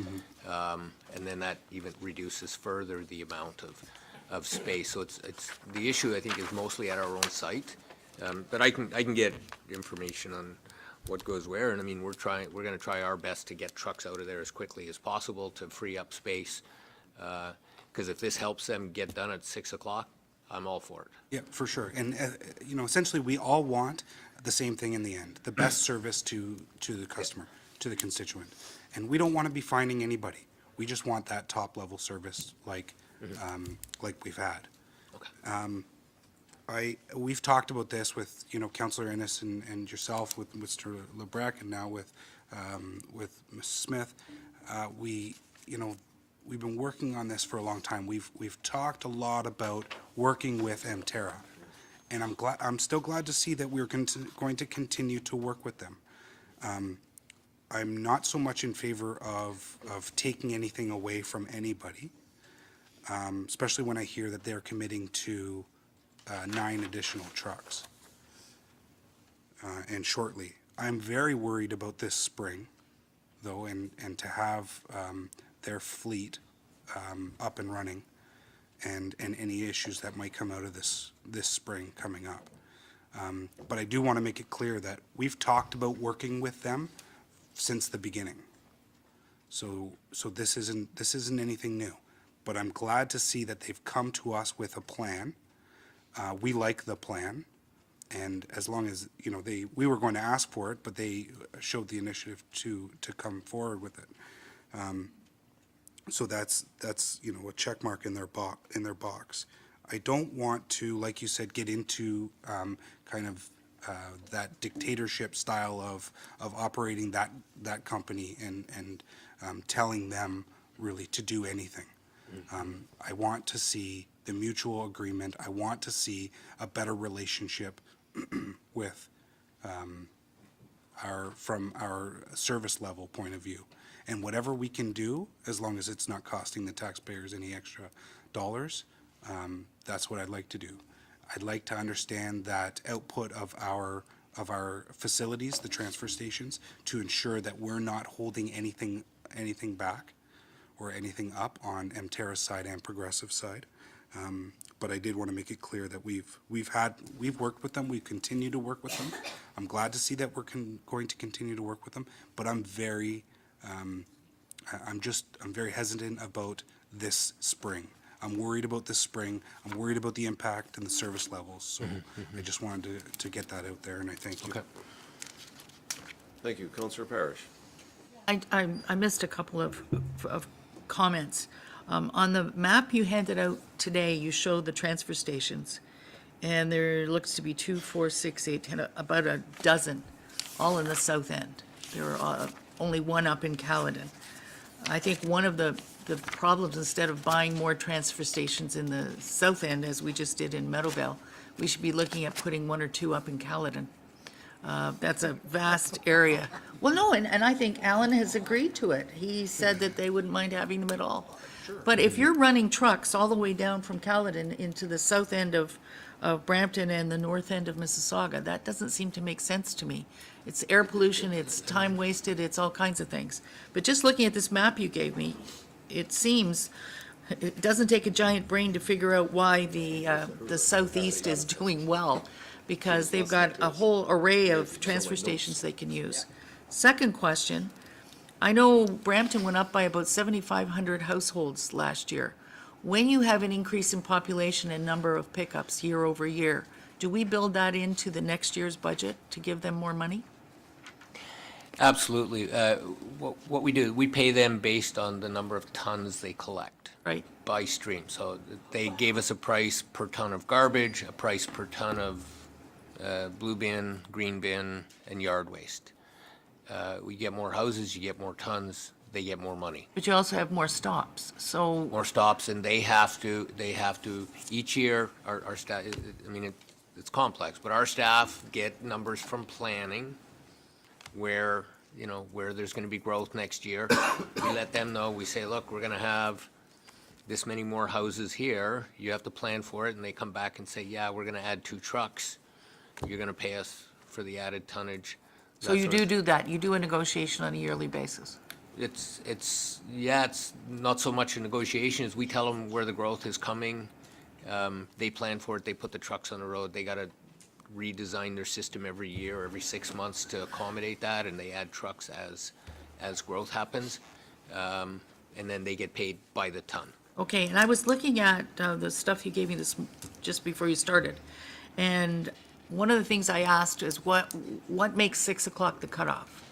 And then that even reduces further the amount of space. So it's the issue, I think, is mostly at our own site. But I can get information on what goes where, and I mean, we're going to try our best to get trucks out of there as quickly as possible to free up space. Because if this helps them get done at 6 o'clock, I'm all for it. Yeah, for sure. And, you know, essentially, we all want the same thing in the end, the best service to the customer, to the constituent. And we don't want to be finding anybody. We just want that top-level service like we've had. We've talked about this with, you know, Councillor Ennis and yourself, with Mr. Lebrecq, and now with Ms. Smith. We've been working on this for a long time. We've talked a lot about working with Emterra, and I'm still glad to see that we're going to continue to work with them. I'm not so much in favor of taking anything away from anybody, especially when I hear that they're committing to 9 additional trucks, and shortly. I'm very worried about this spring, though, and to have their fleet up and running, and any issues that might come out of this spring coming up. But I do want to make it clear that we've talked about working with them since the beginning. So this isn't anything new. But I'm glad to see that they've come to us with a plan. We like the plan, and as long as, you know, we were going to ask for it, but they showed the initiative to come forward with it. So that's you know, a check mark in their box. I don't want to, like you said, get into kind of that dictatorship style of operating that company and telling them really to do anything. I want to see the mutual agreement. I want to see a better relationship with from our service level point of view. And whatever we can do, as long as it's not costing the taxpayers any extra dollars, that's what I'd like to do. I'd like to understand that output of our facilities, the transfer stations, to ensure that we're not holding anything back or anything up on Emterra's side and Progressive side. But I did want to make it clear that we've worked with them. We continue to work with them. I'm glad to see that we're going to continue to work with them. But I'm very hesitant about this spring. I'm worried about this spring. I'm worried about the impact and the service levels. So I just wanted to get that out there, and I thank you. Okay. Thank you. Councillor Parrish. I missed a couple of comments. On the map you handed out today, you showed the transfer stations, and there looks to be 2, 4, 6, 8, 10, about a dozen, all in the south end. There are only one up in Caledon. I think one of the problems, instead of buying more transfer stations in the south end, as we just did in Meadowvale, we should be looking at putting 1 or 2 up in Caledon. That's a vast area. Well, no, and I think Alan has agreed to it. He said that they wouldn't mind having them at all. But if you're running trucks all the way down from Caledon into the south end of Brampton and the north end of Mississauga, that doesn't seem to make sense to me. It's air pollution, it's time wasted, it's all kinds of things. But just looking at this map you gave me, it seems, it doesn't take a giant brain to figure out why the southeast is doing well, because they've got a whole array of transfer stations they can use. Second question, I know Brampton went up by about 7,500 households last year. When you have an increase in population and number of pickups year over year, do we build that into the next year's budget to give them more money? Absolutely. What we do, we pay them based on the number of tons they collect. Right. By stream. So they gave us a price per ton of garbage, a price per ton of blue bin, green bin, and yard waste. We get more houses, you get more tons, they get more money. But you also have more stops, so, More stops, and they have to, each year, our staff, I mean, it's complex, but our staff get numbers from planning where, you know, where there's gonna be growth next year. We let them know, we say, look, we're gonna have this many more houses here, you have to plan for it, and they come back and say, yeah, we're gonna add 2 trucks. You're gonna pay us for the added tonnage. so that you sort of do that, you do a negotiation on a yearly basis. It's not so much a negotiation as we tell them where the growth is coming. They plan for it, they put the trucks on the road, they gotta redesign their system every year, every 6 months to accommodate that, and they add trucks as growth happens. And then they get paid by the ton. Okay, and I was looking at the stuff you gave me this, just before you started, and one of the things I asked is what makes 6 o'clock the cutoff?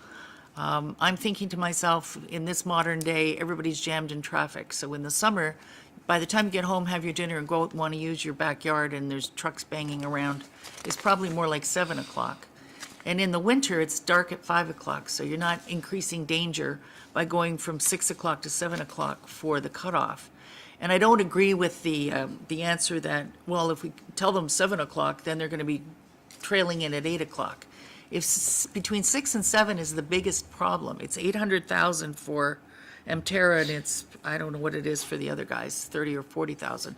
I'm thinking to myself, in this modern day, everybody's jammed in traffic, so in the summer, by the time you get home, have your dinner, and go out and want to use your backyard, and there's trucks banging around, it's probably more like 7 o'clock. And in the winter, it's dark at 5 o'clock, so you're not increasing danger by going from 6 o'clock to 7 o'clock for the cutoff. And I don't agree with the answer that, well, if we tell them 7 o'clock, then they're going to be trailing in at 8 o'clock. If between 6 and 7 is the biggest problem, it's 800,000 for Emterra, and it's, I don't know what it is for the other guys, 30 or 40,000.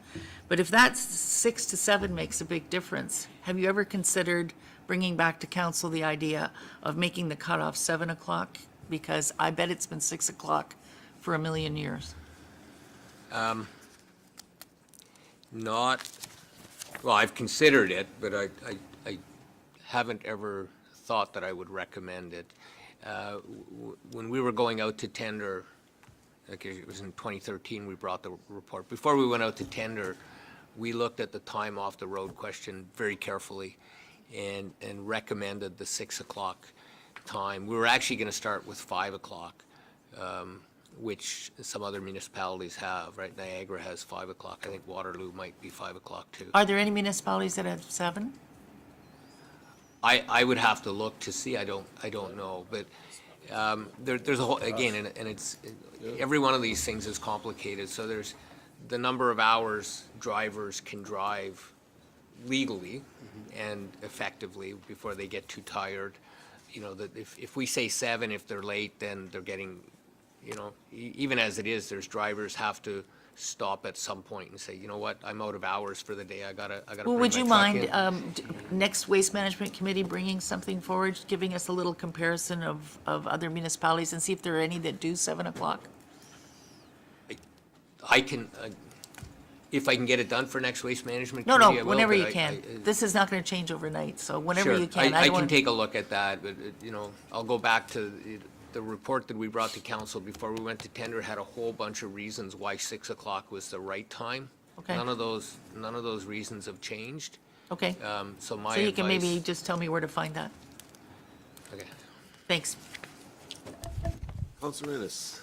But if that's 6 to 7 makes a big difference, have you ever considered bringing back to council the idea of making the cutoff 7 o'clock? Because I bet it's been 6 o'clock for a million years. Not, well, I've considered it, but I haven't ever thought that I would recommend it. When we were going out to tender, like it was in 2013, we brought the report. Before we went out to tender, we looked at the time off the road question very carefully and recommended the 6 o'clock time. We were actually going to start with 5 o'clock, which some other municipalities have, right? Niagara has 5 o'clock. I think Waterloo might be 5 o'clock too. Are there any municipalities that have 7? I would have to look to see. I don't know, but there's a whole, again, and it's, every one of these things is complicated. So there's the number of hours drivers can drive legally and effectively before they get too tired. You know, that if we say 7, if they're late, then they're getting, you know, even as it is, there's drivers have to stop at some point and say, you know what, I'm out of hours for the day. I gotta Well, bring would my you truck mind, in. next Waste Management Committee bringing something forward, giving us a little comparison of other municipalities and see if there are any that do 7 o'clock? I can, if I can get it done for next Waste Management No, Committee, no, I will, whenever but you can. This is not going to change overnight, so whenever Sure. you can. I don't can wanna- take a look at that, but, you know, I'll go back to the report that we brought to council before we went to tender, had a whole bunch of reasons why 6 o'clock was the right time. Okay. None of those reasons have changed. Okay. So my So you can maybe advice- just tell me where to find that. Okay. Thanks. Councilor Ennis.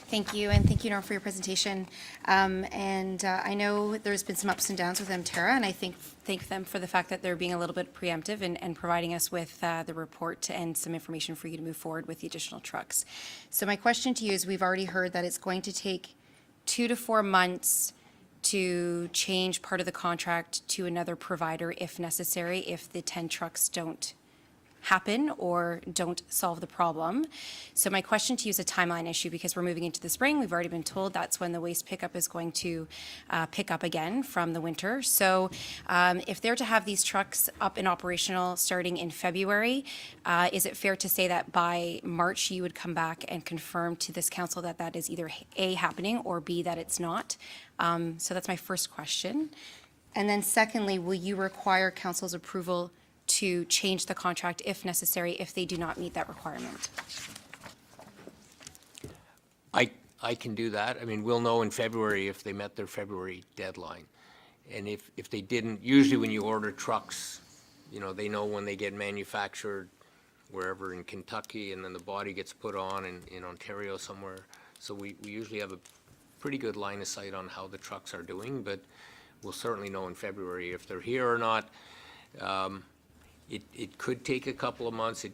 Thank you, and thank you, Norm, for your presentation. I know there's been some ups and downs with Emterra, and I thank them for the fact that they're being a little bit preemptive and providing us with the report and some information for you to move forward with the additional trucks. So my question to you is, we've already heard that it's going to take 2 to 4 months to change part of the contract to another provider if necessary, if the 10 trucks don't happen or don't solve the problem. So my question to you is a timeline issue, because we're moving into the spring. We've already been told that's when the waste pickup is going to pick up again from the winter. So if they're to have these trucks up and operational starting in February, is it fair to say that by March you would come back and confirm to this council that that is either A, happening, or B, that it's not? So that's my first question. And then secondly, will you require council's approval to change the contract if necessary, if they do not meet that requirement? I can do that. I mean, we'll know in February if they met their February deadline. And if they didn't, usually when you order trucks, you know, they know when they get manufactured wherever in Kentucky, and then the body gets put on in Ontario somewhere. So we usually have a pretty good line of sight on how the trucks are doing, but we'll certainly know in February if they're here or not. It could take a couple of months.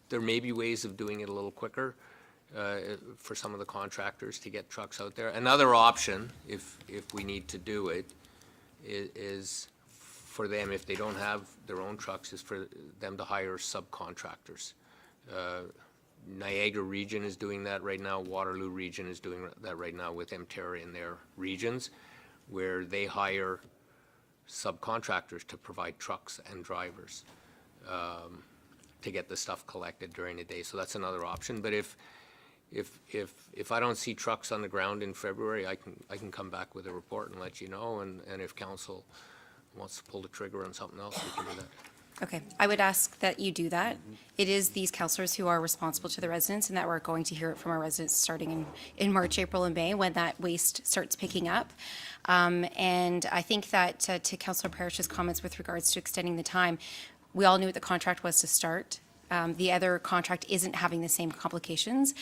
There may be ways of doing it a little quicker. for some of the contractors to get trucks out there. Another option, if we need to do it, is for them, if they don't have their own trucks, is for them to hire subcontractors. Niagara Region is doing that right now. Waterloo Region is doing that right now with Emterra in their regions, where they hire subcontractors to provide trucks and drivers to get the stuff collected during the day. So that's another option. But if I don't see trucks on the ground in February, I can come back with a report and let you know. And if council wants to pull the trigger on something else, we can do that. Okay, I would ask that you do that. It is these councillors who are responsible to the residents, and that we're going to hear it from our residents starting in March, April, and May, when that waste starts picking up. And I think that to Councillor Parrish's comments with regards to extending the time, we all knew what the contract was to start. The other contract isn't having the same complications.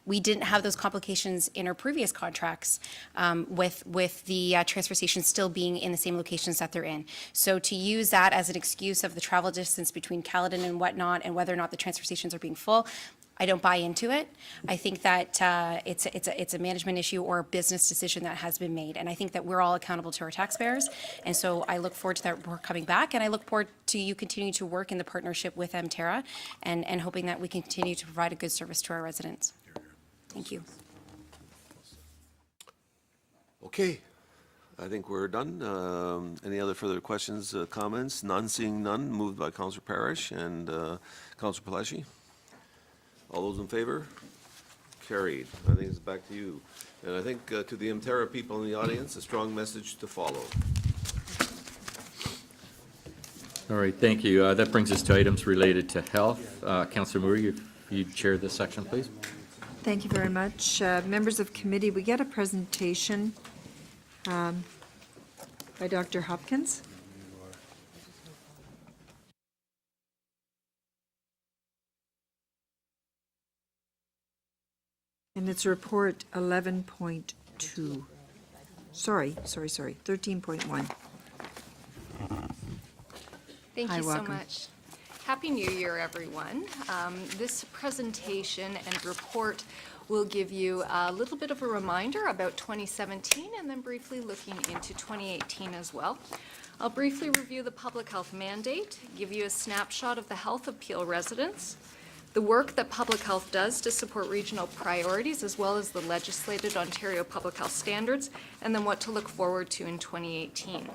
We didn't have those complications in our previous contracts with the transfer stations still being in the same locations that they're in. So to use that as an excuse of the travel distance between Caledon and whatnot and whether or not the transfer stations are being full, I don't buy into it. I think that it's a management issue or a business decision that has been made. And I think that we're all accountable to our taxpayers. And so I look forward to that report coming back. And I look forward to you continuing to work in the partnership with Emterra and hoping that we continue to provide a good service to our residents. Thank you. Okay, I think we're done. Any other further questions, comments? None, seeing none. Moved by Councillor Parish and Councillor Palashi. All those in favor? Carried. I think it's back to you. And I think to the Emterra people in the audience, a strong message to follow. All right, thank you. That brings us to items related to health. Councillor Moore, if you'd chair this section, please. Thank you very much. Members of committee, we get a presentation by Dr. Hopkins. And it's report 11.2. Sorry, 13.1. Thank Hi, you so welcome. much. Happy New Year, everyone. This presentation and report will give you a little bit of a reminder about 2017 and then briefly looking into 2018 as well. I'll briefly review the public health mandate, give you a snapshot of the health of Peel residents, the work that public health does to support regional priorities, as well as the legislated Ontario public health standards, and then what to look forward to in 2018.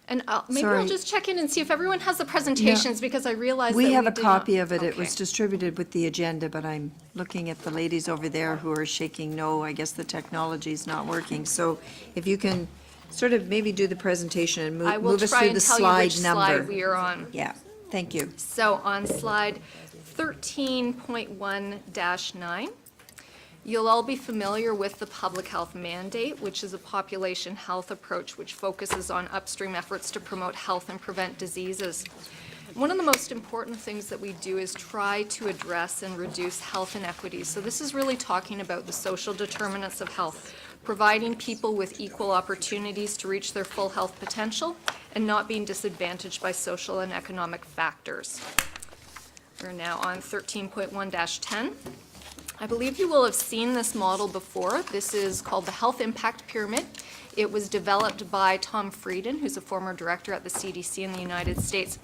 And maybe I'll Sorry. just check in and see if everyone has the presentations, because I realize that We have a did copy not- of it. It was Okay. distributed with the agenda, but I'm looking at the ladies over there who are shaking no. I guess the technology's not working. So if you can sort of maybe do the presentation and I will move us try through and the tell you slide which number. slide we are on. Yeah, thank you. So on slide 13.1-9, you'll all be familiar with the public health mandate, which is a population health approach which focuses on upstream efforts to promote health and prevent diseases. One of the most important things that we do is try to address and reduce health inequities. So this is really talking about the social determinants of health, providing people with equal opportunities to reach their full health potential and not being disadvantaged by social and economic factors. We're now on 13.1-10. I believe you will have seen this model before. This is called the Health Impact Pyramid. It was developed by Tom Frieden, who's a former director at the CDC in the United States.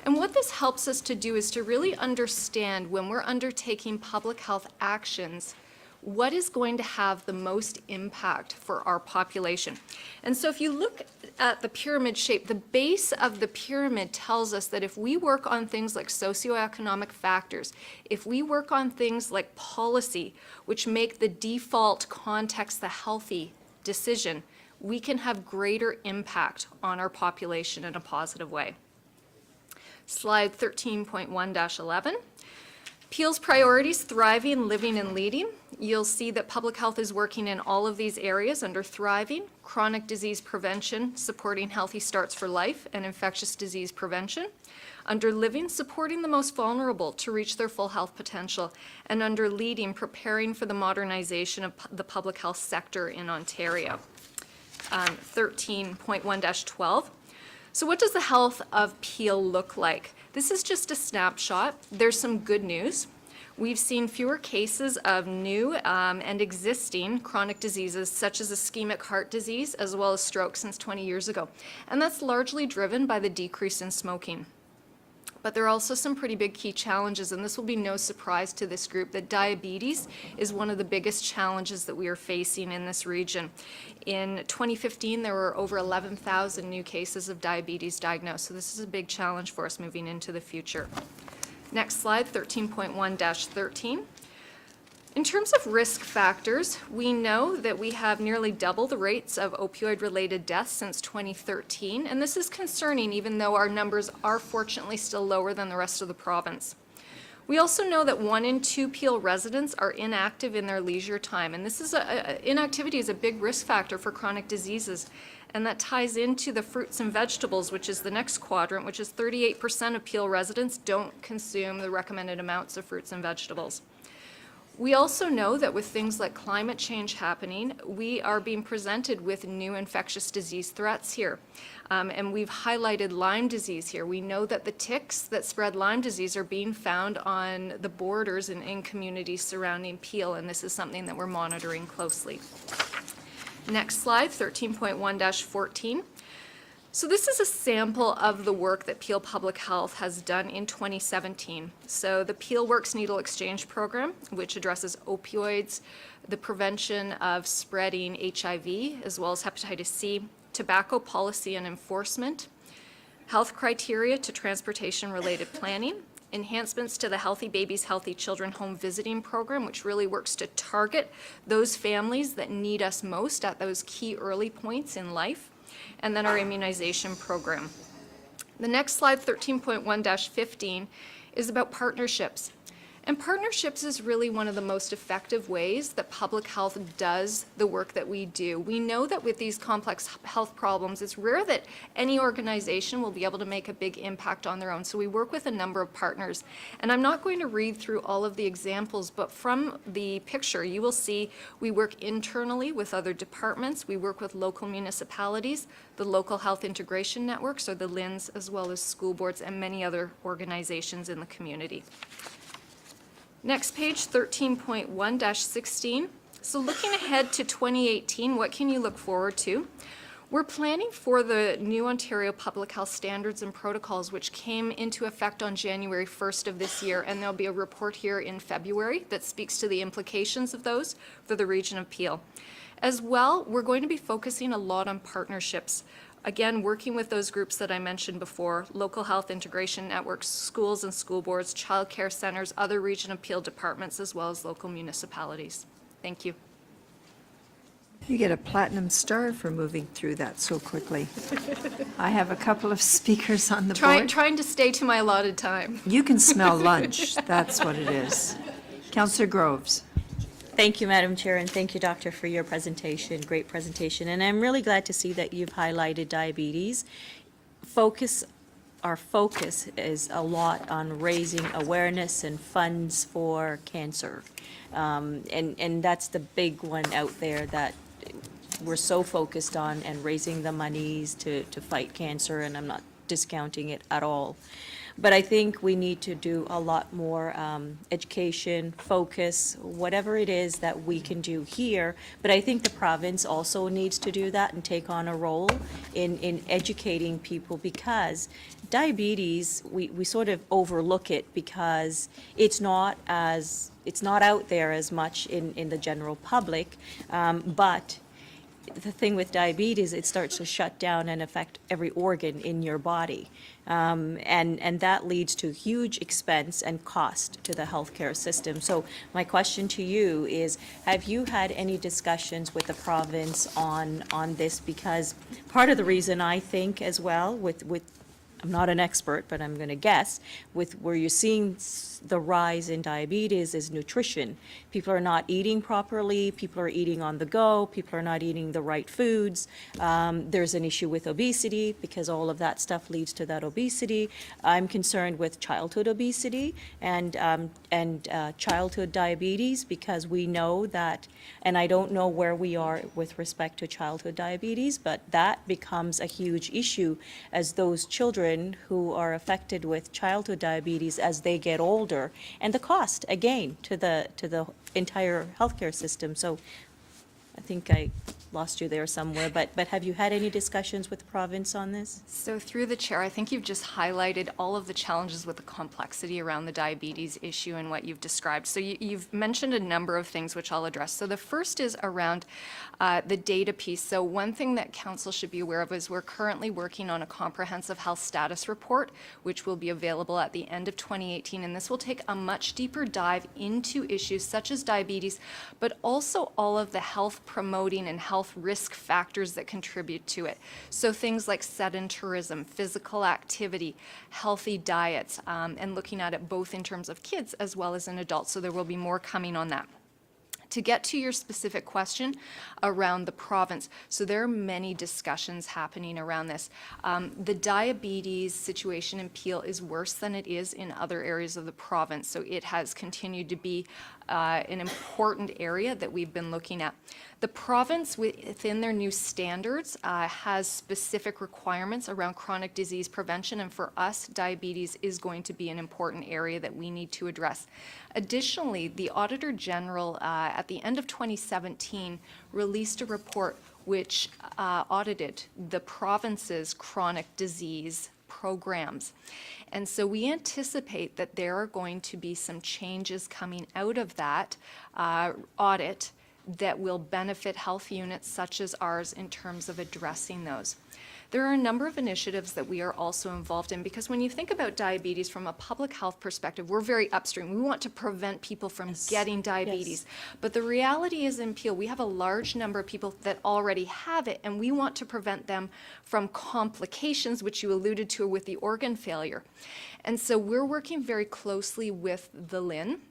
And what this helps us to do is to really understand, when we're undertaking public health actions, what is going to have the most impact for our population. And so if you look at the pyramid shape, the base of the pyramid tells us that if we work on things like socioeconomic factors, if we work on things like policy, which make the default context the healthy decision, we can have greater impact on our population in a positive way. Slide 13.1-11. Peel's priorities: thriving, living, and leading. You'll see that public health is working in all of these areas under thriving: chronic disease prevention, supporting healthy starts for life, and infectious disease prevention. Under living, supporting the most vulnerable to reach their full health potential. And under leading, preparing for the modernization of the public health sector in Ontario. 13.1-12. So what does the health of Peel look like? This is just a snapshot. There's some good news. We've seen fewer cases of new and existing chronic diseases such as ischemic heart disease as well as stroke since 20 years ago. And that's largely driven by the decrease in smoking. But there are also some pretty big key challenges, and this will be no surprise to this group, that diabetes is one of the biggest challenges that we are facing in this region. In 2015, there were over 11,000 new cases of diabetes diagnosed, so this is a big challenge for us moving into the future. Next slide, 13.1-13. In terms of risk factors, we know that we have nearly double the rates of opioid-related deaths since 2013, and this is concerning even though our numbers are fortunately still lower than the rest of the province. We also know that 1 in 2 Peel residents are inactive in their leisure time, and this is inactivity is a big risk factor for chronic diseases, and that ties into the fruits and vegetables, which is the next quadrant, which is 38% of Peel residents don't consume the recommended amounts of fruits and vegetables. We also know that with things like climate change happening, we are being presented with new infectious disease threats here. And we've highlighted Lyme disease here. We know that the ticks that spread Lyme disease are being found on the borders and in communities surrounding Peel, and this is something that we're monitoring closely. Next slide, 13.1-14. So this is a sample of the work that Peel Public Health has done in 2017. So the Peel Works Needle Exchange Program, which addresses opioids, the prevention of spreading HIV, as well as hepatitis C, tobacco policy and enforcement, health criteria to transportation-related planning, enhancements to the Healthy Babies, Healthy Children home visiting program, which really works to target those families that need us most at those key early points in life, and then our immunization program. The next slide, 13.1-15, is about partnerships. And partnerships is really one of the most effective ways that public health does the work that we do. We know that with these complex health problems, it's rare that any organization will be able to make a big impact on their own. So we work with a number of partners. And I'm not going to read through all of the examples, but from the picture, you will see we work internally with other departments. We work with local municipalities, the local health integration networks, or the LHINs, as well as school boards and many other organizations in the community. Next page, 13.1-16. So looking ahead to 2018, what can you look forward to? We're planning for the new Ontario Public Health Standards and Protocols, which came into effect on January 1st of this year, and there'll be a report here in February that speaks to the implications of those for the region of Peel. As well, we're going to be focusing a lot on partnerships. Again, working with those groups that I mentioned before, local health integration networks, schools and school boards, child care centers, other region of Peel departments, as well as local municipalities. Thank you. You get a platinum star for moving through that so quickly. I have a couple of speakers on the board. Trying to stay to my allotted time. You can smell lunch, that's what it is. Councillor Groves. Thank you, Madam Chair, and thank you, Doctor, for your presentation. Great presentation. And I'm really glad to see that you've highlighted diabetes. Our focus is a lot on raising awareness and funds for cancer. And that's the big one out there that we're so focused on, and raising the monies to fight cancer, and I'm not discounting it at all. But I think we need to do a lot more education, focus, whatever it is that we can do here. But I think the province also needs to do that and take on a role in educating people, because diabetes, we sort of overlook it because it's not out there as much in the general public. But the thing with diabetes, it starts to shut down and affect every organ in your body. And that leads to huge expense and cost to the healthcare system. So my question to you is, have you had any discussions with the province on this? Because part of the reason I think as well with I'm not an expert, but I'm going to guess, with where you're seeing the rise in diabetes is nutrition. People are not eating properly, people are eating on the go, people are not eating the right foods. There's an issue with obesity because all of that stuff leads to that obesity. I'm concerned with childhood obesity and childhood diabetes because we know that, and I don't know where we are with respect to childhood diabetes, but that becomes a huge issue as those children who are affected with childhood diabetes as they get older, and the cost, again, to the entire healthcare system. So I think I lost you there somewhere, but have you had any discussions with the province on this? So through the chair, I think you've just highlighted all of the challenges with the complexity around the diabetes issue and what you've described. So you've mentioned a number of things which I'll address. So the first is around the data piece. So one thing that council should be aware of is we're currently working on a comprehensive health status report, which will be available at the end of 2018. And this will take a much deeper dive into issues such as diabetes, but also all of the health promoting and health risk factors that contribute to it. So things like sedentarism, physical activity, healthy diets, and looking at it both in terms of kids as well as in adults. So there will be more coming on that. To get to your specific question around the province, so there are many discussions happening around this. The diabetes situation in Peel is worse than it is in other areas of the province, so it has continued to be an important area that we've been looking at. The province, within their new standards, has specific requirements around chronic disease prevention, and for us, diabetes is going to be an important area that we need to address. Additionally, the Auditor General, at the end of 2017, released a report which audited the province's chronic disease programs. And so we anticipate that there are going to be some changes coming out of that audit that will benefit health units such as ours in terms of addressing those. There are a number of initiatives that we are also involved in because when you think about diabetes from a public health perspective, we're very upstream. We want to prevent people from getting diabetes. But the reality is in Peel, we have a large number of people that already have it, and we want to prevent them from complications, which you alluded to with the organ failure. And so we're working very closely with the LHIN,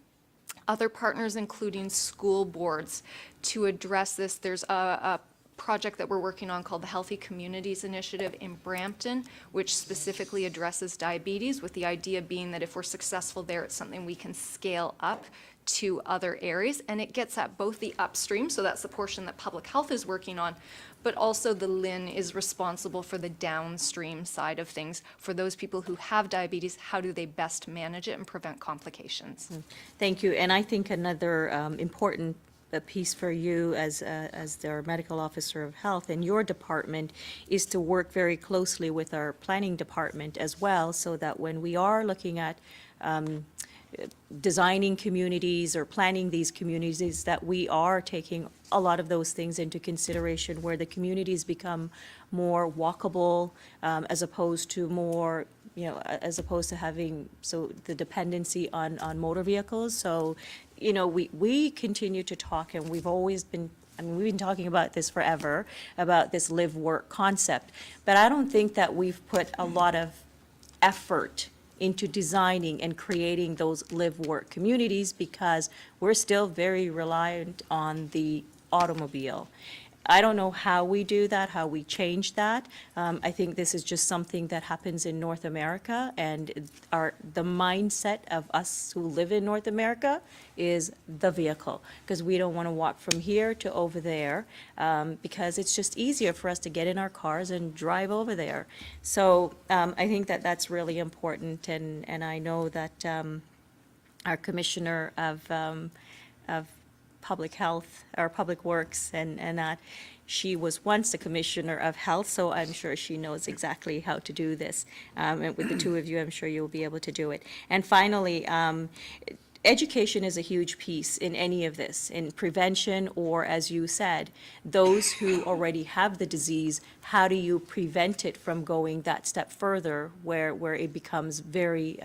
other partners including school boards, to address this. There's a project that we're working on called the Healthy Communities Initiative in Brampton, which specifically addresses diabetes, with the idea being that if we're successful there, it's something we can scale up to other areas. And it gets at both the upstream, so that's the portion that public health is working on, but also the LHIN is responsible for the downstream side of things. For those people who have diabetes, how do they best manage it and prevent complications? Thank you. And I think another important piece for you as their medical officer of health in your department is to work very closely with our planning department as well, so that when we are looking at designing communities or planning these communities, that we are taking a lot of those things into consideration, where the communities become more walkable, as opposed to more, as opposed to having the dependency on motor vehicles. So, we continue to talk, and we've always been, we've been talking about this forever, about this live-work concept. But I don't think that we've put a lot of effort into designing and creating those live-work communities because we're still very reliant on the automobile. I don't know how we do that, how we change that. I think this is just something that happens in North America, and the mindset of us who live in North America is the vehicle, because we don't want to walk from here to over there, because it's just easier for us to get in our cars and drive over there. So I think that that's really important, and I know that our Commissioner of Public Health, or Public Works, and that she was once the Commissioner of Health, so I'm sure she knows exactly how to do this. And with the two of you, I'm sure you'll be able to do it. And finally, education is a huge piece in any of this, in prevention, or as you said, those who already have the disease, how do you prevent it from going that step further where it becomes very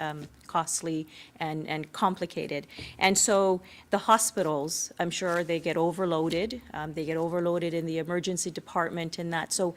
costly and complicated. And so the hospitals, I'm sure they get overloaded. They get overloaded in the emergency department and that. So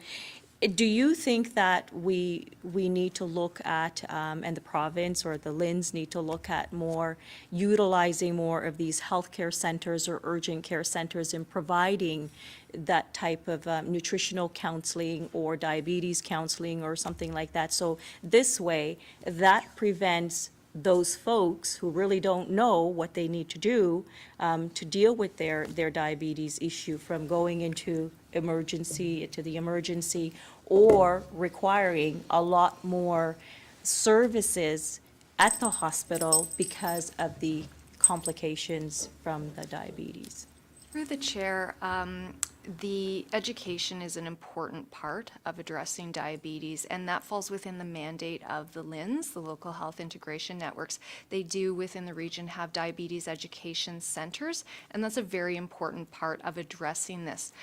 Do you think that we need to look at, and the province or the LHINs need to look at more, utilizing more of these healthcare centers or urgent care centers in providing that type of nutritional counseling or diabetes counseling or something like that? So this way, that prevents those folks who really don't know what they need to do to deal with their diabetes issue from going into the emergency, or requiring a lot more services at the hospital because of the complications from the diabetes. Through the chair, the education is an important part of addressing diabetes, and that falls within the mandate of the LHINs, the Local Health Integration Networks. They do, within the region, have diabetes education centers, and that's a very important part of addressing this.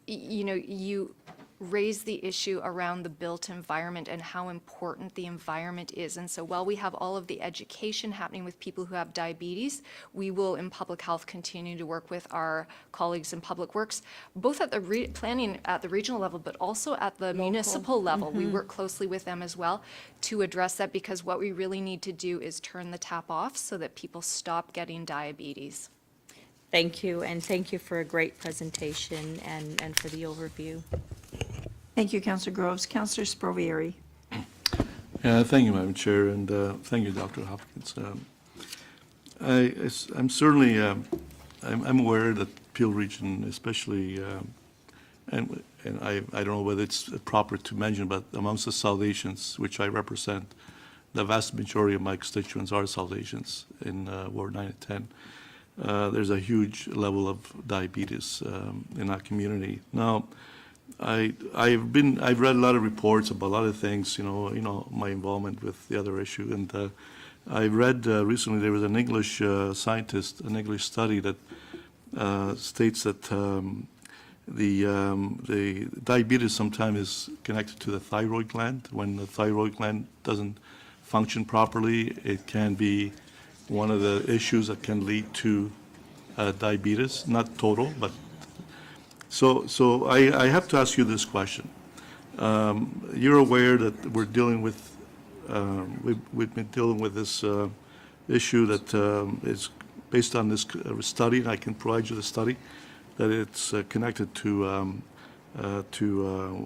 You know, you raise the issue around the built environment and how important the environment is. And so while we have all of the education happening with people who have diabetes, we will in public health continue to work with our colleagues in public works, both at the planning at the regional level, but also at the municipal level. We work closely with them as well to address that, because what we really need to do is turn the tap off so that people stop getting diabetes. Thank you, and thank you for a great presentation and for the overview. Thank you, Councillor Groves. Councillor Sprovieri. Thank you, Madam Chair, and thank you, Dr. Hopkins. I'm certainly, I'm aware that Peel Region, especially, and I don't know whether it's proper to mention, but amongst the South Asians, which I represent, the vast majority of my constituents are South Asians in Ward 9 and 10. There's a huge level of diabetes in our community. Now, I've read a lot of reports about a lot of things, you know, my involvement with the other issue, and I read recently there was an English scientist, an English study that states that the diabetes sometimes is connected to the thyroid gland. When the thyroid gland doesn't function properly, it can be one of the issues that can lead to diabetes, not total, but so I have to ask you this question. You're aware that we're dealing with, we've been dealing with this issue that is based on this study, and I can provide you the study, that it's connected to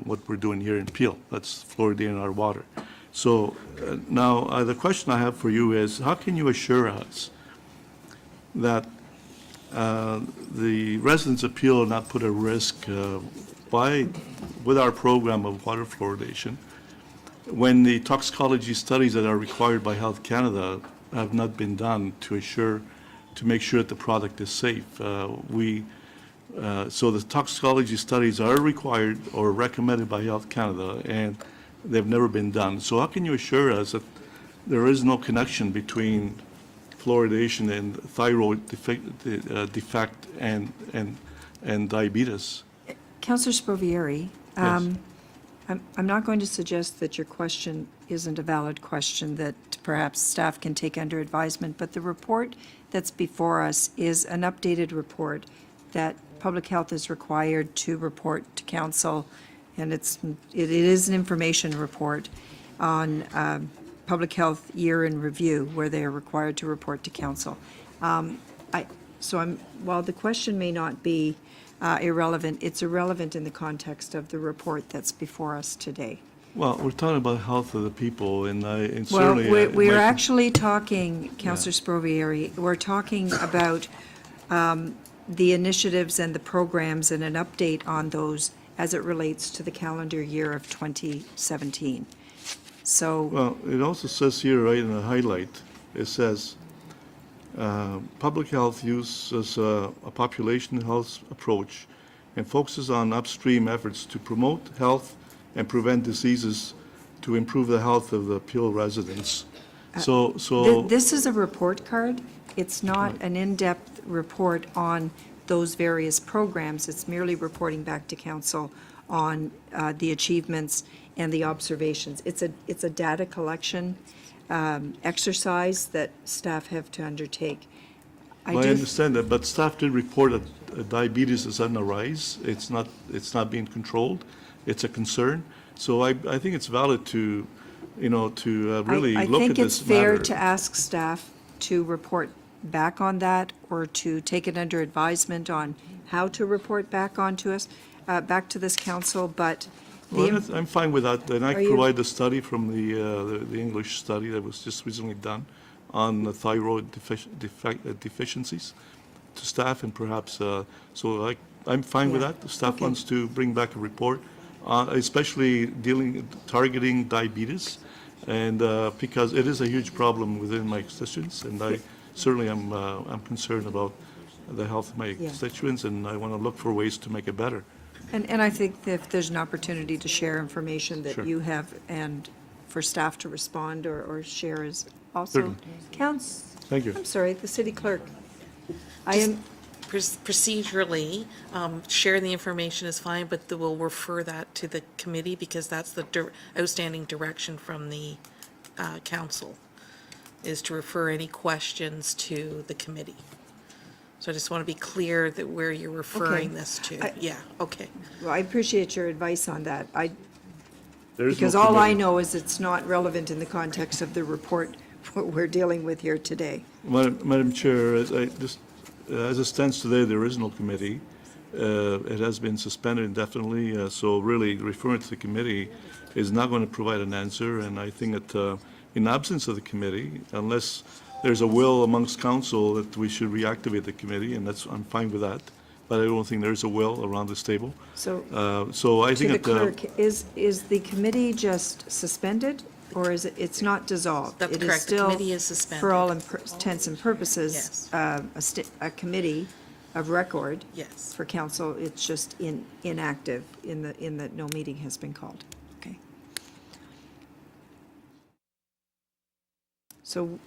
what we're doing here in Peel. That's fluoridating our water. So now the question I have for you is, how can you assure us that the residents of Peel are not put at risk with our program of water fluoridation when the toxicology studies that are required by Health Canada have not been done to make sure that the product is safe? So the toxicology studies are required or recommended by Health Canada, and they've never been done. So how can you assure us that there is no connection between fluoridation and thyroid defect and diabetes? Councillor Sprovieri, Yes. I'm not going to suggest that your question isn't a valid question that perhaps staff can take under advisement, but the report that's before us is an updated report that Public Health is required to report to Council, and it is an information report on Public Health Year in Review, where they are required to report to Council. While the question may not be irrelevant, it's irrelevant in the context of the report that's before us today. Well, we're talking about health of the people, and Well, certainly... we're actually talking, Councillor Sprovieri, we're talking about the initiatives and the programs and an update on those as it relates to the calendar year of 2017. So, Well, it also says here, right, in the highlight, it says, public health uses a population health approach and focuses on upstream efforts to promote health and prevent diseases to improve the health of the Peel residents. this is a report card. It's not an in-depth report on those various programs. It's merely reporting back to Council on the achievements and the observations. It's a data collection exercise that staff have to undertake. I understand that, but staff did report that diabetes is on the rise. It's not being controlled. it's a concern. So I think it's valid to, to really I look at think it's this fair matter. to ask staff to report back on that, or to take it under advisement on how to report back onto us, back to this council, but Well, I'm fine with that, and I Are you- provide the study from the English study that was just recently done on the thyroid deficiencies to staff, and perhaps, I'm fine with that. The staff Okay. wants to bring back a report, especially targeting diabetes, and because it is a huge problem within my constituents, and I certainly I'm concerned about the health of my Yeah. constituents, and I want to look for ways to make it better. And I think that if there's an opportunity to share information that Sure. you have, and for staff to respond or share is also Certainly. counts. Thank you. I'm sorry, the city clerk. I Just am, Procedurally, sharing the information is fine, but we'll refer that to the committee because that's the outstanding direction from the council, is to refer any questions to the committee. So I just want to be clear that where you're referring Okay. this to. I- Yeah, okay. well, I appreciate your advice on that. There is no Because all I committee. know is it's not relevant in the context of the report we're dealing with here today. Madam Chair, as it stands today, there is no committee. It has been suspended indefinitely, so really referring to the committee is not going to provide an answer. And I think that in absence of the committee, unless there's a will amongst council that we should reactivate the committee, and I'm fine with that. But I don't think there's a will around this table. So, So I to think the that, clerk, is the committee just suspended, or is it's not dissolved? That's It is correct. The still, committee is suspended. For all intents and purposes, Yes. a committee of record. Yes. For council, it's just inactive in that no meeting has been called. Okay. So,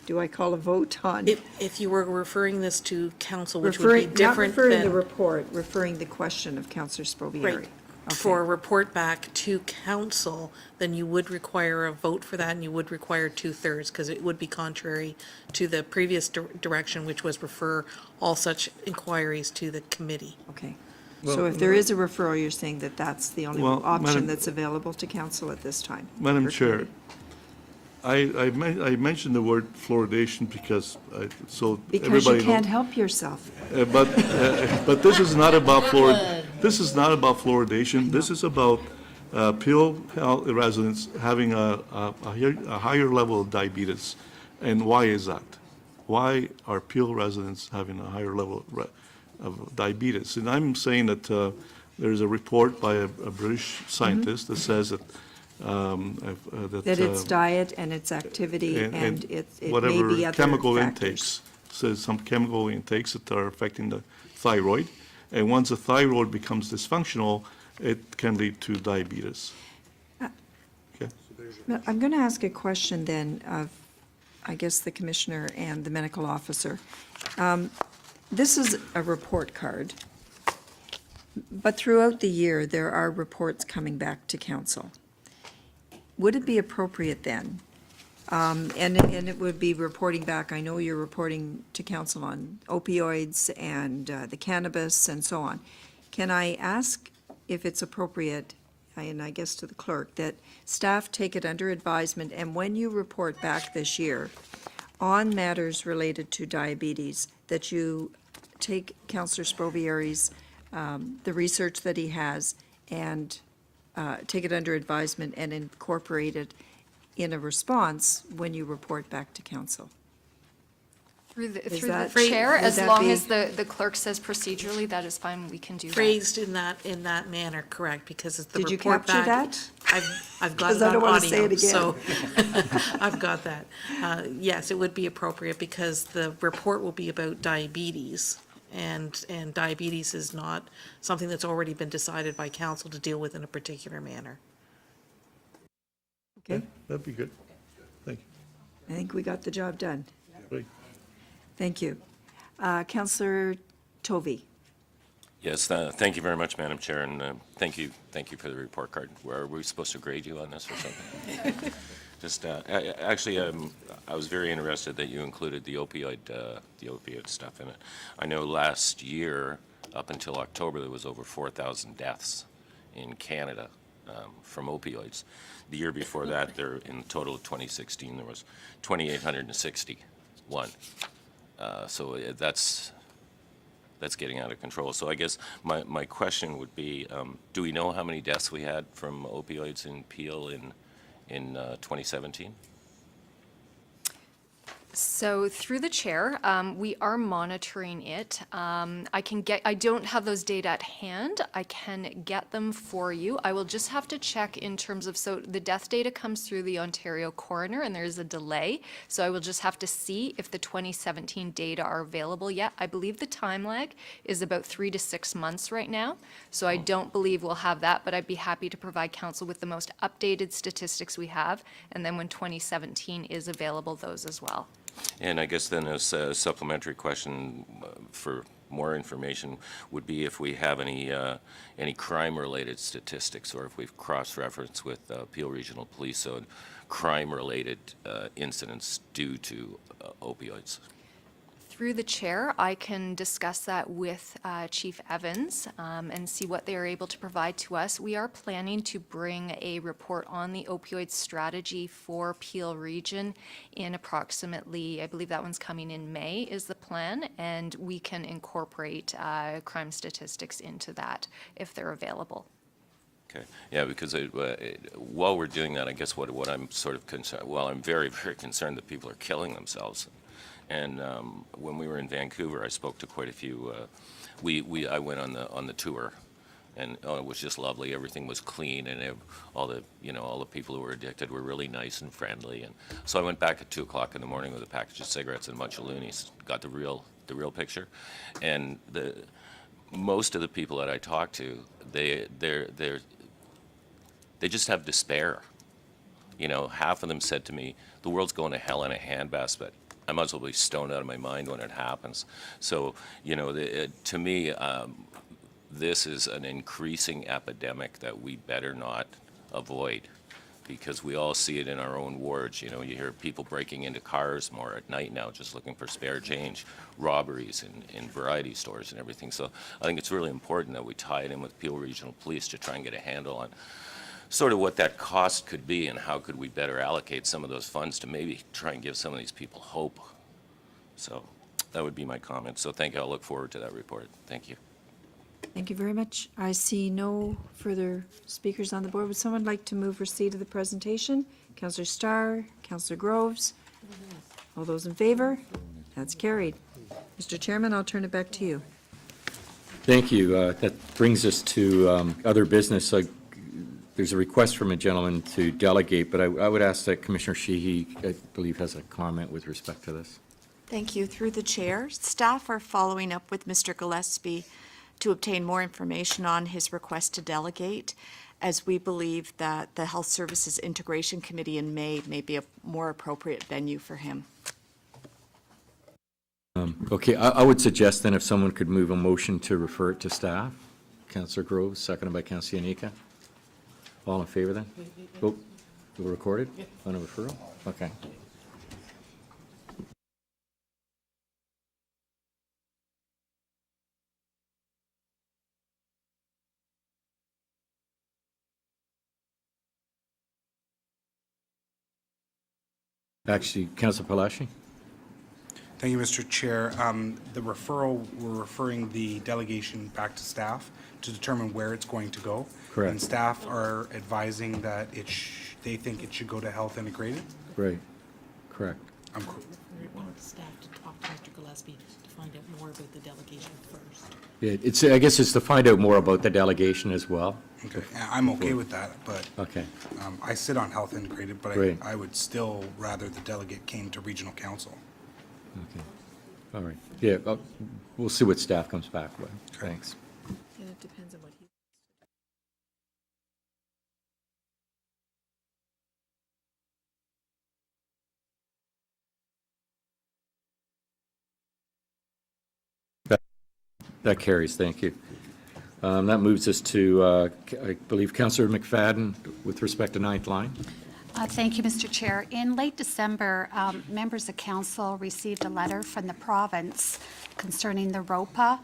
do I call a vote on? If you were referring this to council, which would be Referring, not different referring the than. report, referring the question of Councillor Spovieri. Right. For a report back to council, then you would require a vote for that, and you would require 2/3, because it would be contrary to the previous direction, which was refer all such inquiries to the committee. Okay. Well, So if there is a referral, you're saying that that's the only Well, option Madam- that's available to council at this time? Madam for Chair, committee? I mentioned the word fluoridation because, so Because everybody you knows. can't help yourself. But this is not about this is not about fluoridation. This is about Peel Health residents having a higher level of diabetes. And why is that? Why are Peel residents having a higher level of diabetes? And I'm saying that there's a report by a British scientist that says that That it's diet and it's activity and it may whatever be other chemical factors. intakes, says some chemical intakes that are affecting the thyroid. And once the thyroid becomes dysfunctional, it can lead to diabetes. Okay. Now, I'm going to ask a question then of, I guess, the commissioner and the medical officer. This is a report card, but throughout the year, there are reports coming back to council. Would it be appropriate then, and it would be reporting back, I know you're reporting to council on opioids and the cannabis and so on. Can I ask if it's appropriate, and I guess to the clerk, that staff take it under advisement, and when you report back this year on matters related to diabetes, that you take Councillor Spovieri's, the research that he has, and take it under advisement and incorporate it in a response when you report back to council? Through the that- chair, would as that long be- as the clerk says procedurally, that is fine, we can do that. Phrased in that manner, correct, because it's the Did you report capture back. that? I've got 'Cause it I on don't wanna say audio, it again. so I've got that. Yes, it would be appropriate because the report will be about diabetes, and diabetes is not something that's already been decided by council to deal with in a particular manner. Okay, That'd be good. Thank I think we got the job done. you. Great. Thank you. Councillor Tovey. Yes, thank you very much, Madam Chair, and thank you for the report card. Are we supposed to grade you on this or something? Just, actually, I was very interested that you included the opioid stuff in it. I know last year, up until October, there was over 4,000 deaths in Canada from opioids. The year before that, there, in total of 2016, there was 2,861. So that's getting out of control. So I guess my question would be, do we know how many deaths we had from opioids in Peel in 2017? So through the chair, we are monitoring it. I don't have those data at hand. I can get them for you. I will just have to check in terms of, so the death data comes through the Ontario coroner and there's a delay. So I will just have to see if the 2017 data are available yet. I believe the time lag is about 3 to 6 months right now. So I don't believe we'll have that, but I'd be happy to provide council with the most updated statistics we have. And then when 2017 is available, those as well. And I guess then a supplementary question for more information would be if we have any crime-related statistics, or if we've cross-referenced with Peel Regional Police on crime-related incidents due to opioids. Through the chair, I can discuss that with Chief Evans and see what they are able to provide to us. We are planning to bring a report on the opioid strategy for Peel Region in approximately, I believe that one's coming in May is the plan, and we can incorporate crime statistics into that if they're available. Okay, yeah, because while we're doing that, I guess what I'm sort of concerned, well, I'm very, very concerned that people are killing themselves. And when we were in Vancouver, I spoke to quite a few. I went on the tour, and it was just lovely. Everything was clean, and all the people who were addicted were really nice and friendly. And so I went back at 2 o'clock in the morning with a package of cigarettes and a bunch of loonies. Got the real picture, and most of the people that I talked to, they just have despair. You know, half of them said to me, "The world's going to hell in a handbasket. I might as well be stoned out of my mind when it happens." So, you know, to me, this is an increasing epidemic that we better not avoid, because we all see it in our own wards. You know, you hear people breaking into cars more at night now, just looking for spare change, robberies in variety stores and everything. So I think it's really important that we tie it in with Peel Regional Police to try and get a handle on sort of what that cost could be, and how could we better allocate some of those funds to maybe try and give some of these people hope. So that would be my comment. So thank you. I'll look forward to that report. Thank you. Thank you very much. I see no further speakers on the board. Would someone like to move receipt of the presentation? Councillor Starr, Councillor Groves. All those in favor? That's carried. Mr. Chairman, I'll turn it back to you. Thank you. That brings us to other business. There's a request from a gentleman to delegate, but I would ask that Commissioner Sheehy, I believe, has a comment with respect to this. Thank you. Through the chair, staff are following up with Mr. Gillespie to obtain more information on his request to delegate, as we believe that the Health Services Integration Committee in May be a more appropriate venue for him. Okay, I would suggest then if someone could move a motion to refer it to staff. Councillor Groves, seconded by Councillor Yanika. All in favor then? Oh, we'll record it on a referral? Okay. Actually, Councillor Palashi? Thank you, Mr. Chair. The referral, we're referring the delegation back to staff to determine where it's going to go. Correct. And staff are advising that they think it should go to Health Integrated. Right, correct. We want staff to talk to Mr. Gillespie to find out more about the delegation first. Yeah, I guess it's to find out more about the delegation as well. Okay, I'm okay with that, but Okay, I sit on Health Integrated, but Great. I would still rather the delegate came to Regional Council. okay. All right. Yeah, we'll see what staff comes back with. Thanks. And it depends on what he... That carries, thank you. That moves us to, I believe, Councillor McFadden with respect to Ninth Line. Thank you, Mr. Chair. In late December, members of council received a letter from the province concerning the ROPA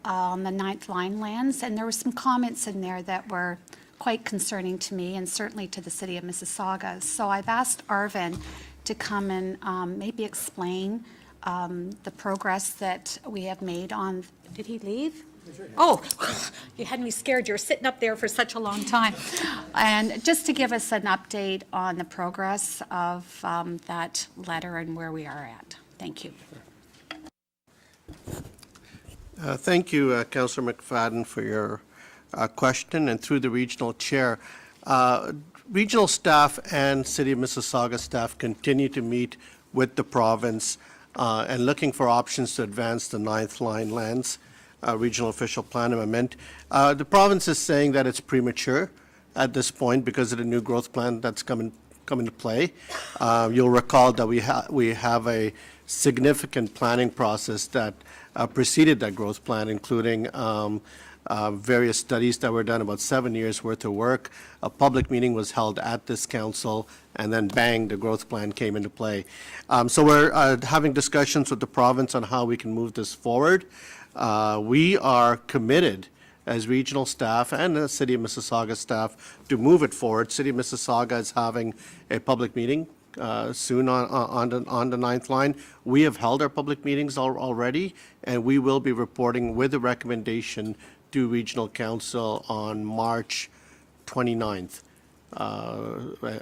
on the Ninth Line lands, and there were some comments in there that were quite concerning to me and certainly to the city of Mississauga. So I've asked Arvin to come and maybe explain the progress that we have made on, did he leave? Oh, you had me scared. You were sitting up there for such a long time. And just to give us an update on the progress of that letter and where we are at. Thank you. Thank you, Councillor McFadden, for your question, and through the regional chair. Regional staff and City of Mississauga staff continue to meet with the province and looking for options to advance the Ninth Line lands. Regional official plan amendment. The province is saying that it's premature at this point because of the new growth plan that's come into play. You'll recall that we have a significant planning process that preceded that growth plan, including various studies that were done, about 7 years worth of work. A public meeting was held at this council, and then bang, the growth plan came into play. So we're having discussions with the province on how we can move this forward. We are committed as regional staff and the City of Mississauga staff to move it forward. City of Mississauga is having a public meeting soon on the Ninth Line. We have held our public meetings already, and we will be reporting with a recommendation to Regional Council on March 29th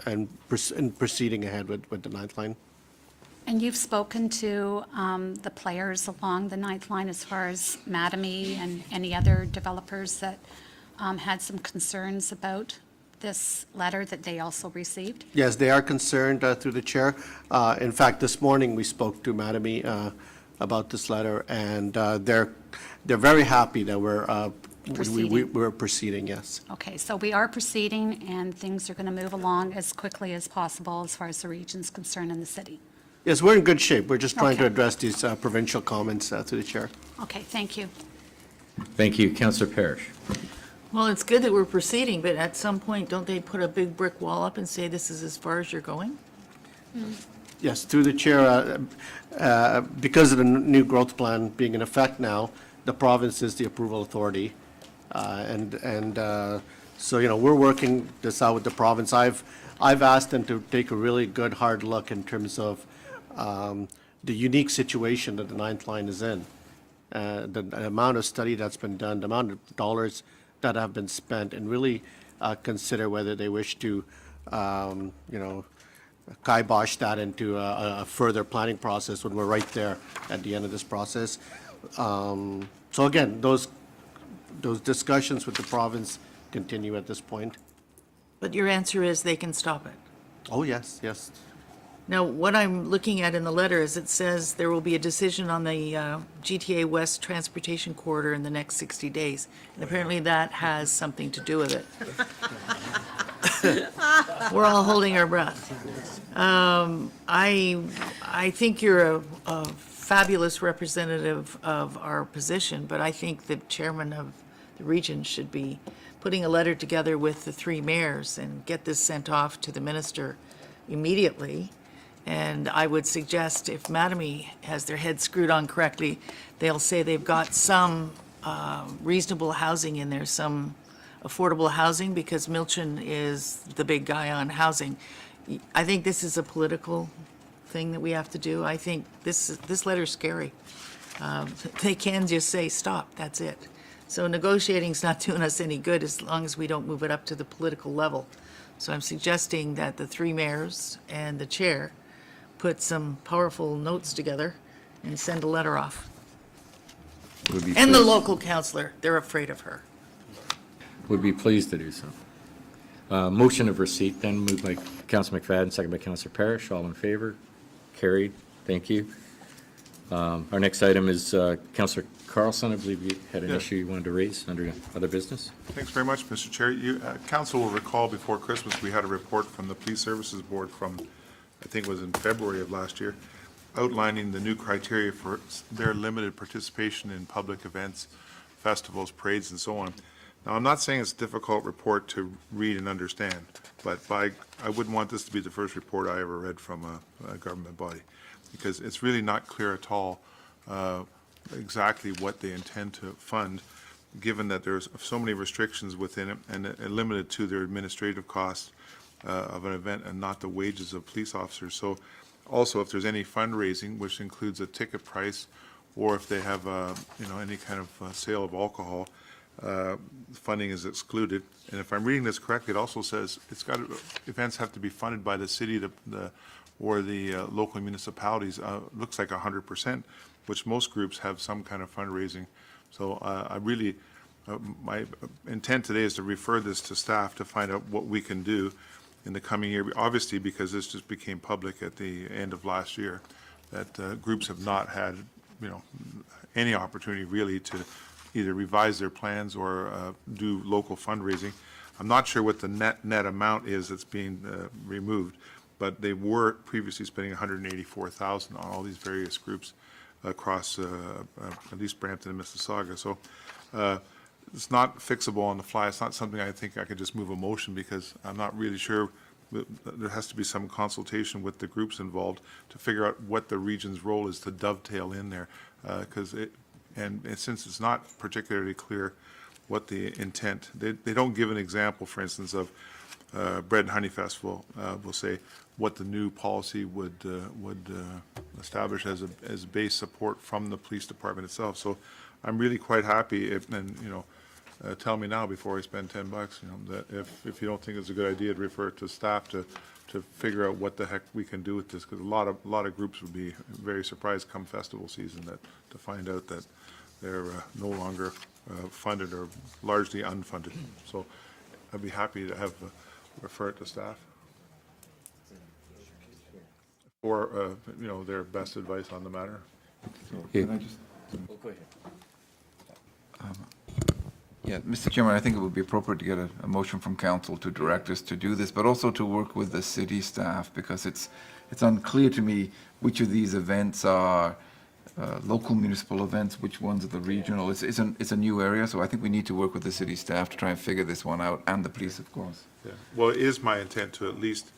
and proceeding ahead with the Ninth Line. And you've spoken to the players along the Ninth Line as far as Mattamy and any other developers that had some concerns about this letter that they also received? Yes, they are concerned through the chair. In fact, this morning we spoke to Mattamy about this letter, and they're very happy that we're proceeding, yes. Okay, so we are proceeding, and things are going to move along as quickly as possible as far as the region's concerned in the city. Yes, we're in good shape. We're just trying to Okay. address these provincial comments through the chair. Okay, thank you. Thank you. Councillor Parrish. Well, it's good that we're proceeding, but at some point, don't they put a big brick wall up and say this is as far as you're going? Yes, through the chair, because of the new growth plan being in effect now, the province is the approval authority. So, we're working this out with the province. I've asked them to take a really good, hard look in terms of the unique situation that the Ninth Line is in. The amount of study that's been done, the amount of dollars that have been spent, and really consider whether they wish to, kibosh that into a further planning process when we're right there at the end of this process. So again, those discussions with the province continue at this point. But your answer is they can stop it. Oh, yes, yes. Now, what I'm looking at in the letter is it says there will be a decision on the GTA West Transportation Corridor in the next 60 days. And apparently that has something to do with it. We're all holding our breath. I think you're a fabulous representative of our position, but I think the chairman of the region should be putting a letter together with the three mayors and get this sent off to the minister immediately. And I would suggest if Mattamy has their head screwed on correctly, they'll say they've got some reasonable housing in there, some affordable housing, because Milton is the big guy on housing. I think this is a political thing that we have to do. I think this letter's scary. They can just say, stop, that's it. So negotiating's not doing us any good as long as we don't move it up to the political level. So I'm suggesting that the three mayors and the chair put some powerful notes together and send a letter off. And the local councillor, they're afraid of her. Would be pleased to do so. Motion of receipt then moved by Councillor McFadden, second by Councillor Parrish. All in favor? Carried. Thank you. Our next item is Councillor Carlson. I believe you had an issue you wanted to raise under other business. Thanks very much, Mr. Chair. Council will recall before Christmas, we had a report from the Police Services Board from, I think it was in February of last year, outlining the new criteria for their limited participation in public events, festivals, parades, and so on. Now, I'm not saying it's a difficult report to read and understand, but I wouldn't want this to be the first report I ever read from a government body, because it's really not clear at all exactly what they intend to fund, given that there's so many restrictions within it and limited to their administrative costs of an event and not the wages of police officers. So also, if there's any fundraising, which includes a ticket price, or if they have, any kind of sale of alcohol, funding is excluded. And if I'm reading this correctly, it also says events have to be funded by the city or the local municipalities. Looks like 100%, which most groups have some kind of fundraising. So my intent today is to refer this to staff to find out what we can do in the coming year. Obviously, because this just became public at the end of last year, that groups have not had, any opportunity really to either revise their plans or do local fundraising. I'm not sure what the net amount is that's being removed, but they were previously spending $184,000 on all these various groups across at least Brampton and Mississauga. So it's not fixable on the fly. It's not something I think I could just move a motion, because I'm not really sure. There has to be some consultation with the groups involved to figure out what the region's role is to dovetail in there, and since it's not particularly clear what the intent, they don't give an example, for instance, of Bread and Honey Festival. Will say what the new policy would establish as base support from the police department itself. So I'm really quite happy if, tell me now before I spend $10, that if you don't think it's a good idea, to refer it to staff to figure out what the heck we can do with this, because a lot of groups would be very surprised come festival season to find out that they're no longer funded or largely unfunded. So I'd be happy to have refer it to staff for their best advice on the matter. Can I just? Yeah, Mr. Chairman, I think it would be appropriate to get a motion from council to direct us to do this, but also to work with the city staff, because it's unclear to me which of these events are local municipal events, which ones are the regional. It's a new area, so I think we need to work with the city staff to try and figure this one out, and the police, of course. Yeah. Well, it is my intent to at least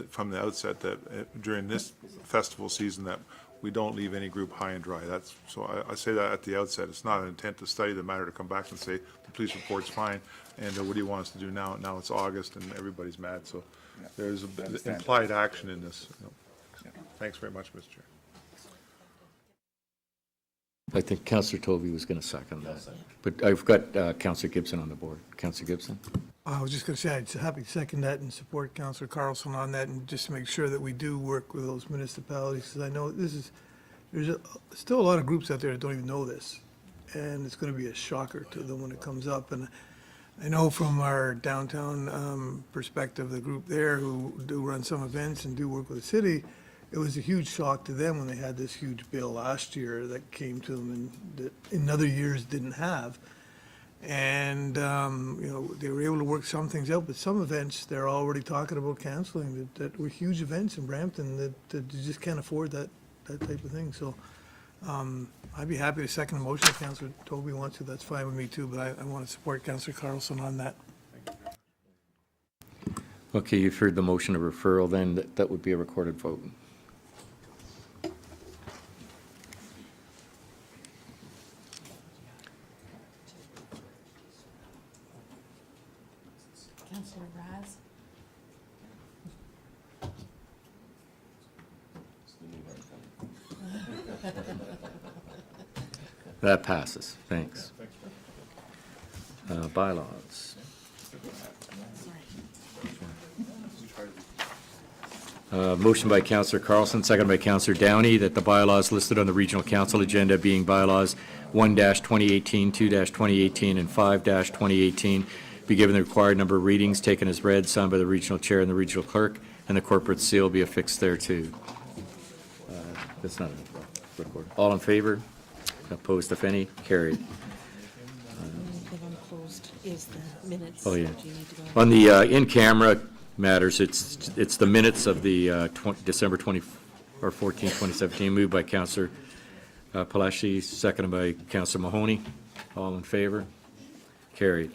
from the outset that during this festival season that we don't leave any group high and dry. So I say that at the outset. It's not an intent to study the matter, to come back and say the police report's fine, and what do you want us to do now? Now it's August and everybody's mad. So there's implied action in this. Thanks very much, Mr. Chair. I think Councillor Tovey was going to second that. But I've got Councillor Gibson on the board. Councillor Gibson? I was just going to say, I'd happy to second that and support Councillor Carlson on that, and just to make sure that we do work with those municipalities, because I know there's still a lot of groups out there that don't even know this, and it's going to be a shocker to them when it comes up. And I know from our downtown perspective, the group there who do run some events and do work with the city, it was a huge shock to them when they had this huge bill last year that came to them and that in other years didn't have. And, they were able to work some things out, but some events they're already talking about canceling that were huge events in Brampton that you just can't afford that type of thing. So I'd be happy to second the motion if Councillor Tovey wants to. That's fine with me too, but I want to support Councillor Carlson on that. Okay, you've heard the motion of referral, then that would be a recorded vote. Councillor Raz? That passes. Thanks. Bylaws. Motion by Councillor Carlson, second by Councillor Downey, that the bylaws listed on the Regional Council agenda, being bylaws 1-2018, 2-2018, and 5-2018, be given the required number of readings, taken as read, signed by the regional chair and the regional clerk, and the corporate seal be affixed thereto. That's not a record. All in favor? Opposed, if any? Carried. Is the minutes. Oh, yeah. Do you need to go? On the in-camera matters, it's the minutes of the December 14, 2017, moved by Councillor Palashi, seconded by Councillor Mahoney. All in favor? Carried.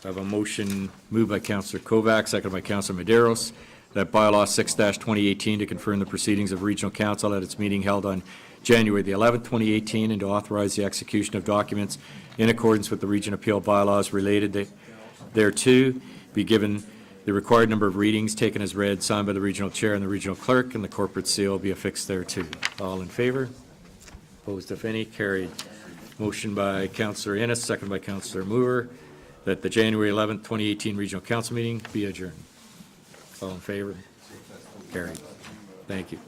I have a motion moved by Councillor Kovac, seconded by Councillor Medeiros, that bylaw 6-2018 to confirm the proceedings of Regional Council at its meeting held on January the 11th, 2018, and to authorize the execution of documents in accordance with the Region Appeal bylaws related thereto, be given the required number of readings, taken as read, signed by the regional chair and the regional clerk, and the corporate seal be affixed thereto. All in favor? Opposed, if any? Carried. Motion by Councillor Innes, second by Councillor Moore, that the January 11th, 2018 Regional Council meeting be adjourned. All in favor? Carried. Thank you.